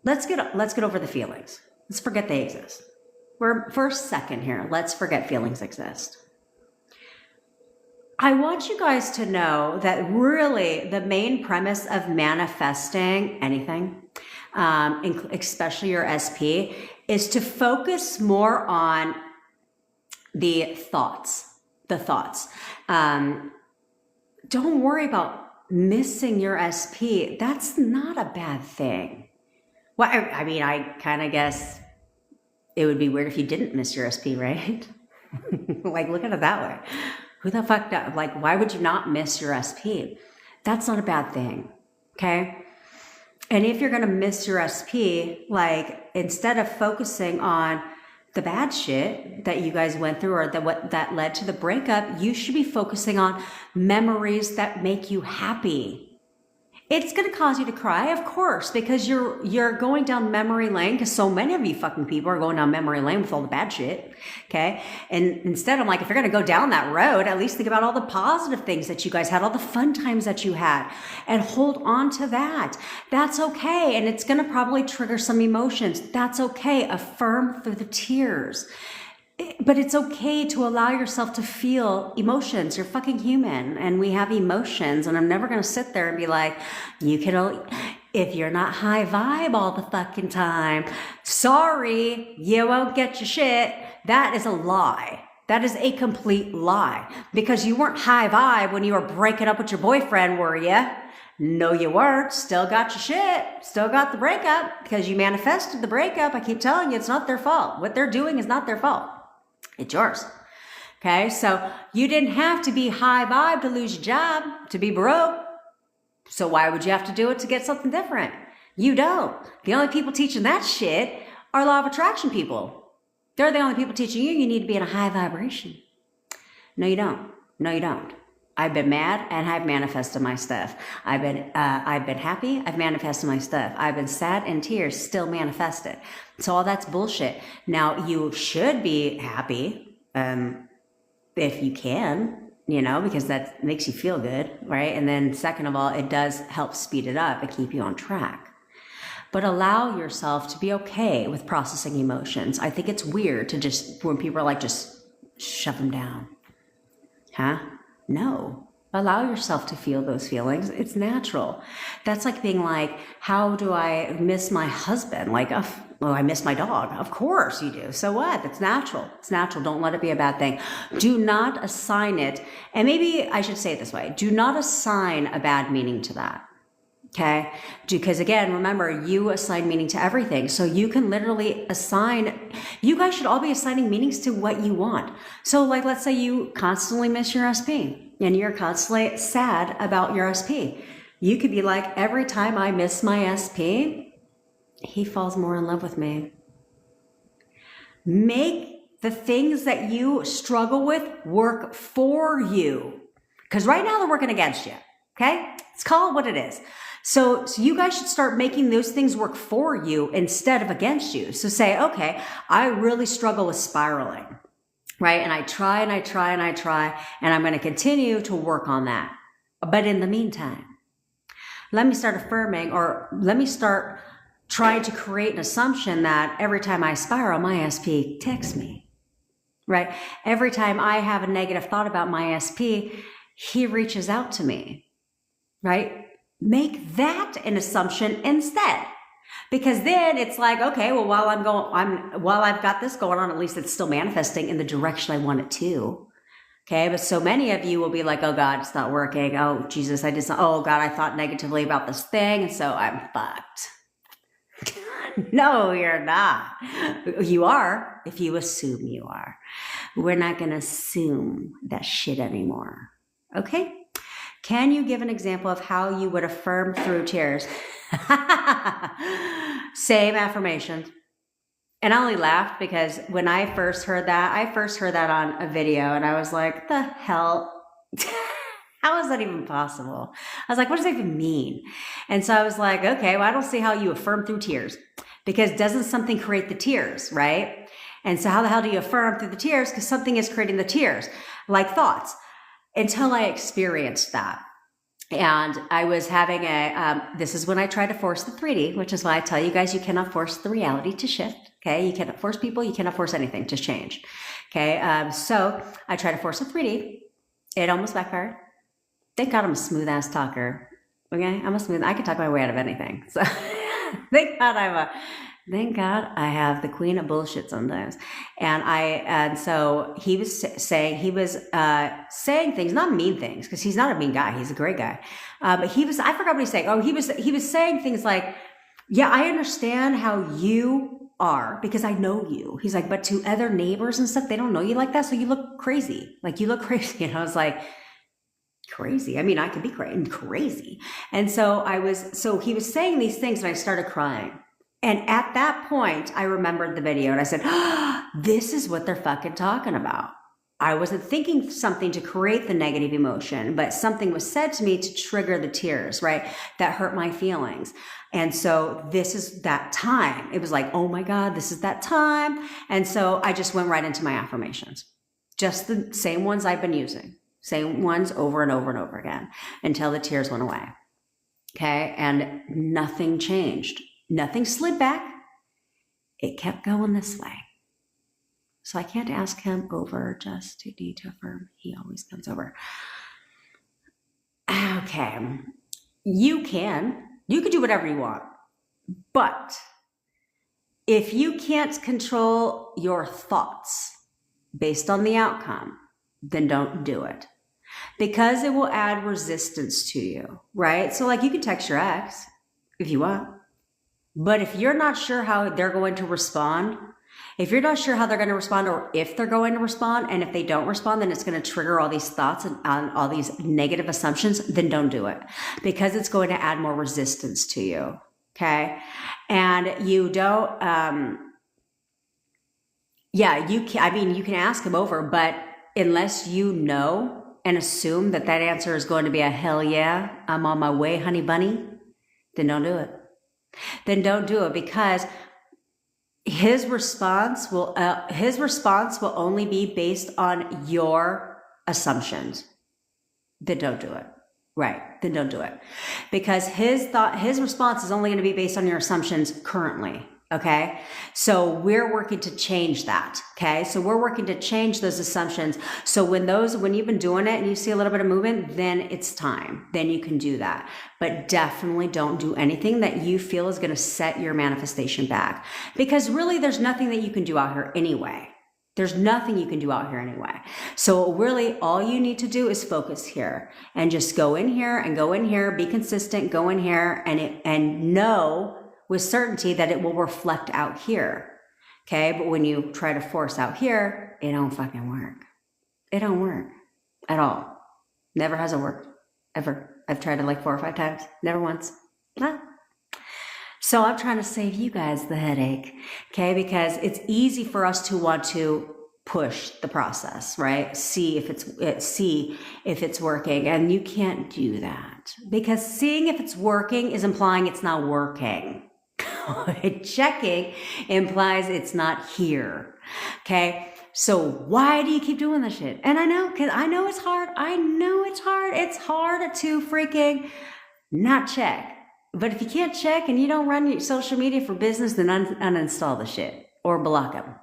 let's get over the feelings. Let's forget they exist. We're for a second here. Let's forget feelings exist. I want you guys to know that really the main premise of manifesting anything especially your SP, is to focus more on the thoughts. Don't worry about missing your SP. That's not a bad thing. Well, I mean, I kind of guess it would be weird if you didn't miss your SP, right? Like, look at it that way. Who the fuck, like, why would you not miss your SP? That's not a bad thing, okay? And if you're gonna miss your SP, like, instead of focusing on the bad shit that you guys went through or what that led to the breakup, you should be focusing on memories that make you happy. It's going to cause you to cry, of course, because you're going down memory lane, because so many of you fucking people are going down memory lane with all the bad shit, okay? And instead, I'm like, if you're going to go down that road, at least think about all the positive things that you guys had, all the fun times that you had, and hold on to that. That's okay, and it's going to probably trigger some emotions. That's okay. Affirm through the tears. But it's okay to allow yourself to feel emotions. You're fucking human and we have emotions. And I'm never going to sit there and be like, if you're not high vibe all the fucking time, sorry, you won't get your shit. That is a lie. That is a complete lie, because you weren't high vibe when you were breaking up with your boyfriend, were you? No, you weren't. Still got your shit. Still got the breakup because you manifested the breakup. I keep telling you, it's not their fault. What they're doing is not their fault. It's yours. Okay, so you didn't have to be high vibe to lose your job, to be broke. So why would you have to do it to get something different? You don't. The only people teaching that shit are law of attraction people. They're the only people teaching you need to be in a high vibration. No, you don't. No, you don't. I've been mad and I've manifested my stuff. I've been happy. I've manifested my stuff. I've been sad in tears, still manifested. So all that's bullshit. Now you should be happy, if you can, because that makes you feel good, right? And then second of all, it does help speed it up and keep you on track. But allow yourself to be okay with processing emotions. I think it's weird to when people are like, just shove them down. Huh? No. Allow yourself to feel those feelings. It's natural. That's like being like, how do I miss my husband? Like, I miss my dog. Of course you do. So what? It's natural. It's natural. Don't let it be a bad thing. Do not assign it. And maybe I should say it this way. Do not assign a bad meaning to that. Okay? Because again, remember, you assign meaning to everything. So you can literally you guys should all be assigning meanings to what you want. So like, let's say you constantly miss your SP and you're constantly sad about your SP. You could be like, every time I miss my SP, he falls more in love with me. Make the things that you struggle with work for you. Because right now they're working against you. Okay? Let's call it what it is. So you guys should start making those things work for you instead of against you. So say, okay, I really struggle with spiraling, right? And I try and I try and I try, and I'm going to continue to work on that. But in the meantime, let me start affirming, or let me start trying to create an assumption that every time I spiral, my SP texts me, right? Every time I have a negative thought about my SP, he reaches out to me, right? Make that an assumption instead, because then it's like, okay, well, while I've got this going on, at least it's still manifesting in the direction I want it to. Okay. But so many of you will be like, oh God, it's not working. Oh Jesus, oh God, I thought negatively about this thing. And so I'm fucked. No, you're not. You are if you assume you are. We're not going to assume that shit anymore. Okay. Can you give an example of how you would affirm through tears? Same affirmations. And I only laughed because when I first heard that on a video, and I was like, the hell? How is that even possible? I was like, what does that even mean? And so I was like, okay, well, I don't see how you affirm through tears, because doesn't something create the tears, right? And so how the hell do you affirm through the tears? Because something is creating the tears, like thoughts. Until I experienced that. And I was having this is when I tried to force the 3D, which is why I tell you guys, you cannot force the reality to shift. Okay. You cannot force people. You cannot force anything to change. Okay. So I tried to force a 3D. It almost backfired. Thank God I'm a smooth ass talker. Okay. I can talk my way out of anything. So Thank God I have the queen of bullshit sometimes. And so he was saying things, not mean things, because he's not a mean guy. He's a great guy. But I forgot what he's saying. Oh, he was saying things like, yeah, I understand how you are because I know you. He's like, but to other neighbors and stuff, they don't know you like that. So you look crazy. Like, you look crazy. And I was like, crazy. I mean, I could be crazy. And so he was saying these things and I started crying. And at that point, I remembered the video and I said, oh, this is what they're fucking talking about. I wasn't thinking something to create the negative emotion, but something was said to me to trigger the tears, right? That hurt my feelings. And so this is that time. It was like, oh my God, this is that time. And so I just went right into my affirmations, just the same ones I've been using, same ones over and over and over again until the tears went away. Okay. And nothing changed. Nothing slid back. It kept going this way. So I can't ask him over just to need to affirm. He always comes over. Okay. You can do whatever you want. But if you can't control your thoughts based on the outcome, then don't do it. Because it will add resistance to you, right? So like, you can text your ex if you want. But if you're not sure how they're going to respond, if you're not sure how they're going to respond or if they're going to respond, and if they don't respond, then it's going to trigger all these thoughts and all these negative assumptions, then don't do it because it's going to add more resistance to you. Okay. And you don't, you can ask him over, but unless you know and assume that answer is going to be a hell yeah, I'm on my way, honey bunny, then don't do it. Then don't do it because his response will only be based on your assumptions. Then don't do it. Right. Then don't do it. Because his response is only going to be based on your assumptions currently. Okay. So we're working to change that. Okay. So we're working to change those assumptions. So when you've been doing it and you see a little bit of movement, then it's time. Then you can do that. But definitely don't do anything that you feel is going to set your manifestation back. Because really there's nothing that you can do out here anyway. There's nothing you can do out here anyway. So really all you need to do is focus here and just go in here, be consistent, go in here and know with certainty that it will reflect out here. Okay. But when you try to force out here, it don't fucking work. It don't work at all. Never has it worked ever. I've tried it like 4 or 5 times. Never once. Nah. So I'm trying to save you guys the headache. Okay. Because it's easy for us to want to push the process, right? See if it's working. And you can't do that because seeing if it's working is implying it's not working. Checking implies it's not here. Okay. So why do you keep doing this shit? And I know it's hard. It's hard to freaking not check. But if you can't check and you don't run your social media for business, then uninstall the shit or block them.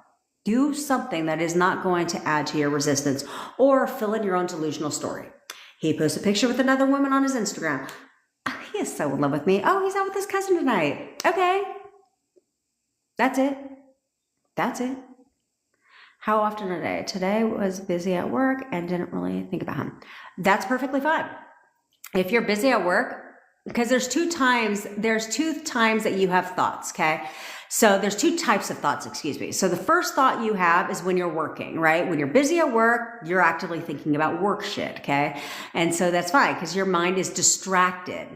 Do something that is not going to add to your resistance or fill in your own delusional story. He posts a picture with another woman on his Instagram. Oh, he is so in love with me. Oh, he's out with his cousin tonight. Okay. That's it. How often a day? Today was busy at work and didn't really think about him. That's perfectly fine. If you're busy at work, because there's two times that you have thoughts, okay? So there's 2 types of thoughts, So the first thought you have is when you're working, right? When you're busy at work, you're actively thinking about work shit, okay? And so that's fine because your mind is distracted,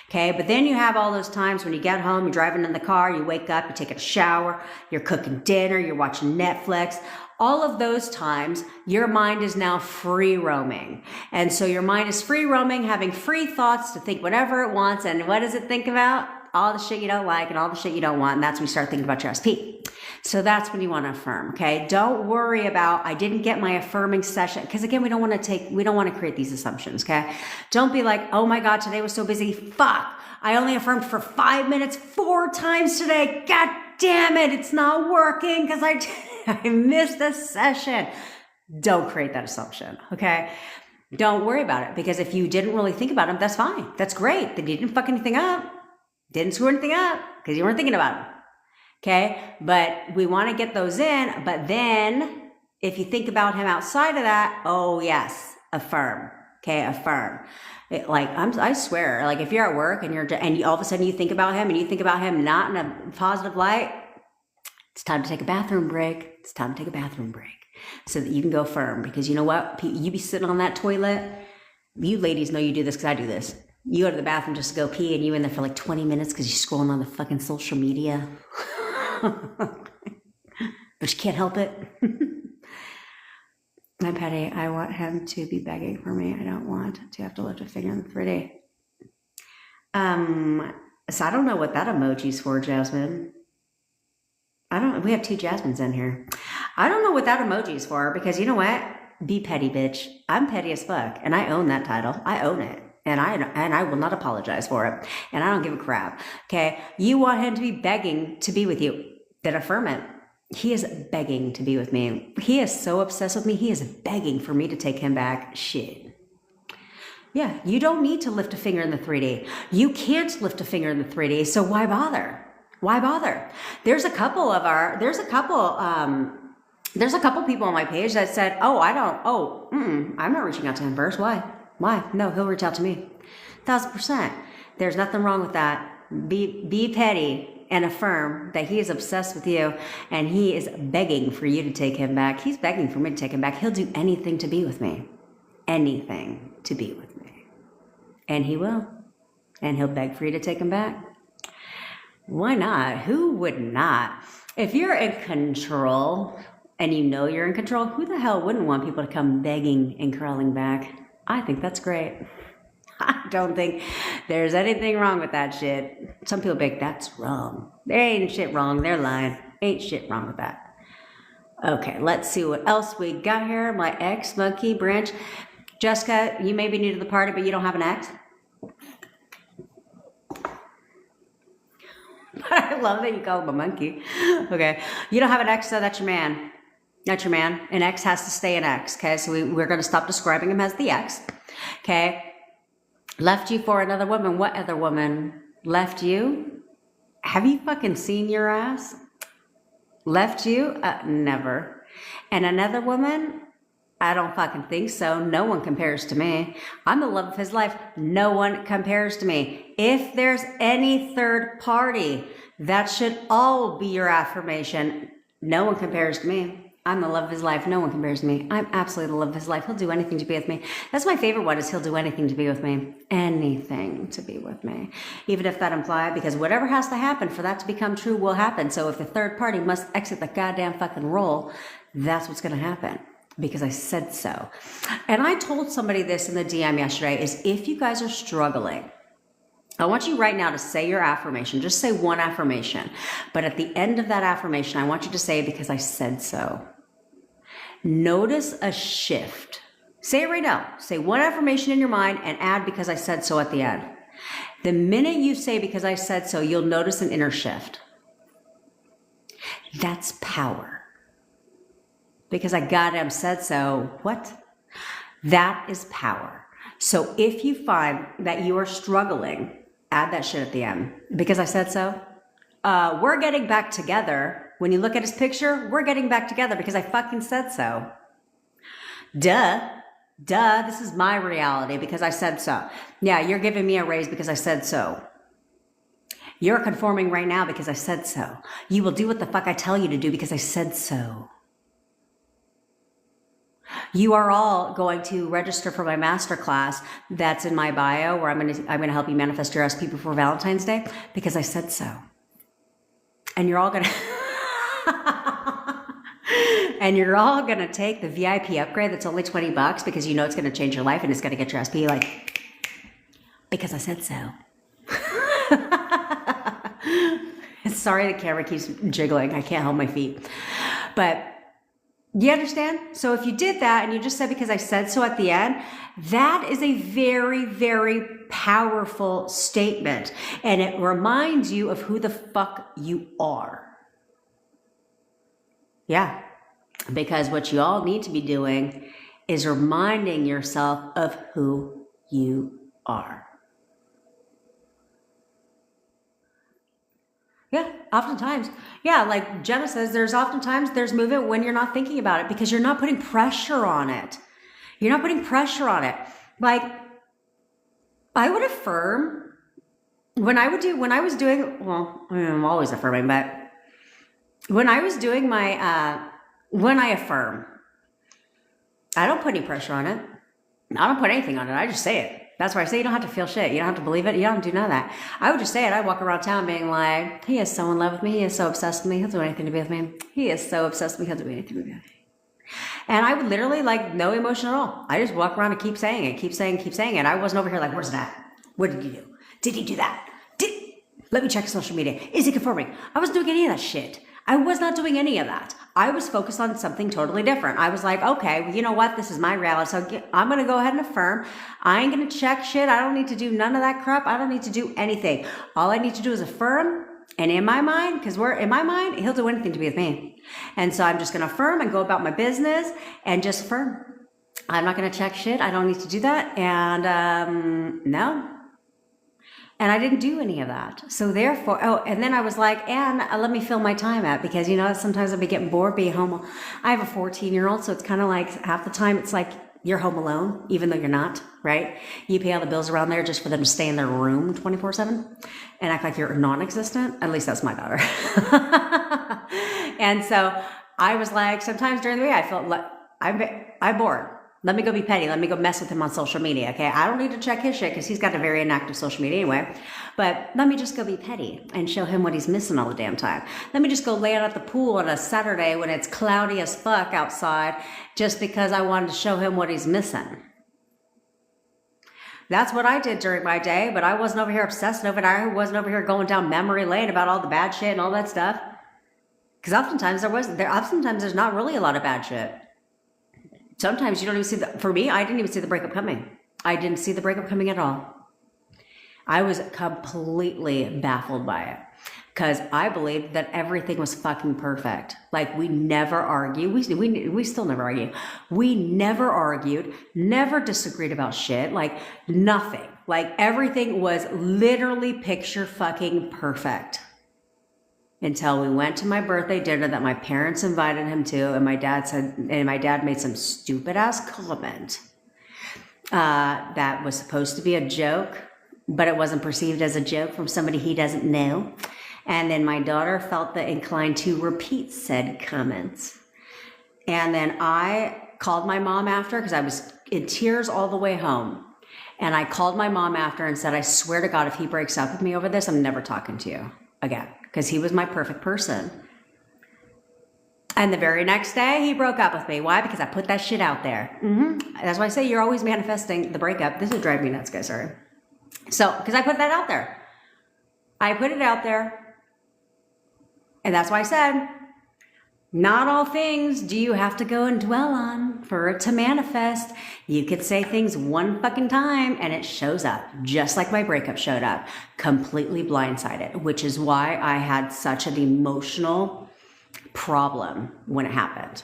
okay? But then you have all those times when you get home, you're driving in the car, you wake up, you take a shower, you're cooking dinner, you're watching Netflix. All of those times, your mind is now free roaming. And so your mind is free roaming, having free thoughts to think whatever it wants. And what does it think about? All the shit you don't like and all the shit you don't want. And that's when you start thinking about your SP. So that's when you want to affirm. Okay. Don't worry about, I didn't get my affirming session. Cause again, we don't want to create these assumptions. Okay. Don't be like, oh my God, today was so busy. Fuck. I only affirmed for 5 minutes 4 times today. God damn it. It's not working because I missed a session. Don't create that assumption. Okay. Don't worry about it because if you didn't really think about them, that's fine. That's great. Then you didn't fuck anything up. Didn't screw anything up because you weren't thinking about them. Okay? But we want to get those in. But then if you think about him outside of that, oh, yes, affirm. Okay? Affirm. I swear, like if you're at work and you all of a sudden you think about him and you think about him not in a positive light, it's time to take a bathroom break. It's time to take a bathroom break so that you can go firm. Because you know what? You be sitting on that toilet. You ladies know you do this because I do this. You go to the bathroom just to go pee and you in there for like 20 minutes because you're scrolling on the fucking social media. But you can't help it. I'm petty. I want him to be begging for me. I don't want to have to lift a finger in the 3D. So I don't know what that emoji's for, Jasmine. We have 2 Jasmines in here. I don't know what that emoji is for because you know what? Be petty, bitch. I'm petty as fuck and I own that title. I own it. And I will not apologize for it. And I don't give a crap. Okay. You want him to be begging to be with you. Then affirm it. He is begging to be with me. He is so obsessed with me. He is begging for me to take him back. Shit. Yeah. You don't need to lift a finger in the 3D. You can't lift a finger in the 3D. So why bother? Why bother? There's a couple people on my page that said, I'm not reaching out to him first. Why? No, he'll reach out to me. 1000%. There's nothing wrong with that. Be petty and affirm that he is obsessed with you and he is begging for you to take him back. He's begging for me to take him back. He'll do anything to be with me. Anything to be with me. And he will. And he'll beg for you to take him back. Why not? Who would not? If you're in control and you know you're in control, who the hell wouldn't want people to come begging and crawling back? I think that's great. I don't think there's anything wrong with that shit. Some people be like, that's wrong. There ain't shit wrong. They're lying. Ain't shit wrong with that. Okay, let's see what else we got here. My ex monkey branch. Jessica, you may be new to the party, but you don't have an ex. I love that you call him a monkey. Okay. You don't have an ex, so that's your man. That's your man. An ex has to stay an ex. Okay. So we're going to stop describing him as the ex. Okay. Left you for another woman. What other woman left you? Have you fucking seen your ass? Left you? Never. And another woman? I don't fucking think so. No one compares to me. I'm the love of his life. No one compares to me. If there's any third party, that should all be your affirmation. No one compares to me. I'm the love of his life. No one compares to me. I'm absolutely the love of his life. He'll do anything to be with me. That's my favorite one, is he'll do anything to be with me. Anything to be with me. Even if that implies, because whatever has to happen for that to become true will happen. So if the third party must exit the goddamn fucking role, that's what's going to happen. Because I said so. And I told somebody this in the DM yesterday, is if you guys are struggling, I want you right now to say your affirmation. Just say one affirmation. But at the end of that affirmation, I want you to say, because I said so. Notice a shift. Say it right now. Say one affirmation in your mind and add because I said so at the end. The minute you say because I said so, you'll notice an inner shift. That's power. Because I goddamn said so. What? That is power. So if you find that you are struggling, add that shit at the end. Because I said so. We're getting back together. When you look at his picture, we're getting back together because I fucking said so. Duh. This is my reality because I said so. Yeah, you're giving me a raise because I said so. You're conforming right now because I said so. You will do what the fuck I tell you to do because I said so. You are all going to register for my masterclass that's in my bio, where I'm going to help you manifest your SP before Valentine's Day because I said so. And you're all going to and you're all going to take the VIP upgrade that's only $20 because you know it's going to change your life and it's going to get your SP because I said so. Sorry, the camera keeps jiggling. I can't hold my feet. But you understand? So if you did that and you just said because I said so at the end, that is a very, very powerful statement. And it reminds you of who the fuck you are. Yeah. Because what you all need to be doing is reminding yourself of who you are. Yeah, oftentimes. Yeah, like Jenna says, there's movement when you're not thinking about it because you're not putting pressure on it. You're not putting pressure on it. Like, I would affirm when I was doing, well, I'm always affirming, but when I was doing when I affirm, I don't put any pressure on it. I don't put anything on it. I just say it. That's why I say you don't have to feel shit. You don't have to believe it. You don't do none of that. I would just say it. I walk around town being like, he is so in love with me. He is so obsessed with me. He'll do anything to be with me. He is so obsessed with me. He'll do anything to be with me. And I would literally like no emotion at all. I just walk around and keep saying it, keep saying it. I wasn't over here like, where's that? What did you do? Did he do that? Let me check social media. Is he confirming? I wasn't doing any of that shit. I was not doing any of that. I was focused on something totally different. I was like, okay, well, you know what? This is my reality. So I'm going to go ahead and affirm. I ain't going to check shit. I don't need to do none of that crap. I don't need to do anything. All I need to do is affirm. And in my mind, because in my mind, he'll do anything to be with me. And so I'm just going to affirm and go about my business and just affirm. I'm not going to check shit. I don't need to do that. And no. And I didn't do any of that. So therefore, and then I was like, and let me fill my time out because, you know, sometimes I'll be getting bored being home. I have a 14-year-old, so it's kind of like half the time it's like you're home alone, even though you're not, right? You pay all the bills around there just for them to stay in their room 24/7 and act like you're non-existent. At least that's my daughter. And so I was like, sometimes during the week, I felt like I'm bored. Let me go be petty. Let me go mess with him on social media, okay? I don't need to check his shit because he's got a very inactive social media anyway. But let me just go be petty and show him what he's missing all the damn time. Let me just go lay out at the pool on a Saturday when it's cloudy as fuck outside just because I wanted to show him what he's missing. That's what I did during my day, but I wasn't over here obsessing over it. I wasn't over here going down memory lane about all the bad shit and all that stuff. Because oftentimes there's not really a lot of bad shit. Sometimes you don't even see for me, I didn't even see the breakup coming. I didn't see the breakup coming at all. I was completely baffled by it because I believed that everything was fucking perfect. Like we never argue. We still never argue. We never argued, never disagreed about shit, like nothing. Like everything was literally picture fucking perfect. Until we went to my birthday dinner that my parents invited him to, and my dad made some stupid ass comment that was supposed to be a joke, but it wasn't perceived as a joke from somebody he doesn't know. And then my daughter felt inclined to repeat said comments. And then I called my mom after because I was in tears all the way home. And I called my mom after and said, I swear to God, if he breaks up with me over this, I'm never talking to you again. Because he was my perfect person. And the very next day, he broke up with me. Why? Because I put that shit out there. That's why I say you're always manifesting the breakup. This is driving me nuts, guys, sorry. So, because I put that out there. I put it out there. And that's why I said, not all things do you have to go and dwell on for it to manifest. You could say things one fucking time and it shows up, just like my breakup showed up, completely blindsided, which is why I had such an emotional problem when it happened,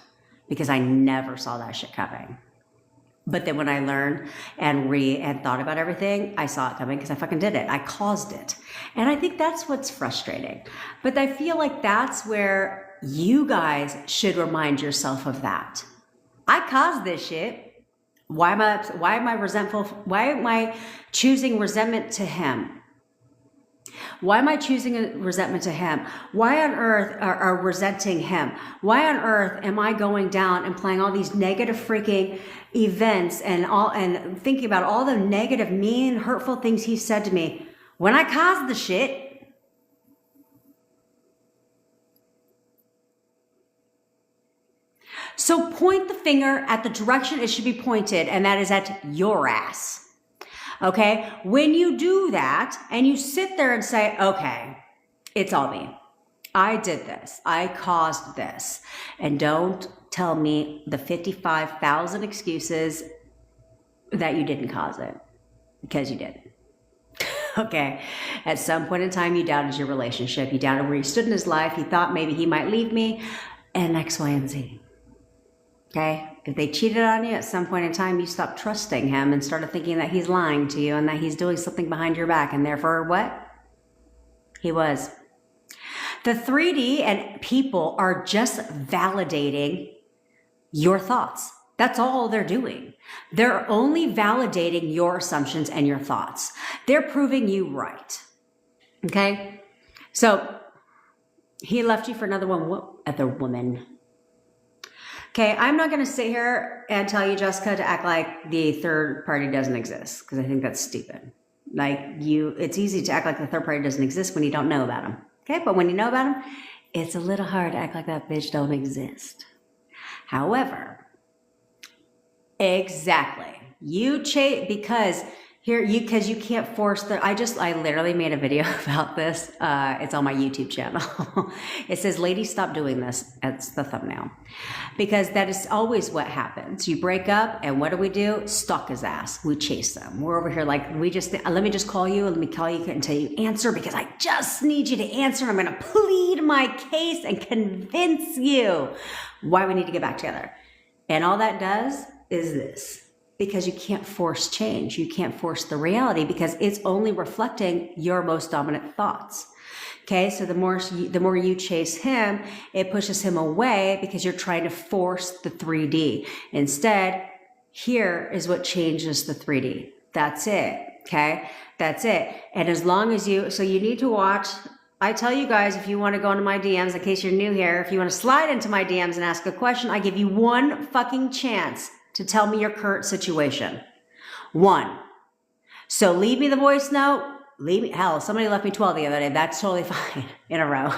because I never saw that shit coming. But then when I learned and thought about everything, I saw it coming because I fucking did it. I caused it. And I think that's what's frustrating. But I feel like that's where you guys should remind yourself of that. I caused this shit. Why am I resentful? Why am I choosing resentment to him? Why am I choosing resentment to him? Why on earth are resenting him? Why on earth am I going down and playing all these negative freaking events and thinking about all the negative, mean, hurtful things he said to me when I caused the shit? So point the finger at the direction it should be pointed, and that is at your ass. Okay? When you do that and you sit there and say, okay, it's all me. I did this. I caused this. And don't tell me the 55,000 excuses that you didn't cause it, because you did. Okay? At some point in time, you doubted your relationship. You doubted where you stood in his life. You thought maybe he might leave me, and X, Y, and Z. Okay? If they cheated on you, at some point in time, you stopped trusting him and started thinking that he's lying to you and that he's doing something behind your back. And therefore, what? He was. The 3D and people are just validating your thoughts. That's all they're doing. They're only validating your assumptions and your thoughts. They're proving you right. Okay? So he left you for another other woman. Okay, I'm not going to sit here and tell you, Jessica, to act like the third party doesn't exist, because I think that's stupid. Like it's easy to act like the third party doesn't exist when you don't know about him. Okay, but when you know about him, it's a little hard to act like that bitch don't exist. However, exactly. Because you can't force I literally made a video about this. It's on my YouTube channel. It says, ladies, stop doing this. That's the thumbnail. Because that is always what happens. You break up and what do? Stalk his ass. We chase them. We're over here like, let me just call you and let me call you until you answer, because I just need you to answer. I'm going to plead my case and convince you why we need to get back together. And all that does is this. Because you can't force change. You can't force the reality, because it's only reflecting your most dominant thoughts. Okay, so the more you chase him, it pushes him away because you're trying to force the 3D. Instead, here is what changes the 3D. That's it. Okay, that's it. And as long as you need to watch. I tell you guys, if you want to go into my DMs, in case you're new here, if you want to slide into my DMs and ask a question, I give you one fucking chance to tell me your current situation. One. So leave me the voice note. Hell, somebody left me 12 the other day. That's totally fine in a row.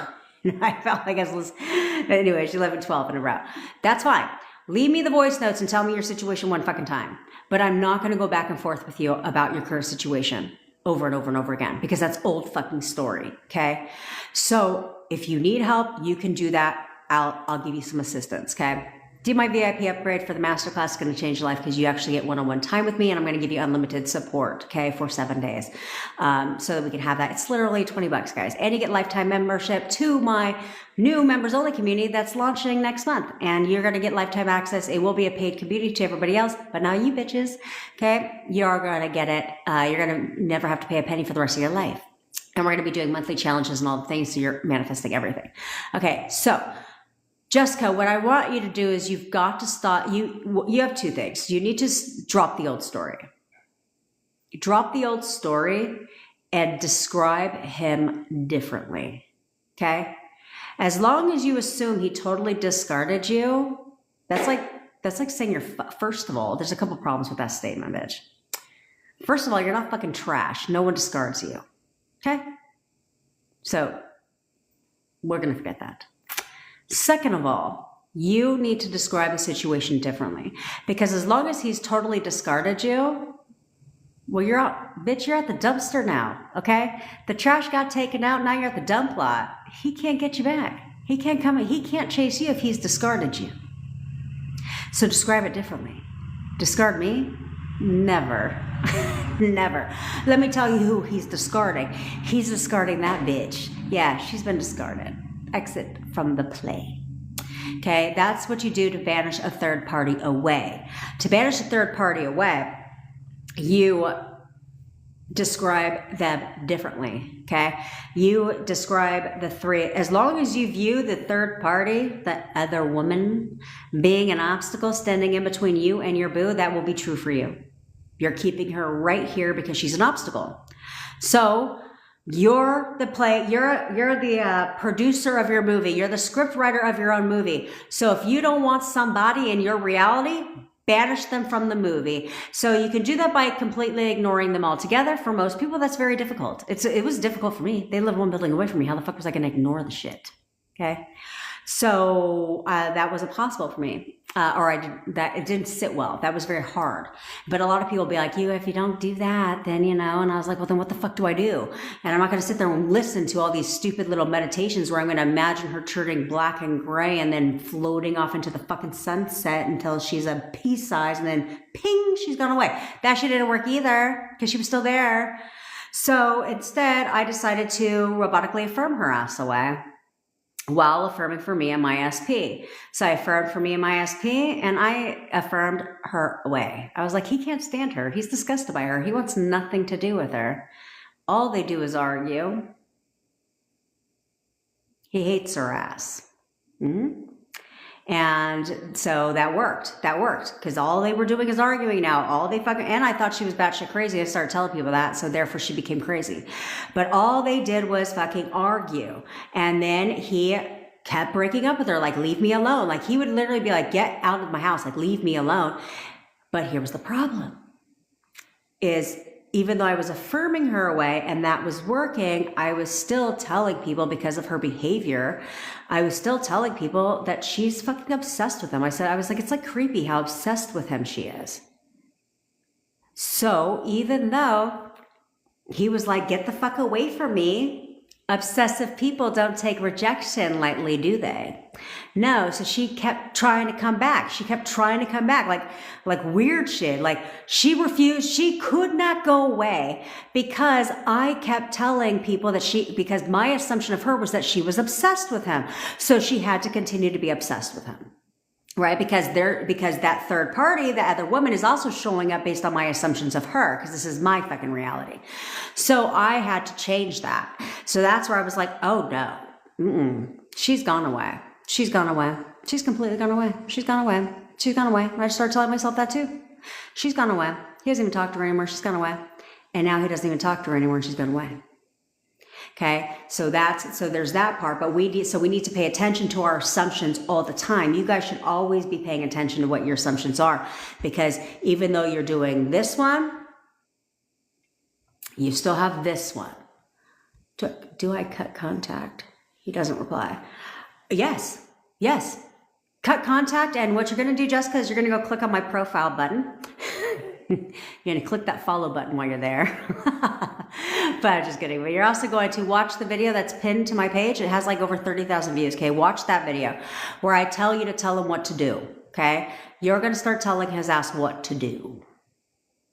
I felt like I was, anyway, she left me 12 in a row. That's fine. Leave me the voice notes and tell me your situation one fucking time. But I'm not going to go back and forth with you about your current situation over and over and over again, because that's old fucking story. Okay. So if you need help, you can do that. I'll give you some assistance. Okay. Do my VIP upgrade for the masterclass. It's going to change your life, because you actually get one-on-one time with me, and I'm going to give you unlimited support, okay, for 7 days, so that we can have that. It's literally $20, guys. And you get lifetime membership to my new members only community that's launching next month. And you're going to get lifetime access. It will be a paid community to everybody else, but now you bitches, okay, you're going to get it. You're going to never have to pay a penny for the rest of your life. And we're going to be doing monthly challenges and all the things, so you're manifesting everything. Okay, so Jessica, what I want you to do is you've got to stop. You have two things. You need to drop the old story. Drop the old story and describe him differently. Okay? As long as you assume he totally discarded you, that's like saying first of all, there's a couple problems with that statement, bitch. First of all, you're not fucking trash. No one discards you. Okay? So we're going to forget that. Second of all, you need to describe the situation differently, because as long as he's totally discarded you, well, you're at the dumpster now, okay? The trash got taken out, now you're at the dump lot. He can't get you back. He can't chase you if he's discarded you. So describe it differently. Discard me? Never. Never. Let me tell you who he's discarding. He's discarding that bitch. Yeah, she's been discarded. Exit from the play. Okay, that's what you do to banish a third party away. To banish a third party away, you describe them differently. Okay, you describe the three. As long as you view the third party, the other woman, being an obstacle standing in between you and your boo, that will be true for you. You're keeping her right here because she's an obstacle. So you're the producer of your movie. You're the script writer of your own movie. So if you don't want somebody in your reality, banish them from the movie. So you can do that by completely ignoring them altogether. For most people, that's very difficult. It was difficult for me. They live one building away from me. How the fuck was I going to ignore the shit? Okay. So that was impossible for me. It didn't sit well. That was very hard. But a lot of people be like, if you don't do that, then, and I was like, well, then what the fuck do I do? And I'm not going to sit there and listen to all these stupid little meditations where I'm going to imagine her turning black and gray and then floating off into the fucking sunset until she's a pea size, and then ping, she's gone away. That shit didn't work either because she was still there. So instead, I decided to robotically affirm her ass away, while affirming for me and my SP. So I affirmed for me and my SP, and I affirmed her away. I was like, he can't stand her. He's disgusted by her. He wants nothing to do with her. All they do is argue. He hates her ass. And so that worked. Because all they were doing is arguing now. And I thought she was batshit crazy. I started telling people that. So therefore she became crazy. But all they did was fucking argue. And then he kept breaking up with her. Like, leave me alone. Like, he would literally be like, get out of my house. Like, leave me alone. But here was the problem. Is even though I was affirming her away and that was working, I was still telling people, because of her behavior, I was still telling people that she's fucking obsessed with him. I was like, it's like creepy how obsessed with him she is. So even though he was like, get the fuck away from me, obsessive people don't take rejection lightly, do they? No, so she kept trying to come back. Like weird shit. Like, she refused. She could not go away because I kept telling people that because my assumption of her was that she was obsessed with him. So she had to continue to be obsessed with him. Right? Because that third party, the other woman, is also showing up based on my assumptions of her, because this is my fucking reality. So I had to change that. So that's where I was like, oh no, she's gone away. She's gone away. She's completely gone away. She's gone away. She's gone away. And I started telling myself that too. She's gone away. He doesn't even talk to her anymore. She's gone away. And now he doesn't even talk to her anymore. And she's gone away. Okay, so there's that part, but we need to pay attention to our assumptions all the time. You guys should always be paying attention to what your assumptions are, because even though you're doing this one, you still have this one. Do I cut contact? He doesn't reply. Yes. Cut contact, and what you're going to do, Jessica, is you're going to go click on my profile button. You're going to click that follow button while you're there. But I'm just kidding. But you're also going to watch the video that's pinned to my page. It has like over 30,000 views. Okay. Watch that video where I tell you to tell him what to do. Okay. You're going to start telling his ass what to do.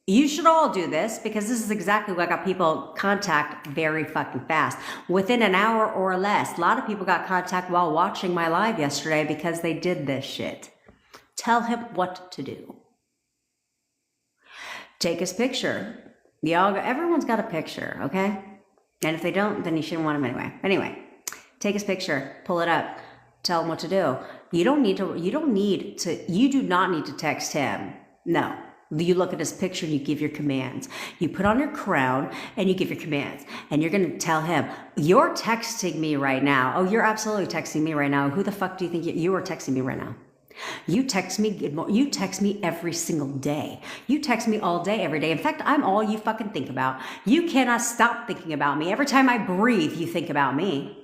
You should all do this, because this is exactly what got people contact very fucking fast. Within an hour or less. A lot of people got contact while watching my live yesterday because they did this shit. Tell him what to do. Take his picture. Everyone's got a picture, okay? And if they don't, then you shouldn't want him anyway. Anyway, take his picture, pull it up, tell him what to do. You do not need to text him. No. You look at his picture and you give your commands. You put on your crown and you give your commands. And you're going to tell him, you're texting me right now. Oh, you're absolutely texting me right now. Who the fuck do you think you are texting me right now? You text me every single day. You text me all day, every day. In fact, I'm all you fucking think about. You cannot stop thinking about me. Every time I breathe, you think about me.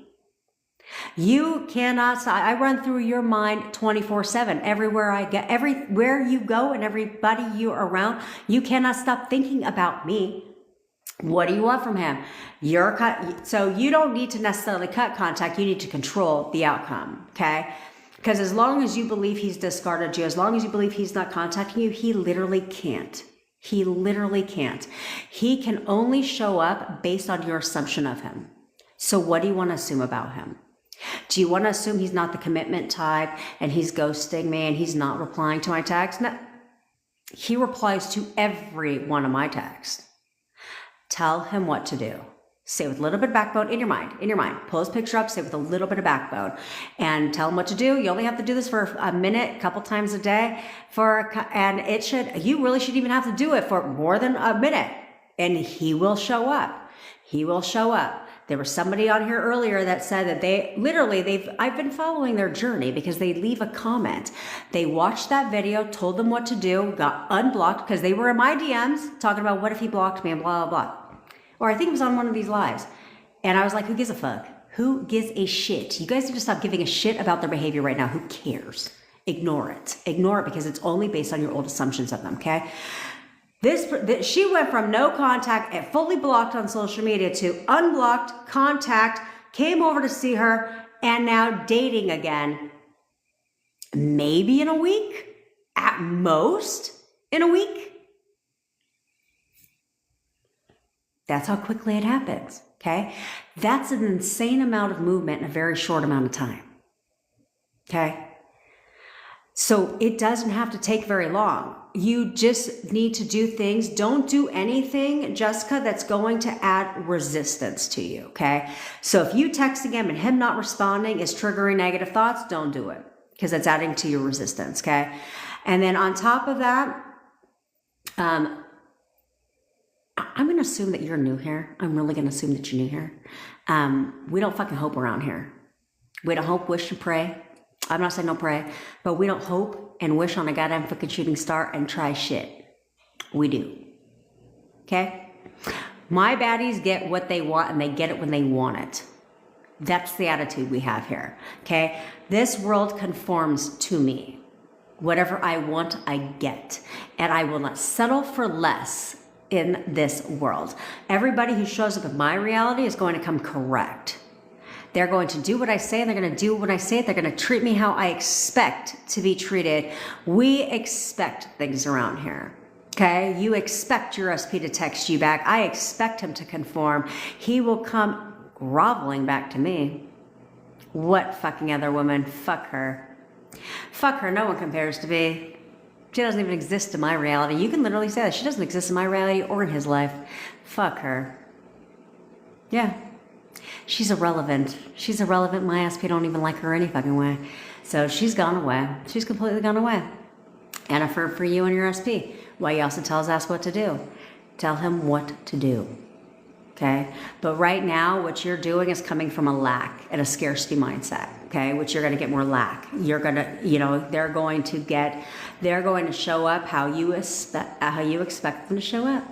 You cannot stop. I run through your mind 24/7. Everywhere I get, everywhere you go and everybody you're around, you cannot stop thinking about me. What do you want from him? So you don't need to necessarily cut contact. You need to control the outcome, okay? Because as long as you believe he's discarded you, as long as you believe he's not contacting you, he literally can't. He literally can't. He can only show up based on your assumption of him. So what do you want to assume about him? Do you want to assume he's not the commitment type and he's ghosting me and he's not replying to my texts? No. He replies to every one of my texts. Tell him what to do. Say with a little bit of backbone in your mind. Pull his picture up, say with a little bit of backbone, and tell him what to do. You only have to do this for a minute, a couple times a day, you really should even have to do it for more than a minute, and he will show up. He will show up. There was somebody on here earlier that said that I've been following their journey because they leave a comment. They watched that video, told them what to do, got unblocked because they were in my DMs talking about what if he blocked me and blah, blah, blah. Or I think it was on one of these lives. And I was like, who gives a fuck? Who gives a shit? You guys need to stop giving a shit about their behavior right now. Who cares? Ignore it. Ignore it because it's only based on your old assumptions of them, okay? She went from no contact and fully blocked on social media to unblocked, contact, came over to see her, and now dating again. Maybe in a week? At most in a week? That's how quickly it happens, okay? That's an insane amount of movement in a very short amount of time, okay? So it doesn't have to take very long. You just need to do things. Don't do anything, Jessica, that's going to add resistance to you, okay? So if you texting him and him not responding is triggering negative thoughts, don't do it because it's adding to your resistance, okay? And then on top of that, I'm going to assume that you're new here. I'm really going to assume that you're new here. We don't fucking hope around here. We don't hope, wish, and pray. I'm not saying don't pray, but we don't hope and wish on a goddamn fucking shooting star and try shit. We do. Okay? My baddies get what they want and they get it when they want it. That's the attitude we have here. Okay? This world conforms to me. Whatever I want, I get. And I will not settle for less in this world. Everybody who shows up in my reality is going to come correct. They're going to do what I say, and they're going to do what I say. They're going to treat me how I expect to be treated. We expect things around here. Okay? You expect your SP to text you back. I expect him to conform. He will come groveling back to me. What fucking other woman? Fuck her. Fuck her. No one compares to me. She doesn't even exist in my reality. You can literally say that. She doesn't exist in my reality or in his life. Fuck her. Yeah. She's irrelevant. She's irrelevant. My SP don't even like her any fucking way. So she's gone away. She's completely gone away. And for you and your SP, why he also tells us what to do. Tell him what to do. Okay? But right now, what you're doing is coming from a lack and a scarcity mindset. Okay? Which you're going to get more lack. You're going to, they're going to show up how you expect them to show up.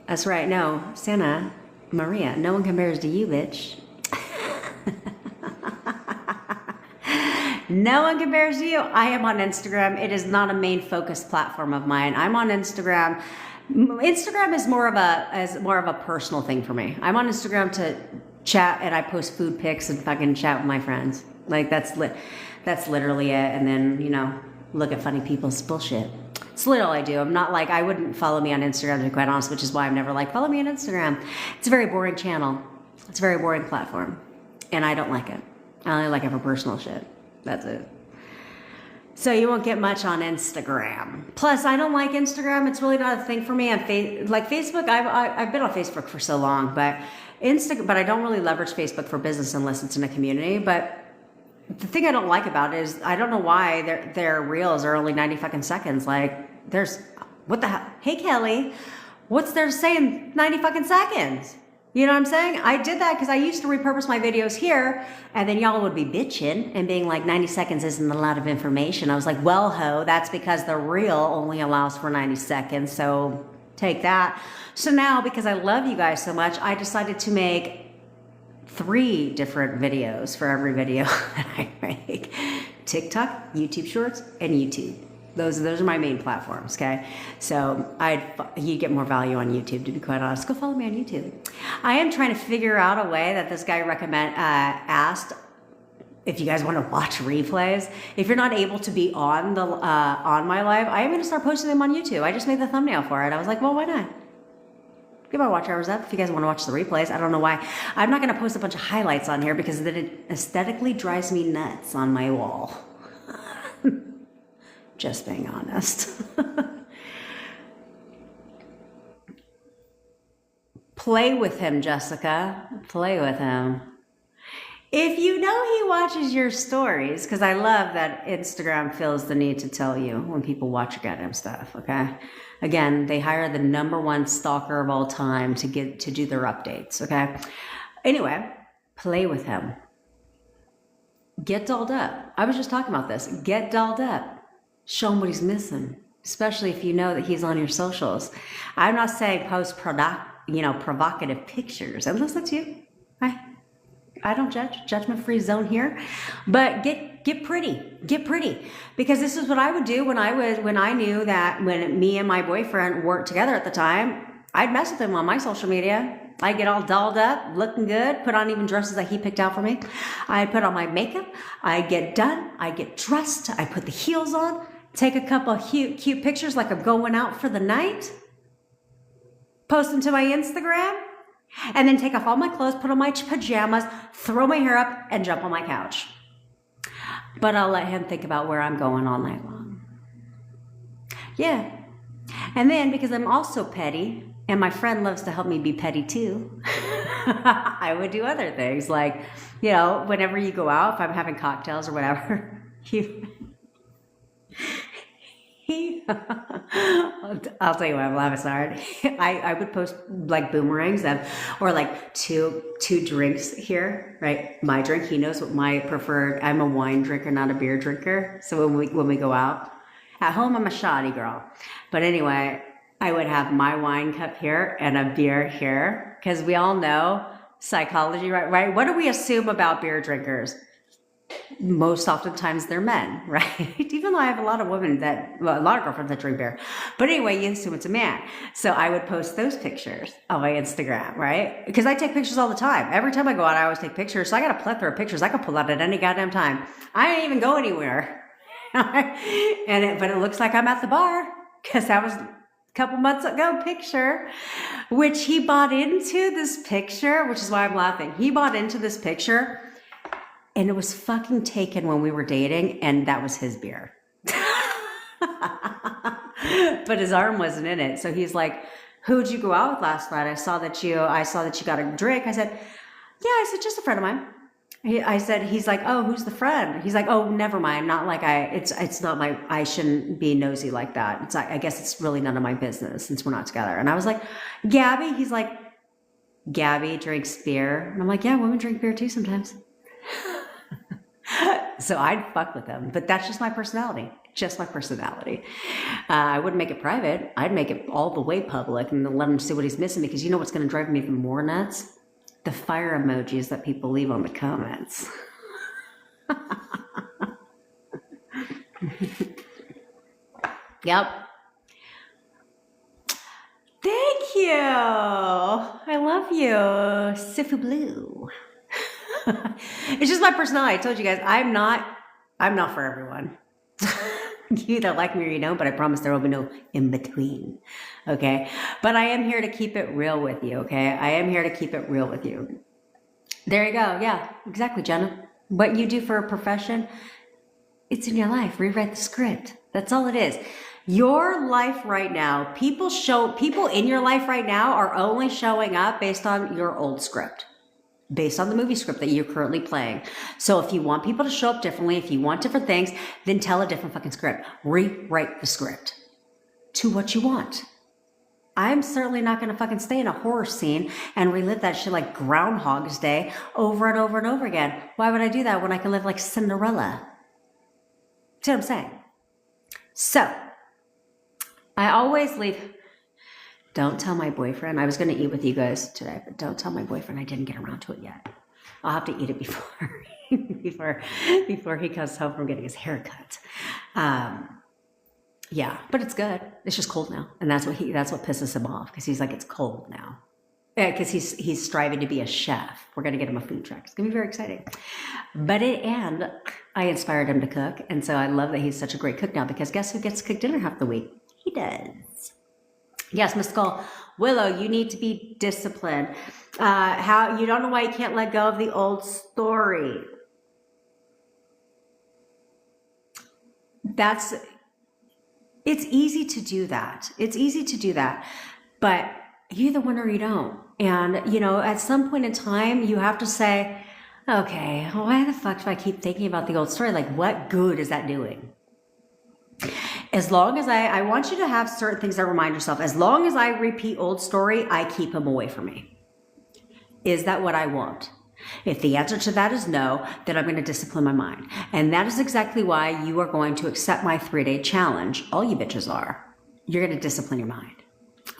That's right. No, Santa Maria, no one compares to you, bitch. No one compares to you. I am on Instagram. It is not a main focus platform of mine. I'm on Instagram. Instagram is more of a personal thing for me. I'm on Instagram to chat, and I post food pics and fucking chat with my friends. Like that's literally it. And then look at funny people's bullshit. It's literally all I do. I'm not like, I wouldn't follow me on Instagram, to be quite honest, which is why I'm never like, follow me on Instagram. It's a very boring channel. It's a very boring platform. And I don't like it. I only like it for personal shit. That's it. So you won't get much on Instagram. Plus, I don't like Instagram. It's really not a thing for me. Like Facebook, I've been on Facebook for so long, but I don't really leverage Facebook for business unless it's in a community. But the thing I don't like about it is I don't know why their reels are only 90 fucking seconds. Like, what the hell? Hey, Kelly, what's there to say in 90 fucking seconds? You know what I'm saying? I did that because I used to repurpose my videos here, and then y'all would be bitching and being like, 90 seconds isn't a lot of information. I was like, well, ho, that's because the reel only allows for 90 seconds, so take that. So now, because I love you guys so much, I decided to make 3 different videos for every video that I make. TikTok, YouTube Shorts, and YouTube. Those are my main platforms, okay? So you get more value on YouTube, to be quite honest. Go follow me on YouTube. I am trying to figure out a way that this guy asked if you guys want to watch replays. If you're not able to be on my live, I am going to start posting them on YouTube. I just made the thumbnail for it. I was like, well, why not? Get my watch hours up if you guys want to watch the replays. I don't know why. I'm not going to post a bunch of highlights on here because then it aesthetically drives me nuts on my wall. Just being honest. Play with him, Jessica. Play with him. If you know he watches your stories, because I love that Instagram feels the need to tell you when people watch your goddamn stuff, okay? Again, they hire the #1 stalker of all time to do their updates, okay? Anyway, play with him. Get dolled up. I was just talking about this. Get dolled up. Show him what he's missing, especially if you know that he's on your socials. I'm not saying post provocative pictures, unless that's you. I don't judge. Judgment-free zone here. But get pretty. Get pretty. Because this is what I would do when I knew that when me and my boyfriend weren't together at the time, I'd mess with him on my social media. I'd get all dolled up, looking good, put on even dresses that he picked out for me. I'd put on my makeup. I'd get done. I'd get dressed. I'd put the heels on. Take a couple of cute pictures like I'm going out for the night. Post them to my Instagram. And then take off all my clothes, put on my pajamas, throw my hair up, and jump on my couch. But I'll let him think about where I'm going all night long. Yeah. And then because I'm also petty and my friend loves to help me be petty too, I would do other things like, you know, whenever you go out, if I'm having cocktails or whatever, you I'll tell you what, I'm laughing so hard. I would post like boomerangs or like two drinks here, right? My drink, he knows what my preferred, I'm a wine drinker, not a beer drinker. So when we go out, at home, I'm a shoddy girl. But anyway, I would have my wine cup here and a beer here because we all know psychology, right? What do we assume about beer drinkers? Most oftentimes they're men, right? Even though I have a lot of women a lot of girlfriends that drink beer. But anyway, you assume it's a man. So I would post those pictures on my Instagram, right? Because I take pictures all the time. Every time I go out, I always take pictures. So I got a plethora of pictures I can pull out at any goddamn time. I didn't even go anywhere. But it looks like I'm at the bar because that was a couple months ago picture, which he bought into this picture, which is why I'm laughing. He bought into this picture and it was fucking taken when we were dating, and that was his beer. But his arm wasn't in it. So he's like, who'd you go out with last night? I saw that you got a drink. I said, yeah, I said, just a friend of mine. He's like, oh, who's the friend? He's like, oh, never mind. Not like it's not I shouldn't be nosy like that. It's like, I guess it's really none of my business since we're not together. And I was like, Gabby? He's like, Gabby drinks beer. And I'm like, yeah, women drink beer too sometimes. So I'd fuck with them, but that's just my personality. Just my personality. I wouldn't make it private. I'd make it all the way public and let him see what he's missing, because you know what's going to drive me even more nuts? The fire emojis that people leave on the comments. Yep. Thank you. I love you. Sifu Blue. It's just my personality. I told you guys, I'm not for everyone. You either like me or you don't, but I promise there will be no in between. Okay. But I am here to keep it real with you. Okay. I am here to keep it real with you. There you go. Yeah, exactly, Jenna. What you do for a profession, it's in your life. Rewrite the script. That's all it is. Your life right now, people in your life right now are only showing up based on your old script, based on the movie script that you're currently playing. So if you want people to show up differently, if you want different things, then tell a different fucking script. Rewrite the script to what you want. I'm certainly not going to fucking stay in a horror scene and relive that shit like Groundhog's Day over and over and over again. Why would I do that when I can live like Cinderella? See what I'm saying? So, I always leave. Don't tell my boyfriend. I was going to eat with you guys today, but don't tell my boyfriend I didn't get around to it yet. I'll have to eat it before he comes home from getting his hair cut. Yeah, but it's good. It's just cold now, and that's what pisses him off, because he's like, it's cold now. Yeah, because he's striving to be a chef. We're gonna get him a food truck. It's gonna be very exciting. And I inspired him to cook, and so I love that he's such a great cook now, because guess who gets to cook dinner half the week? He does. Yes, Miss Skull. Willow, you need to be disciplined. How you don't know why you can't let go of the old story. It's easy to do that. It's easy to do that. But you either win or you don't. And, you know, at some point in time, you have to say, okay, why the fuck do I keep thinking about the old story? Like, what good is that doing? As long as I want you to have certain things that remind yourself, as long as I repeat old story, I keep him away from me. Is that what I want? If the answer to that is no, then I'm going to discipline my mind. And that is exactly why you are going to accept my 3-day challenge. All you bitches are. You're going to discipline your mind.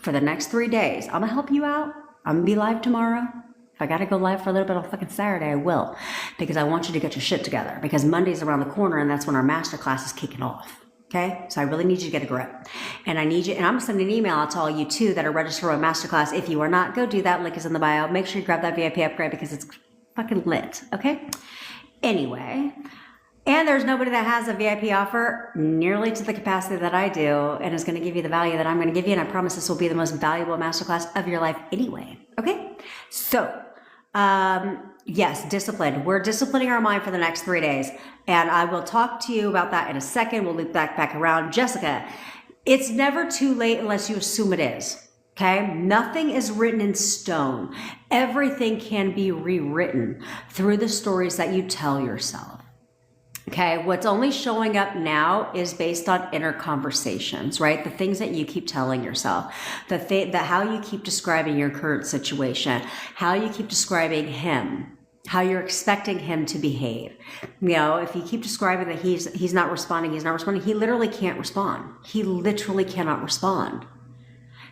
For the next 3 days, I'm going to help you out. I'm going to be live tomorrow. If I got to go live for a little bit on fucking Saturday, I will. Because I want you to get your shit together. Because Monday's around the corner, and that's when our masterclass is kicking off. Okay, so I really need you to get a grip, and I need you, and I'm gonna send an email out to all you too that are registered for my masterclass. If you are not, go do that. Link is in the bio. Make sure you grab that VIP upgrade, because it's fucking lit. Okay. Anyway, and there's nobody that has a VIP offer nearly to the capacity that I do, and is going to give you the value that I'm going to give you. And I promise this will be the most valuable masterclass of your life anyway. Okay. So, yes, discipline. We're disciplining our mind for the next 3 days. And I will talk to you about that in a second. We'll loop back around. Jessica, It's never too late unless you assume it is. Okay? Nothing is written in stone. Everything can be rewritten through the stories that you tell yourself. Okay, what's only showing up now is based on inner conversations, right? The things that you keep telling yourself, how you keep describing your current situation, how you keep describing him, how you're expecting him to behave. You know, if you keep describing that he's not responding, he literally can't respond. He literally cannot respond.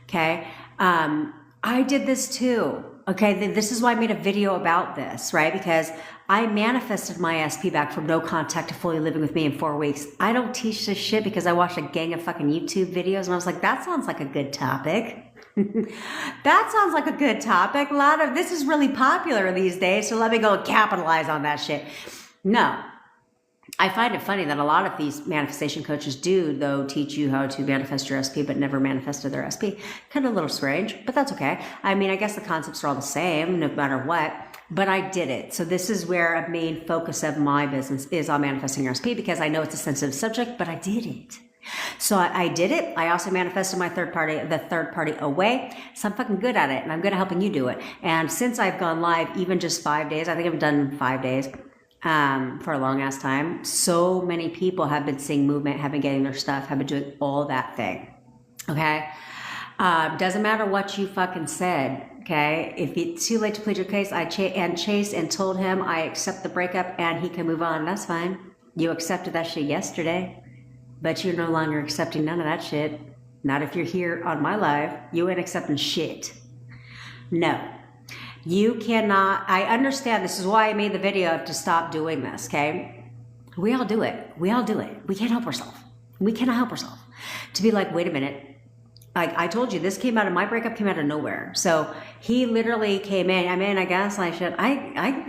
Okay, I did this too. Okay, this is why I made a video about this, right? Because I manifested my SP back from no contact to fully living with me in 4 weeks. I don't teach this shit because I watched a gang of fucking YouTube videos and I was like, that sounds like a good topic. That sounds like a good topic. This is really popular these days, so let me go capitalize on that shit. No. I find it funny that a lot of these manifestation coaches do, though, teach you how to manifest your SP, but never manifested their SP. Kind of a little strange, but that's okay. I mean, I guess the concepts are all the same, no matter what, but I did it. So this is where a main focus of my business is on manifesting your SP, because I know it's a sensitive subject, but I did it. So I did it. I also manifested the third party away. So I'm fucking good at it, and I'm good at helping you do it. And since I've gone live, even just 5 days, I think I've done 5 days, for a long ass time, so many people have been seeing movement, have been getting their stuff, have been doing all that thing. Okay. Doesn't matter what you fucking said. Okay. If it's too late to plead your case, I chased and told him I accept the breakup and he can move on. That's fine. You accepted that shit yesterday, but you're no longer accepting none of that shit. Not if you're here on my live. You ain't accepting shit. No. You cannot, I understand, this is why I made the video to stop doing this, okay? We all do it. We all do it. We can't help ourselves. We cannot help ourselves. To be like, wait a minute. Like I told you, my breakup came out of nowhere. So he literally came in. I mean, I guess I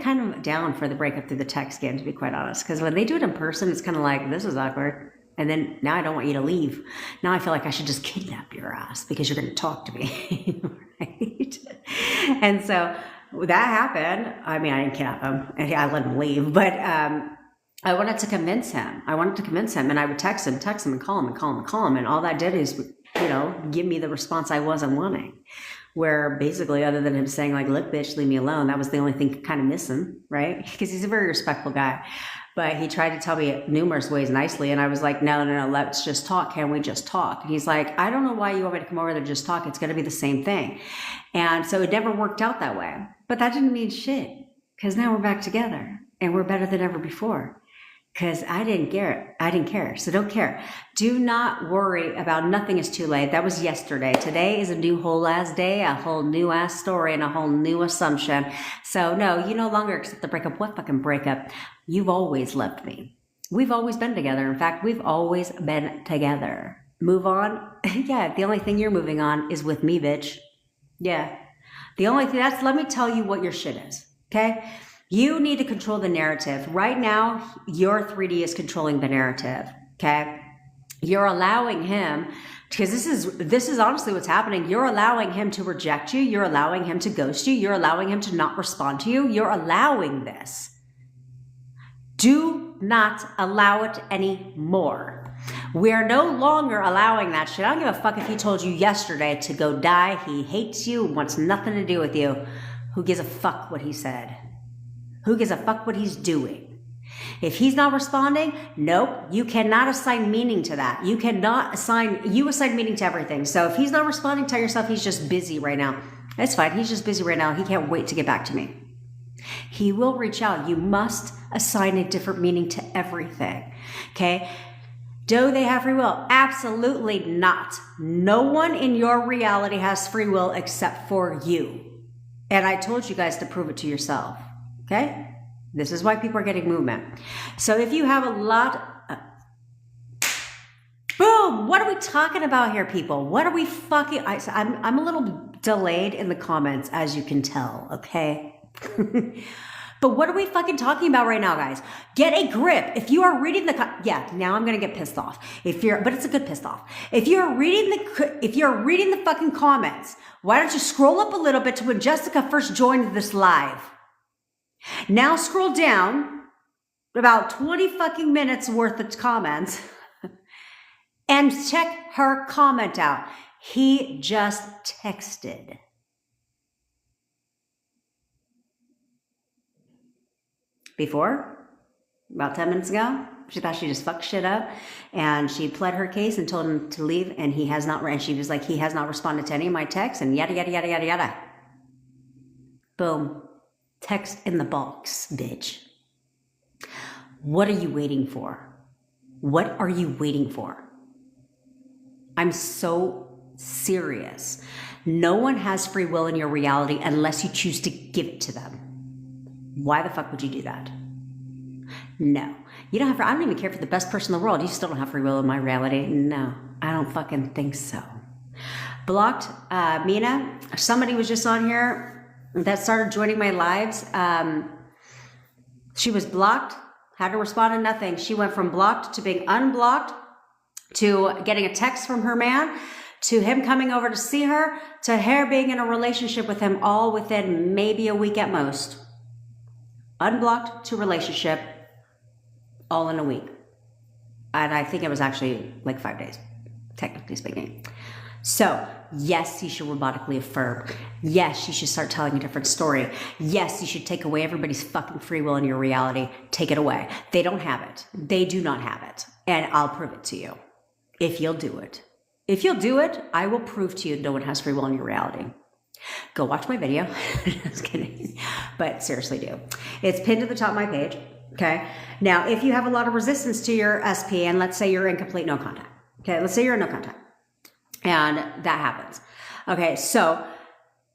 kind of down for the breakup through the text game, to be quite honest. Because when they do it in person, it's kind of like, this is awkward. And then now I don't want you to leave. Now I feel like I should just kidnap your ass because you're going to talk to me. Right? And so that happened. I mean, I didn't kidnap him and I let him leave, but I wanted to convince him. And I would text him and call him. And all that did is, give me the response I wasn't wanting. Where basically, other than him saying like, look, bitch, leave me alone. That was the only thing kind of missing, right? Because he's a very respectful guy. But he tried to tell me numerous ways nicely. And I was like, no, let's just talk. Can we just talk? And he's like, I don't know why you want me to come over there and just talk. It's going to be the same thing. And so it never worked out that way. But that didn't mean shit. Because now we're back together. And we're better than ever before. Because I didn't care. So don't care. Do not worry about nothing is too late. That was yesterday. Today is a new whole ass day, a whole new ass story, and a whole new assumption. So no, you no longer accept the breakup. What fucking breakup? You've always loved me. We've always been together. In fact, we've always been together. Move on? Yeah, the only thing you're moving on is with me, bitch. Yeah. The only thing, let me tell you what your shit is. Okay? You need to control the narrative. Right now, your 3D is controlling the narrative, okay? You're allowing him, because this is honestly what's happening. You're allowing him to reject you. You're allowing him to ghost you. You're allowing him to not respond to you. You're allowing this. Do not allow it anymore. We're no longer allowing that shit. I don't give a fuck if he told you yesterday to go die. He hates you, wants nothing to do with you. Who gives a fuck what he said? Who gives a fuck what he's doing? If he's not responding, nope, you cannot assign meaning to that. You assign meaning to everything. So if he's not responding, tell yourself he's just busy right now. That's fine. He's just busy right now. He can't wait to get back to me. He will reach out. You must assign a different meaning to everything. Okay? Do they have free will? Absolutely not. No one in your reality has free will except for you. And I told you guys to prove it to yourself. Okay? This is why people are getting movement. So if you have a lot... boom! What are we talking about here, people? What are we fucking... I'm a little delayed in the comments, as you can tell, okay? But what are we fucking talking about right now, guys? Get a grip. If you are reading the... yeah, now I'm going to get pissed off. But it's a good pissed off. If you're reading the fucking comments, why don't you scroll up a little bit to when Jessica first joined this live? Now scroll down about 20 fucking minutes worth of comments And check her comment out. He just texted. Before, about 10 minutes ago, she thought she just fucked shit up, and she pled her case and told him to leave, and he has not, and she was like, he has not responded to any of my texts, and yada, yada, yada, yada, yada. Boom. Text in the box, bitch. What are you waiting for? What are you waiting for? I'm so serious. No one has free will in your reality unless you choose to give it to them. Why the fuck would you do that? No. You don't have, I don't even care if you're the best person in the world. You still don't have free will in my reality. No, I don't fucking think so. Blocked, Mina, somebody was just on here that started joining my lives. She was blocked, had to respond to nothing. She went from blocked to being unblocked, to getting a text from her man, to him coming over to see her, to her being in a relationship with him, all within maybe a week at most. Unblocked to relationship, all in a week. And I think it was actually like 5 days, technically speaking. So yes, you should robotically affirm. Yes, you should start telling a different story. Yes, you should take away everybody's fucking free will in your reality. Take it away. They don't have it. They do not have it. And I'll prove it to you. If you'll do it. If you'll do it, I will prove to you no one has free will in your reality. Go watch my video. Just kidding. But seriously do. It's pinned to the top of my page. Okay. Now, if you have a lot of resistance to your SP, and let's say you're in complete no contact. Okay. Let's say you're in no contact. And that happens. Okay. So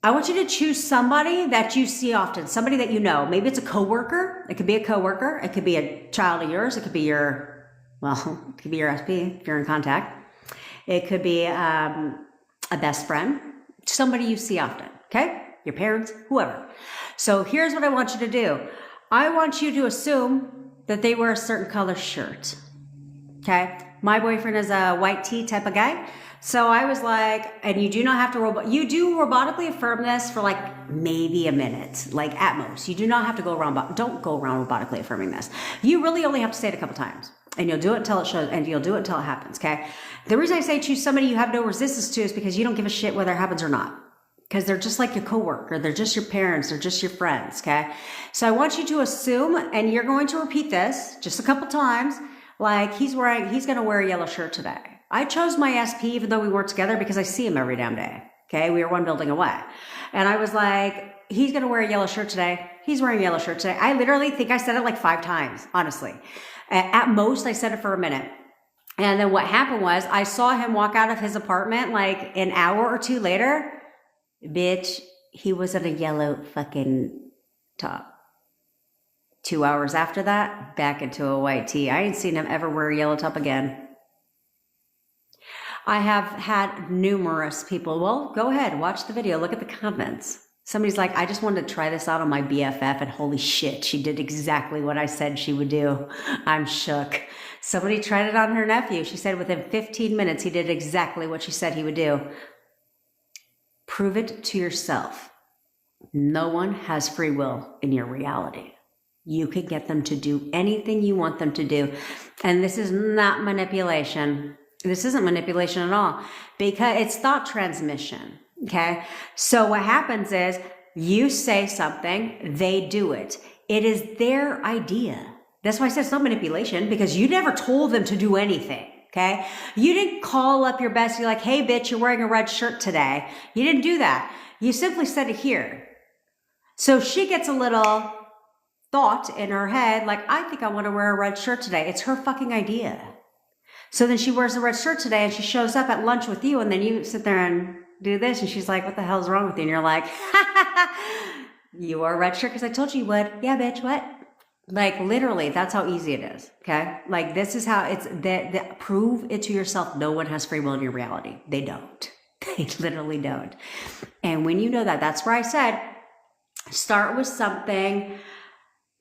I want you to choose somebody that you see often, somebody that you know. Maybe it's a coworker. It could be a coworker. It could be a child of yours. It could be your, well, it could be your SP if you're in contact. It could be a best friend, somebody you see often. Okay. Your parents, whoever. So here's what I want you to do. I want you to assume that they wear a certain color shirt. Okay. My boyfriend is a white tee type of guy. So I was like, and you do not have to, you do robotically affirm this for like maybe a minute, like at most. You do not have to go around, don't go around robotically affirming this. You really only have to say it a couple times, and you'll do it until it shows, and you'll do it until it happens, okay? The reason I say choose somebody you have no resistance to is because you don't give a shit whether it happens or not. Because they're just like your coworker, they're just your parents, they're just your friends, okay? So I want you to assume, and you're going to repeat this just a couple times, like he's gonna wear a yellow shirt today. I chose my SP even though we weren't together because I see him every damn day. Okay. We were one building away. And I was like, he's going to wear a yellow shirt today. He's wearing a yellow shirt today. I literally think I said it like 5 times, honestly. At most, I said it for a minute. And then what happened was I saw him walk out of his apartment like an hour or 2 later. Bitch, he was in a yellow fucking top. 2 hours after that, back into a white tee. I ain't seen him ever wear a yellow top again. I have had numerous people, well, go ahead, watch the video, look at the comments. Somebody's like, I just wanted to try this out on my BFF, and holy shit, she did exactly what I said she would do. I'm shook. Somebody tried it on her nephew. She said within 15 minutes, he did exactly what she said he would do. Prove it to yourself. No one has free will in your reality. You can get them to do anything you want them to do. And this is not manipulation. This isn't manipulation at all, because it's thought transmission. Okay. So what happens is you say something, they do it. It is their idea. That's why I said it's not manipulation, because you never told them to do anything. Okay. You didn't call up your bestie like, hey bitch, you're wearing a red shirt today. You didn't do that. You simply said it here. So she gets a little thought in her head, like, I think I want to wear a red shirt today. It's her fucking idea. So then she wears a red shirt today and she shows up at lunch with you, and then you sit there and do this, and she's like, what the hell's wrong with you? And you're like, you wore a red shirt because I told you you would. Yeah, bitch, what? Like literally, that's how easy it is. Okay. Like this is how it's that prove it to yourself. No one has free will in your reality. They don't. They literally don't. And when you know that, that's where I said, start with something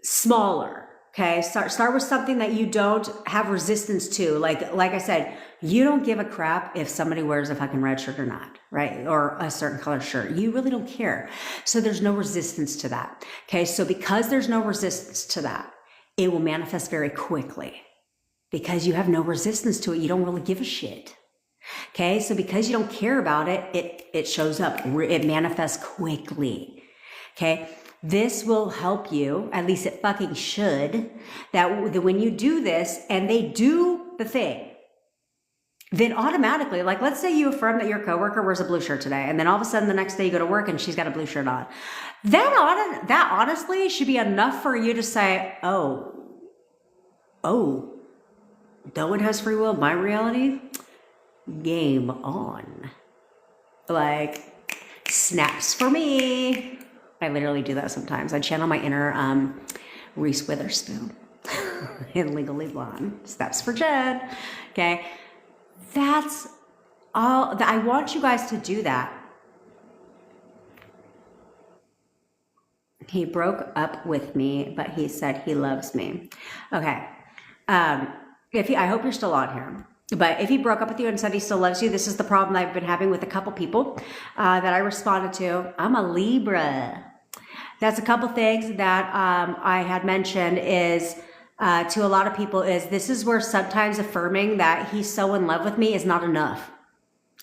smaller. Okay, start with something that you don't have resistance to. Like I said, you don't give a crap if somebody wears a fucking red shirt or not, right? Or a certain color shirt. You really don't care. So there's no resistance to that. Okay, so because there's no resistance to that, it will manifest very quickly. because you have no resistance to it. You don't really give a shit. Okay, so because you don't care about it, it shows up. It manifests quickly. Okay, this will help you, at least it fucking should, that when you do this and they do the thing, then automatically, like let's say you affirm that your coworker wears a blue shirt today, and then all of a sudden the next day you go to work and she's got a blue shirt on. That honestly should be enough for you to say, oh, no one has free will. My reality, game on. Like, snaps for me. I literally do that sometimes. I channel my inner Reese Witherspoon in Legally Blonde. Snaps for Jen. Okay. That's all. I want you guys to do that. He broke up with me, but he said he loves me. Okay. I hope you're still on here. But if he broke up with you and said he still loves you, this is the problem I've been having with a couple people that I responded to. I'm a Libra. That's a couple things that I had mentioned is to a lot of people is this is where sometimes affirming that he's so in love with me is not enough.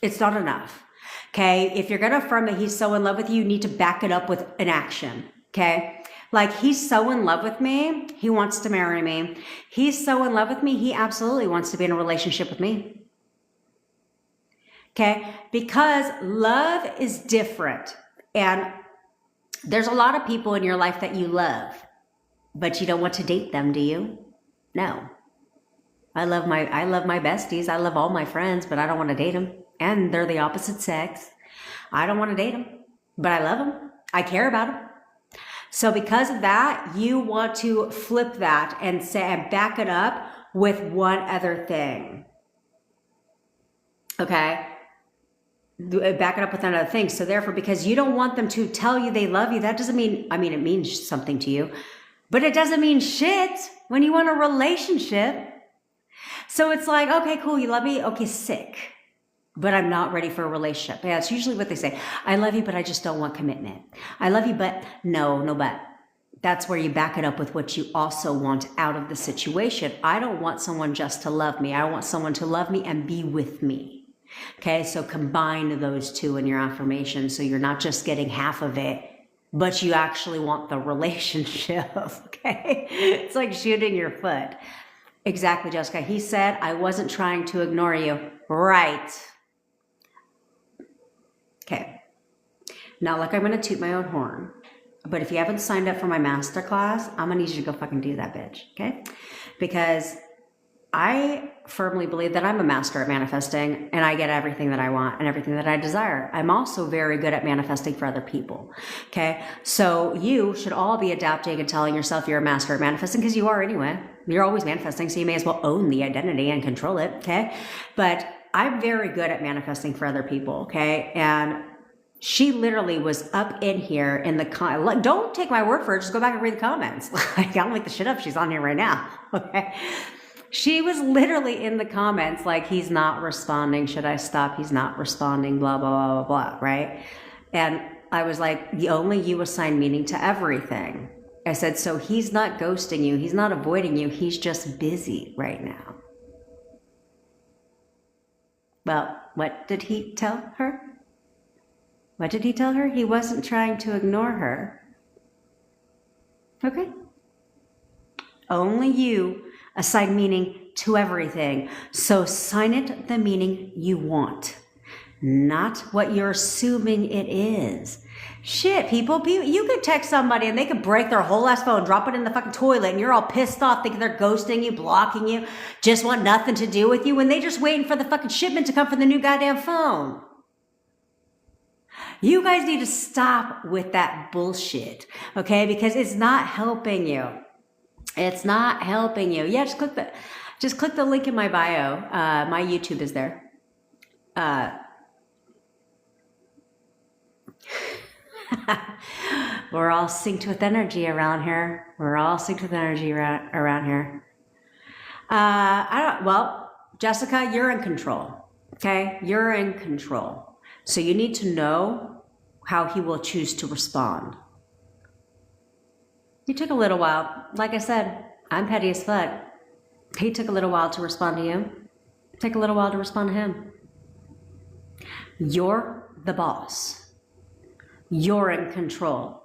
It's not enough. Okay. If you're going to affirm that he's so in love with you, you need to back it up with an action. Okay. Like he's so in love with me. He wants to marry me. He's so in love with me. He absolutely wants to be in a relationship with me. Okay. Because love is different. And there's a lot of people in your life that you love, but you don't want to date them, do you? No. I love my besties. I love all my friends, but I don't want to date them. And they're the opposite sex. I don't want to date them, but I love them. I care about them. So because of that, you want to flip that and say, and back it up with one other thing. Okay. Back it up with another thing. So therefore, because you don't want them to tell you they love you, that doesn't mean, it means something to you, but it doesn't mean shit when you want a relationship. So it's like, okay, cool. You love me. Okay, sick. But I'm not ready for a relationship. Yeah, it's usually what they say. I love you, but I just don't want commitment. I love you, but no, but. That's where you back it up with what you also want out of the situation. I don't want someone just to love me. I want someone to love me and be with me. Okay, so combine those two in your affirmation so you're not just getting half of it, but you actually want the relationship. Okay, it's like shooting your foot. Exactly, Jessica. He said, I wasn't trying to ignore you. Right. Okay. Now, like I'm going to toot my own horn, but if you haven't signed up for my masterclass, I'm going to need you to go fucking do that, bitch. Okay? Because I firmly believe that I'm a master at manifesting and I get everything that I want and everything that I desire. I'm also very good at manifesting for other people. Okay? So you should all be adapting and telling yourself you're a master at manifesting because you are anyway. You're always manifesting, so you may as well own the identity and control it. Okay? But I'm very good at manifesting for other people, okay? And she literally was up in here in the don't take my word for it, just go back and read the comments. I don't make the shit up, she's on here right now, okay? She was literally in the comments like, he's not responding, should I stop? He's not responding, blah, blah, blah, blah, blah, right? And I was like, only you assign meaning to everything. I said, so he's not ghosting you, he's not avoiding you, he's just busy right now. Well, what did he tell her? What did he tell her? He wasn't trying to ignore her. Okay. Only you assign meaning to everything. So assign it the meaning you want, not what you're assuming it is. Shit, people, you could text somebody and they could break their whole ass phone, drop it in the fucking toilet, and you're all pissed off thinking they're ghosting you, blocking you, just want nothing to do with you when they just waiting for the fucking shipment to come for the new goddamn phone. You guys need to stop with that bullshit, okay? Because it's not helping you. It's not helping you. Yeah, just click the link in my bio. My YouTube is there. We're all synced with energy around here. We're all synced with energy around here. Well, Jessica, you're in control. Okay? You're in control. So you need to know how he will choose to respond. It took a little while. Like I said, I'm petty as fuck. He took a little while to respond to you. Take a little while to respond to him. You're the boss. You're in control.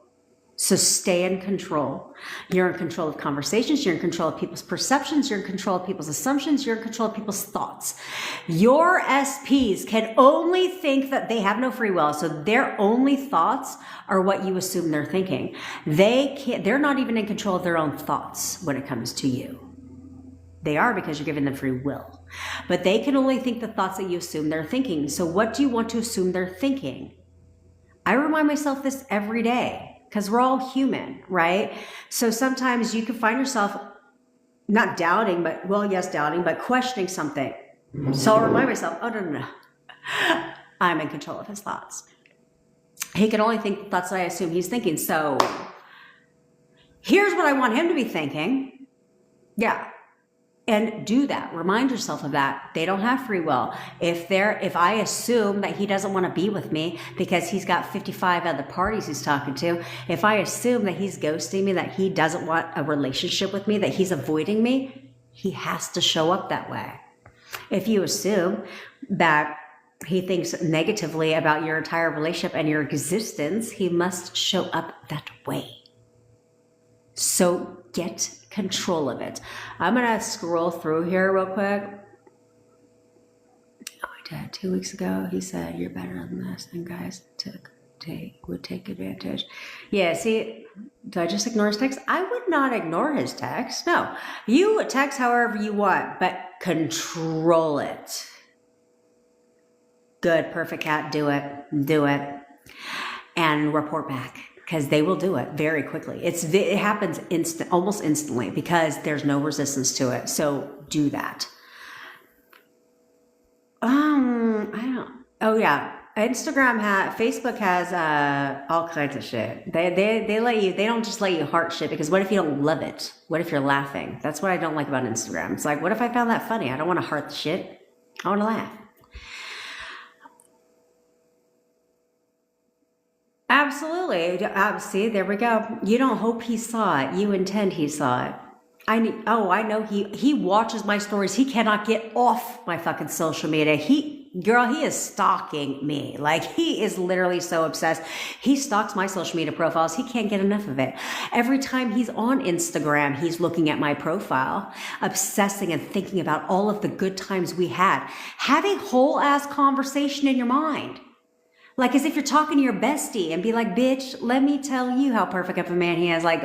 So stay in control. You're in control of conversations. You're in control of people's perceptions. You're in control of people's assumptions. You're in control of people's thoughts. Your SPs can only think that they have no free will. So their only thoughts are what you assume they're thinking. They're not even in control of their own thoughts when it comes to you. They are, because you're giving them free will. But they can only think the thoughts that you assume they're thinking. So what do you want to assume they're thinking? I remind myself this every day. Because we're all human, right? So sometimes you can find yourself not doubting, but, well, yes, doubting, but questioning something. So I'll remind myself, oh, no. I'm in control of his thoughts. He can only think the thoughts that I assume he's thinking. So here's what I want him to be thinking. Yeah. And do that. Remind yourself of that. They don't have free will. If I assume that he doesn't want to be with me because he's got 55 other parties he's talking to, if I assume that he's ghosting me, that he doesn't want a relationship with me, that he's avoiding me, he has to show up that way. If you assume that he thinks negatively about your entire relationship and your existence, he must show up that way. So get control of it. I'm going to scroll through here real quick. Oh, my dad, 2 weeks ago, he said, you're better than this, and guys would take advantage. Yeah, see, do I just ignore his text? I would not ignore his text. No, you text however you want, but control it. Good, perfect cat, do it. And report back. Because they will do it very quickly. It happens almost instantly, because there's no resistance to it. So do that. Oh yeah, Facebook has all kinds of shit. They let you. They don't just let you heart shit, because what if you don't love it? What if you're laughing? That's what I don't like about Instagram. It's like, what if I found that funny? I don't want to heart the shit. I want to laugh. Absolutely. See, there we go. You don't hope he saw it. You intend he saw it. I know he watches my stories. He cannot get off my fucking social media. He is stalking me. Like, he is literally so obsessed. He stalks my social media profiles. He can't get enough of it. Every time he's on Instagram, he's looking at my profile, obsessing and thinking about all of the good times we had. Have a whole ass conversation in your mind. Like, as if you're talking to your bestie, and be like, bitch, let me tell you how perfect of a man he is. Like,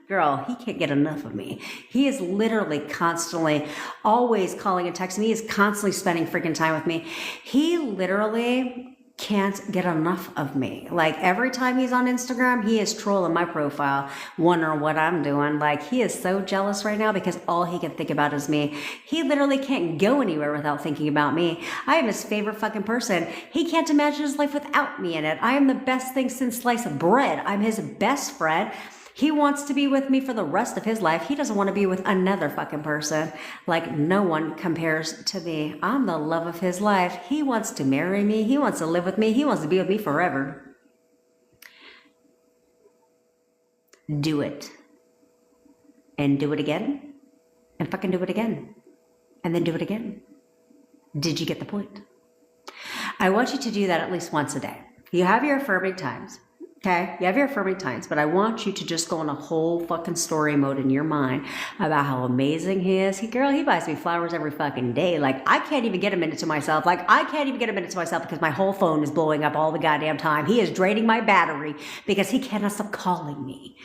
girl, he can't get enough of me. He is literally constantly, always calling and texting me. He is constantly spending freaking time with me. He literally can't get enough of me. Like, every time he's on Instagram, he is trolling my profile, wondering what I'm doing. Like, he is so jealous right now, because all he can think about is me. He literally can't go anywhere without thinking about me. I am his favorite fucking person. He can't imagine his life without me in it. I am the best thing since sliced bread. I'm his best friend. He wants to be with me for the rest of his life. He doesn't want to be with another fucking person. Like, no one compares to me. I'm the love of his life. He wants to marry me. He wants to live with me. He wants to be with me forever. Do it. And do it again. And fucking do it again. And then do it again. Did you get the point? I want you to do that at least once a day. You have your affirming times. Okay, you have your affirming times, but I want you to just go on a whole fucking story mode in your mind about how amazing he is. He buys me flowers every fucking day. Like, I can't even get a minute to myself. Because my whole phone is blowing up all the goddamn time. He is draining my battery because he cannot stop calling me.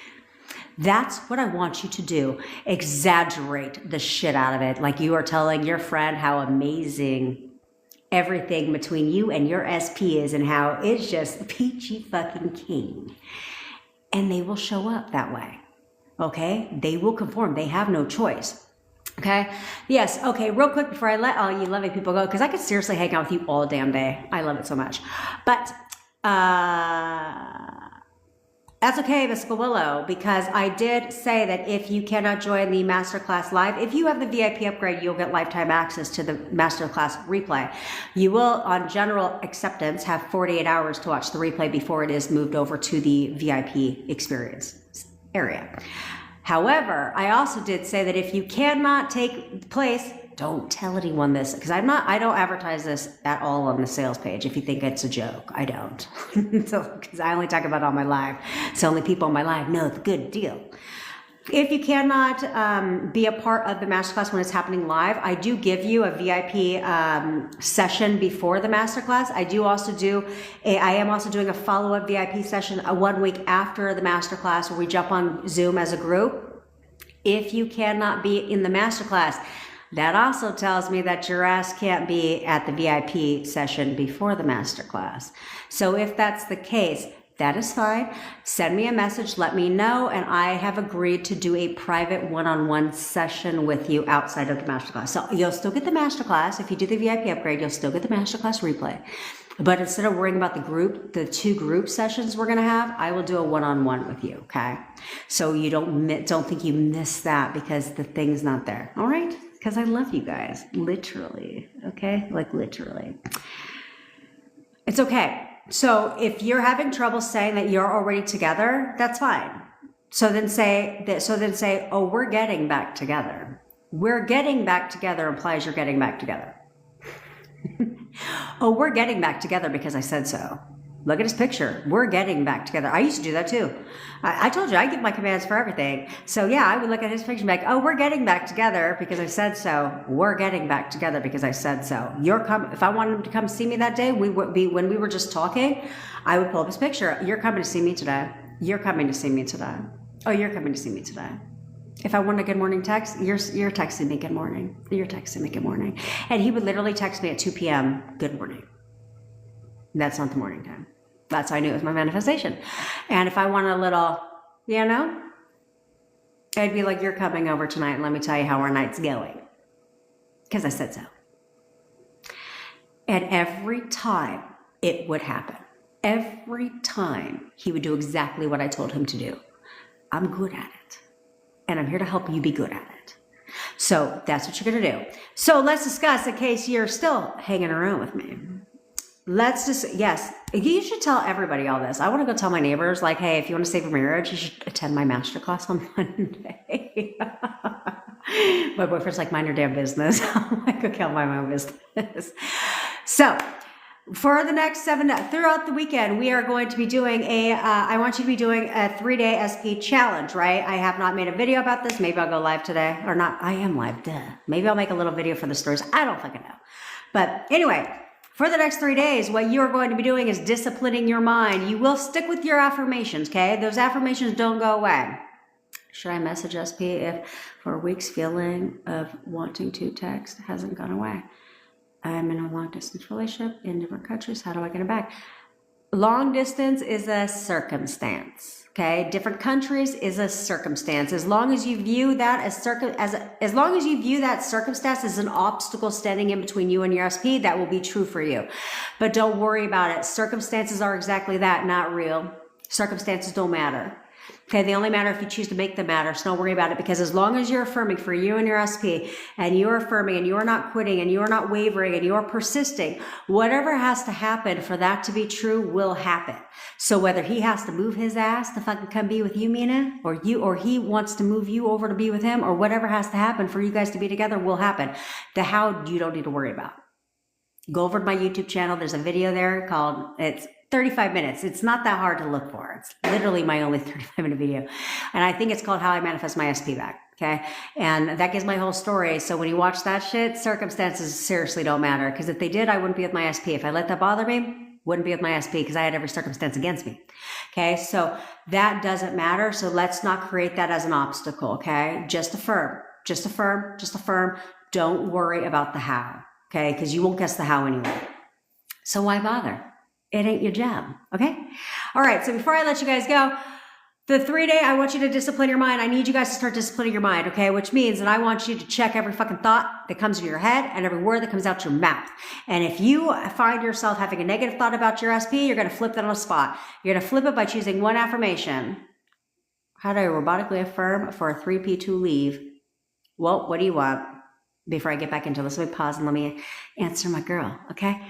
That's what I want you to do. Exaggerate the shit out of it. Like, you are telling your friend how amazing everything between you and your SP is, and how it's just peachy fucking keen. And they will show up that way. Okay? They will conform. They have no choice. Okay? Yes. Okay. Real quick before I let all you loving people go, because I could seriously hang out with you all damn day. I love it so much. But, that's okay, Miss Willow, because I did say that if you cannot join the masterclass live, if you have the VIP upgrade, you'll get lifetime access to the masterclass replay. You will, on general acceptance, have 48 hours to watch the replay before it is moved over to the VIP experience area. However, I also did say that if you cannot take place, don't tell anyone this, because I don't advertise this at all on the sales page. If you think it's a joke, I don't. So, because I only talk about it on my live. So only people on my live know the good deal. If you cannot be a part of the masterclass when it's happening live, I do give you a VIP session before the masterclass. I am also doing a follow-up VIP session 1 week after the masterclass where we jump on Zoom as a group. If you cannot be in the masterclass, that also tells me that your ass can't be at the VIP session before the masterclass. So if that's the case, that is fine. Send me a message, let me know, and I have agreed to do a private one-on-one session with you outside of the masterclass. So you'll still get the masterclass. If you do the VIP upgrade, you'll still get the masterclass replay. But instead of worrying about the 2 group sessions we're gonna have, I will do a one-on-one with you, okay? So you don't think you miss that because the thing's not there, all right? Because I love you guys, literally, okay? Like literally. It's okay. So if you're having trouble saying that you're already together, that's fine. So then say, oh, we're getting back together. We're getting back together implies you're getting back together. Oh, we're getting back together because I said so. Look at his picture. We're getting back together. I used to do that too. I told you I give my commands for everything. So yeah, I would look at his picture and be like, oh, we're getting back together because I said so. We're getting back together because I said so. If I wanted him to come see me that day, when we were just talking, I would pull up his picture. You're coming to see me today. You're coming to see me today. Oh, you're coming to see me today. If I want a good morning text, you're texting me good morning. You're texting me good morning. And he would literally text me at 2 p.m. good morning. That's not the morning time. That's how I knew it was my manifestation. And if I want a little, I'd be like, you're coming over tonight and let me tell you how our night's going. Because I said so. And every time it would happen. Every time he would do exactly what I told him to do. I'm good at it. And I'm here to help you be good at it. So that's what you're going to do. So let's discuss in case you're still hanging around with me. Yes, you should tell everybody all this. I want to go tell my neighbors, like, hey, if you want to save your marriage, you should attend my masterclass on Monday. My boyfriend's like, mind your damn business. I'm like, okay, I'll mind my own business. So for the next throughout the weekend, we are going to be doing I want you to be doing a 3-day SP challenge, right? I have not made a video about this. Maybe I'll go live today or not. I am live, duh. Maybe I'll make a little video for the stories. I don't fucking know. But anyway, for the next 3 days, what you're going to be doing is disciplining your mind. You will stick with your affirmations, okay? Those affirmations don't go away. Should I message SP if for a week's feeling of wanting to text hasn't gone away? I'm in a long distance relationship in different countries. How do I get it back? Long distance is a circumstance, okay? Different countries is a circumstance. As long as you view that as long as you view that circumstance as an obstacle standing in between you and your SP, that will be true for you. But don't worry about it. Circumstances are exactly that, not real. Circumstances don't matter. Okay, they only matter if you choose to make them matter, so don't worry about it, because as long as you're affirming for you and your SP, and you're affirming, and you're not quitting, and you're not wavering, and you're persisting, whatever has to happen for that to be true will happen. So whether he has to move his ass to fucking come be with you, Mina, or he wants to move you over to be with him, or whatever has to happen for you guys to be together will happen. The how you don't need to worry about. Go over to my YouTube channel. There's a video there called, it's 35 minutes. It's not that hard to look for. It's literally my only 35-minute video. And I think it's called How I Manifest My SP Back. Okay. And that gives my whole story. So when you watch that shit, circumstances seriously don't matter. Because if they did, I wouldn't be with my SP. If I let that bother me, wouldn't be with my SP because I had every circumstance against me. Okay. So that doesn't matter. So let's not create that as an obstacle. Okay. Just affirm, just affirm, just affirm. Don't worry about the how. Okay. Because you won't guess the how anyway. So why bother? It ain't your job, okay? All right, so before I let you guys go, the 3-day, I want you to discipline your mind. I need you guys to start disciplining your mind, okay? Which means that I want you to check every fucking thought that comes to your head and every word that comes out your mouth. And if you find yourself having a negative thought about your SP, you're gonna flip that on the spot. You're gonna flip it by choosing one affirmation. How do I robotically affirm for a 3P2 leave? Well, what do you want? Before I get back into this, let me pause and let me answer my girl, okay?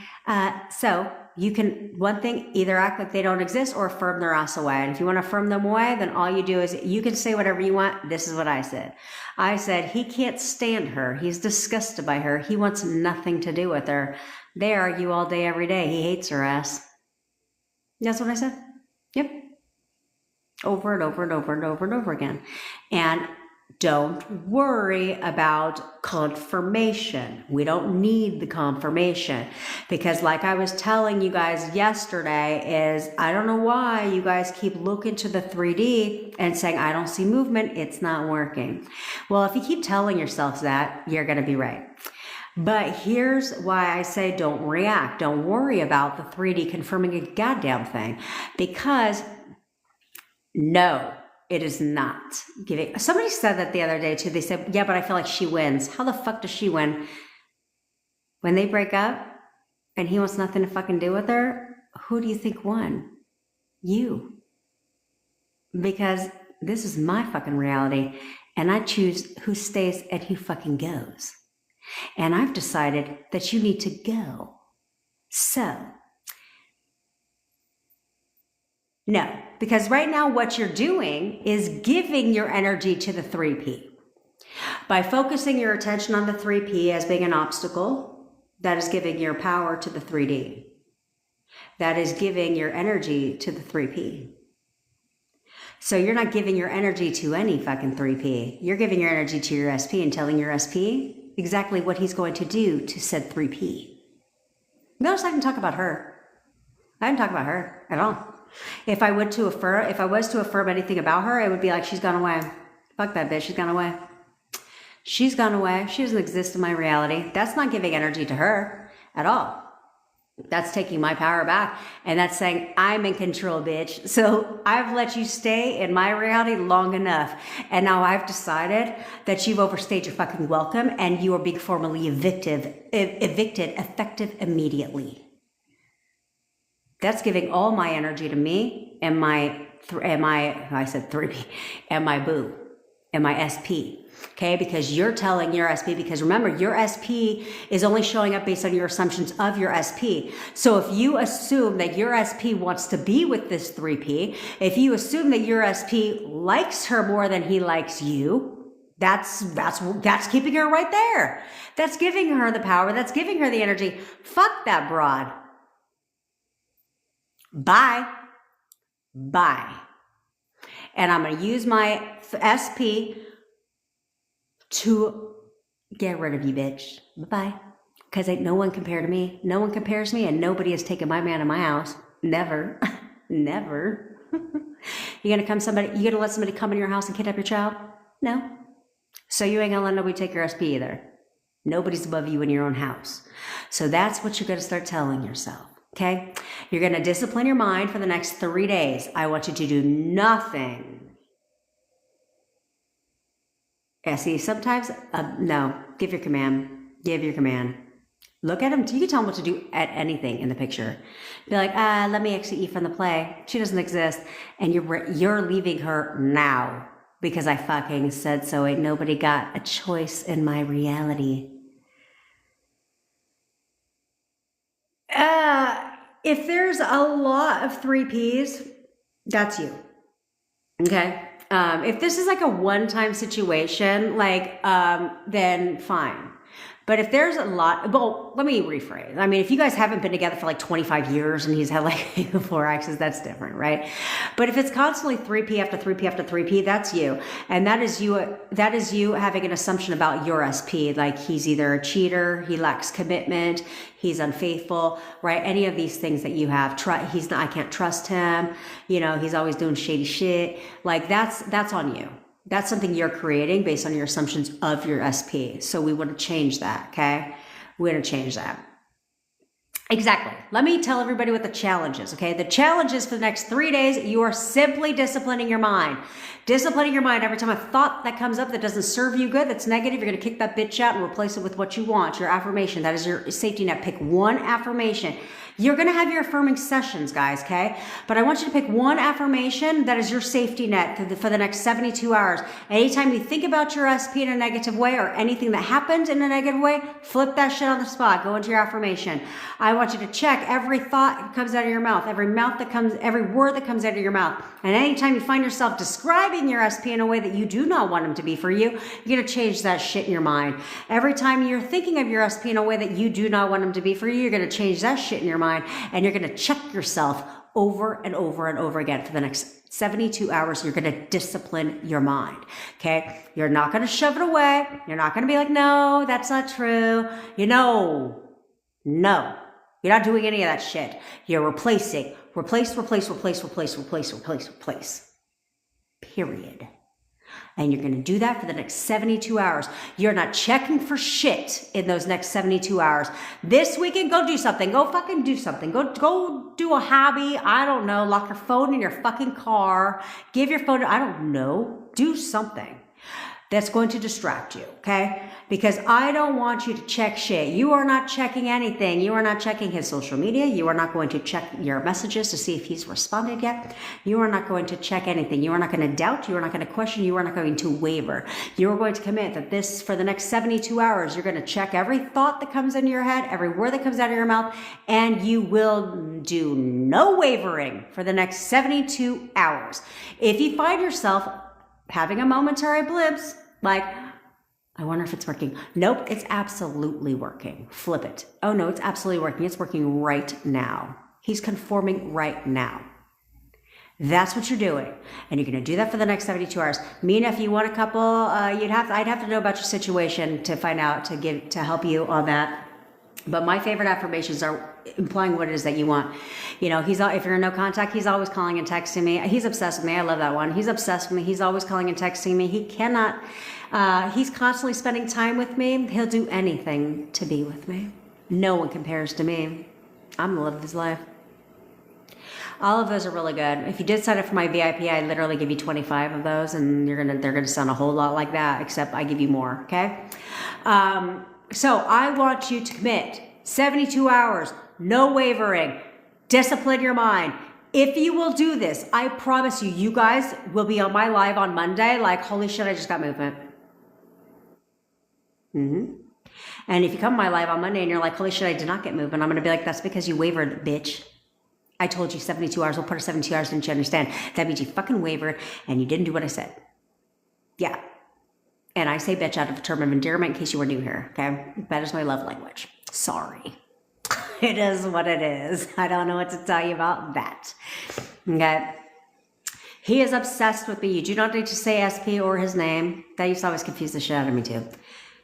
So You can, one thing, either act like they don't exist or affirm their ass away. And if you want to affirm them away, then all you do is you can say whatever you want. This is what I said. I said, he can't stand her. He's disgusted by her. He wants nothing to do with her. They argue all day, every day. He hates her ass. That's what I said. Yep. Over and over and over and over and over again. And don't worry about confirmation. We don't need the confirmation, because like I was telling you guys yesterday is, I don't know why you guys keep looking to the 3D and saying, I don't see movement. It's not working. Well, if you keep telling yourselves that, you're going to be right. But here's why I say don't react. Don't worry about the 3D confirming a goddamn thing, because no, it is not giving. Somebody said that the other day too. They said, yeah, but I feel like she wins. How the fuck does she win? When they break up and he wants nothing to fucking do with her, who do you think won? You. Because this is my fucking reality, and I choose who stays and who fucking goes. And I've decided that you need to go. So, no, because right now what you're doing is giving your energy to the 3P. By focusing your attention on the 3P as being an obstacle, that is giving your power to the 3D. That is giving your energy to the 3P. So you're not giving your energy to any fucking 3P. You're giving your energy to your SP and telling your SP exactly what he's going to do to said 3P. Notice I didn't talk about her. I didn't talk about her at all. If I was to affirm anything about her, it would be like, she's gone away. Fuck that bitch, she's gone away. She's gone away. She doesn't exist in my reality. That's not giving energy to her at all. That's taking my power back. And that's saying, I'm in control, bitch. So I've let you stay in my reality long enough. And now I've decided that you've overstayed your fucking welcome and you are being formally evicted effective immediately. That's giving all my energy to me and my boo and my SP. Okay, because you're telling your SP, because remember, your SP is only showing up based on your assumptions of your SP. So if you assume that your SP wants to be with this 3P, if you assume that your SP likes her more than he likes you, that's keeping her right there. That's giving her the power. That's giving her the energy. Fuck that broad. Bye. And I'm going to use my SP to get rid of you, bitch. Bye-bye. Because ain't no one compared to me. No one compares me, and nobody has taken my man in my house. Never. Never. You gonna let somebody come in your house and kidnap your child? No. So you ain't gonna let nobody take your SP either. Nobody's above you in your own house. So that's what you're gonna start telling yourself. Okay? You're going to discipline your mind for the next 3 days. I want you to do nothing. Yeah, see, sometimes, no, give your command. Look at him. You can tell him what to do at anything in the picture. Be like, let me exit you from the play. She doesn't exist. And you're leaving her now because I fucking said so. Ain't nobody got a choice in my reality. If there's a lot of 3Ps, that's you. Okay. If this is like a one-time situation, then fine. But if there's a lot, well, let me rephrase. I mean, if you guys haven't been together for like 25 years and he's had like 4 exes, that's different, right? But if it's constantly 3P after 3P after 3P, that's you. And that is you having an assumption about your SP. Like he's either a cheater, he lacks commitment, he's unfaithful, right? Any of these things that you have, I can't trust him. He's always doing shady shit. Like that's on you. That's something you're creating based on your assumptions of your SP. So we want to change that, okay? We're going to change that. Exactly. Let me tell everybody what the challenge is, okay? The challenge is for the next 3 days, you are simply disciplining your mind. Disciplining your mind. Every time a thought that comes up that doesn't serve you good, that's negative, you're going to kick that bitch out and replace it with what you want, your affirmation. That is your safety net. Pick one affirmation. You're going to have your affirming sessions, guys, okay? But I want you to pick one affirmation that is your safety net for the next 72 hours. Anytime you think about your SP in a negative way or anything that happened in a negative way, flip that shit on the spot. Go into your affirmation. I want you to check every thought that comes out of your mouth, every word that comes out of your mouth. And anytime you find yourself describing your SP in a way that you do not want them to be for you, you're going to change that shit in your mind. Every time you're thinking of your SP in a way that you do not want them to be for you, you're going to change that shit in your mind, and you're going to check yourself over and over and over again for the next 72 hours. You're going to discipline your mind. Okay. You're not going to shove it away. You're not going to be like, no, that's not true. No, you're not doing any of that shit. You're replacing, replace. Period. And you're going to do that for the next 72 hours. You're not checking for shit in those next 72 hours. This weekend, go do something. Go fucking do something. Go do a hobby. I don't know. Lock your phone in your fucking car. Give your phone. I don't know. Do something that's going to distract you, okay? Because I don't want you to check shit. You are not checking anything. You are not checking his social media. You are not going to check your messages to see if he's responded yet. You are not going to check anything. You are not going to doubt. You are not going to question. You are not going to waver. You are going to commit that for the next 72 hours, you're going to check every thought that comes into your head, every word that comes out of your mouth, and you will do no wavering for the next 72 hours. If you find yourself having a momentary glimpse, like, I wonder if it's working. Nope, it's absolutely working. Flip it. Oh no, it's absolutely working. It's working right now. He's conforming right now. That's what you're doing. And you're going to do that for the next 72 hours. Mina, if you want a couple, I'd have to know about your situation to find out, to help you on that. But my favorite affirmations are implying what it is that you want. If you're in no contact, he's always calling and texting me. He's obsessed with me. I love that one. He's obsessed with me. He's always calling and texting me. He's constantly spending time with me. He'll do anything to be with me. No one compares to me. I'm the love of his life. All of those are really good. If you did sign up for my VIP, I literally give you 25 of those, and they're gonna sound a whole lot like that, except I give you more, okay? So I want you to commit 72 hours, no wavering, discipline your mind. If you will do this, I promise you guys will be on my live on Monday like, holy shit, I just got movement. And if you come to my live on Monday and you're like, holy shit, I did not get movement, I'm going to be like, that's because you wavered, bitch. I told you 72 hours. We'll put her 72 hours. Didn't you understand? That means you fucking wavered and you didn't do what I said. Yeah. And I say bitch out of a term of endearment in case you were new here, okay? That is my love language. Sorry. It is what it is. I don't know what to tell you about that. Okay? He is obsessed with me. You do not need to say SP or his name. That used to always confuse the shit out of me too.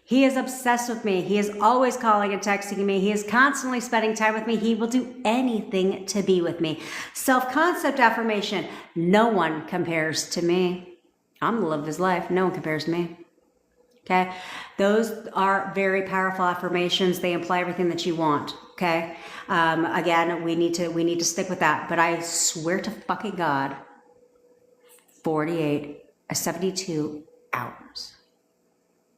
He is obsessed with me. He is always calling and texting me. He is constantly spending time with me. He will do anything to be with me. Self-concept affirmation. No one compares to me. I'm the love of his life. No one compares to me. Okay, those are very powerful affirmations. They imply everything that you want. Okay, again, we need to stick with that. But I swear to fucking God, 72 hours.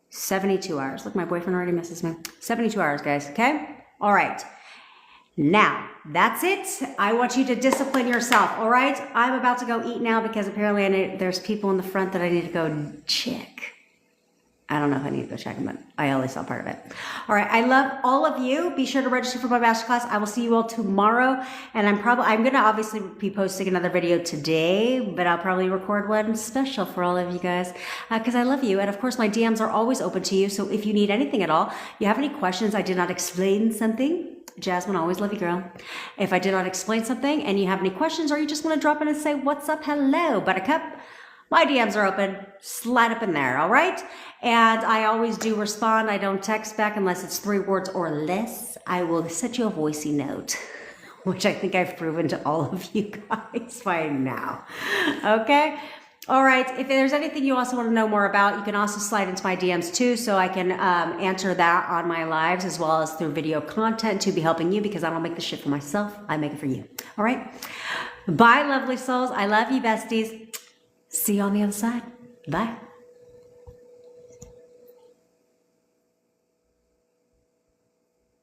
72 hours. Look, my boyfriend already misses me. 72 hours, guys. Okay, all right. Now, that's it. I want you to discipline yourself, all right? I'm about to go eat now because apparently there's people in the front that I need to go check. I don't know if I need to go check them, but I only saw part of it. All right, I love all of you. Be sure to register for my masterclass. I will see you all tomorrow, and I'm going to obviously be posting another video today, but I'll probably record one special for all of you guys because I love you, and of course my DMs are always open to you. So if you need anything at all, you have any questions, I did not explain something. Jasmine, always love you, girl. If I did not explain something and you have any questions, or you just want to drop in and say what's up, hello, Buttercup. My DMs are open. Slide up in there, all right? And I always do respond. I don't text back unless it's 3 words or less. I will send you a voicey note, which I think I've proven to all of you guys by now. Okay? All right. If there's anything you also want to know more about, you can also slide into my DMs too, so I can answer that on my lives as well as through video content to be helping you, because I don't make the shit for myself. I make it for you. All right? Bye, lovely souls. I love you, besties. See you on the other side. Bye.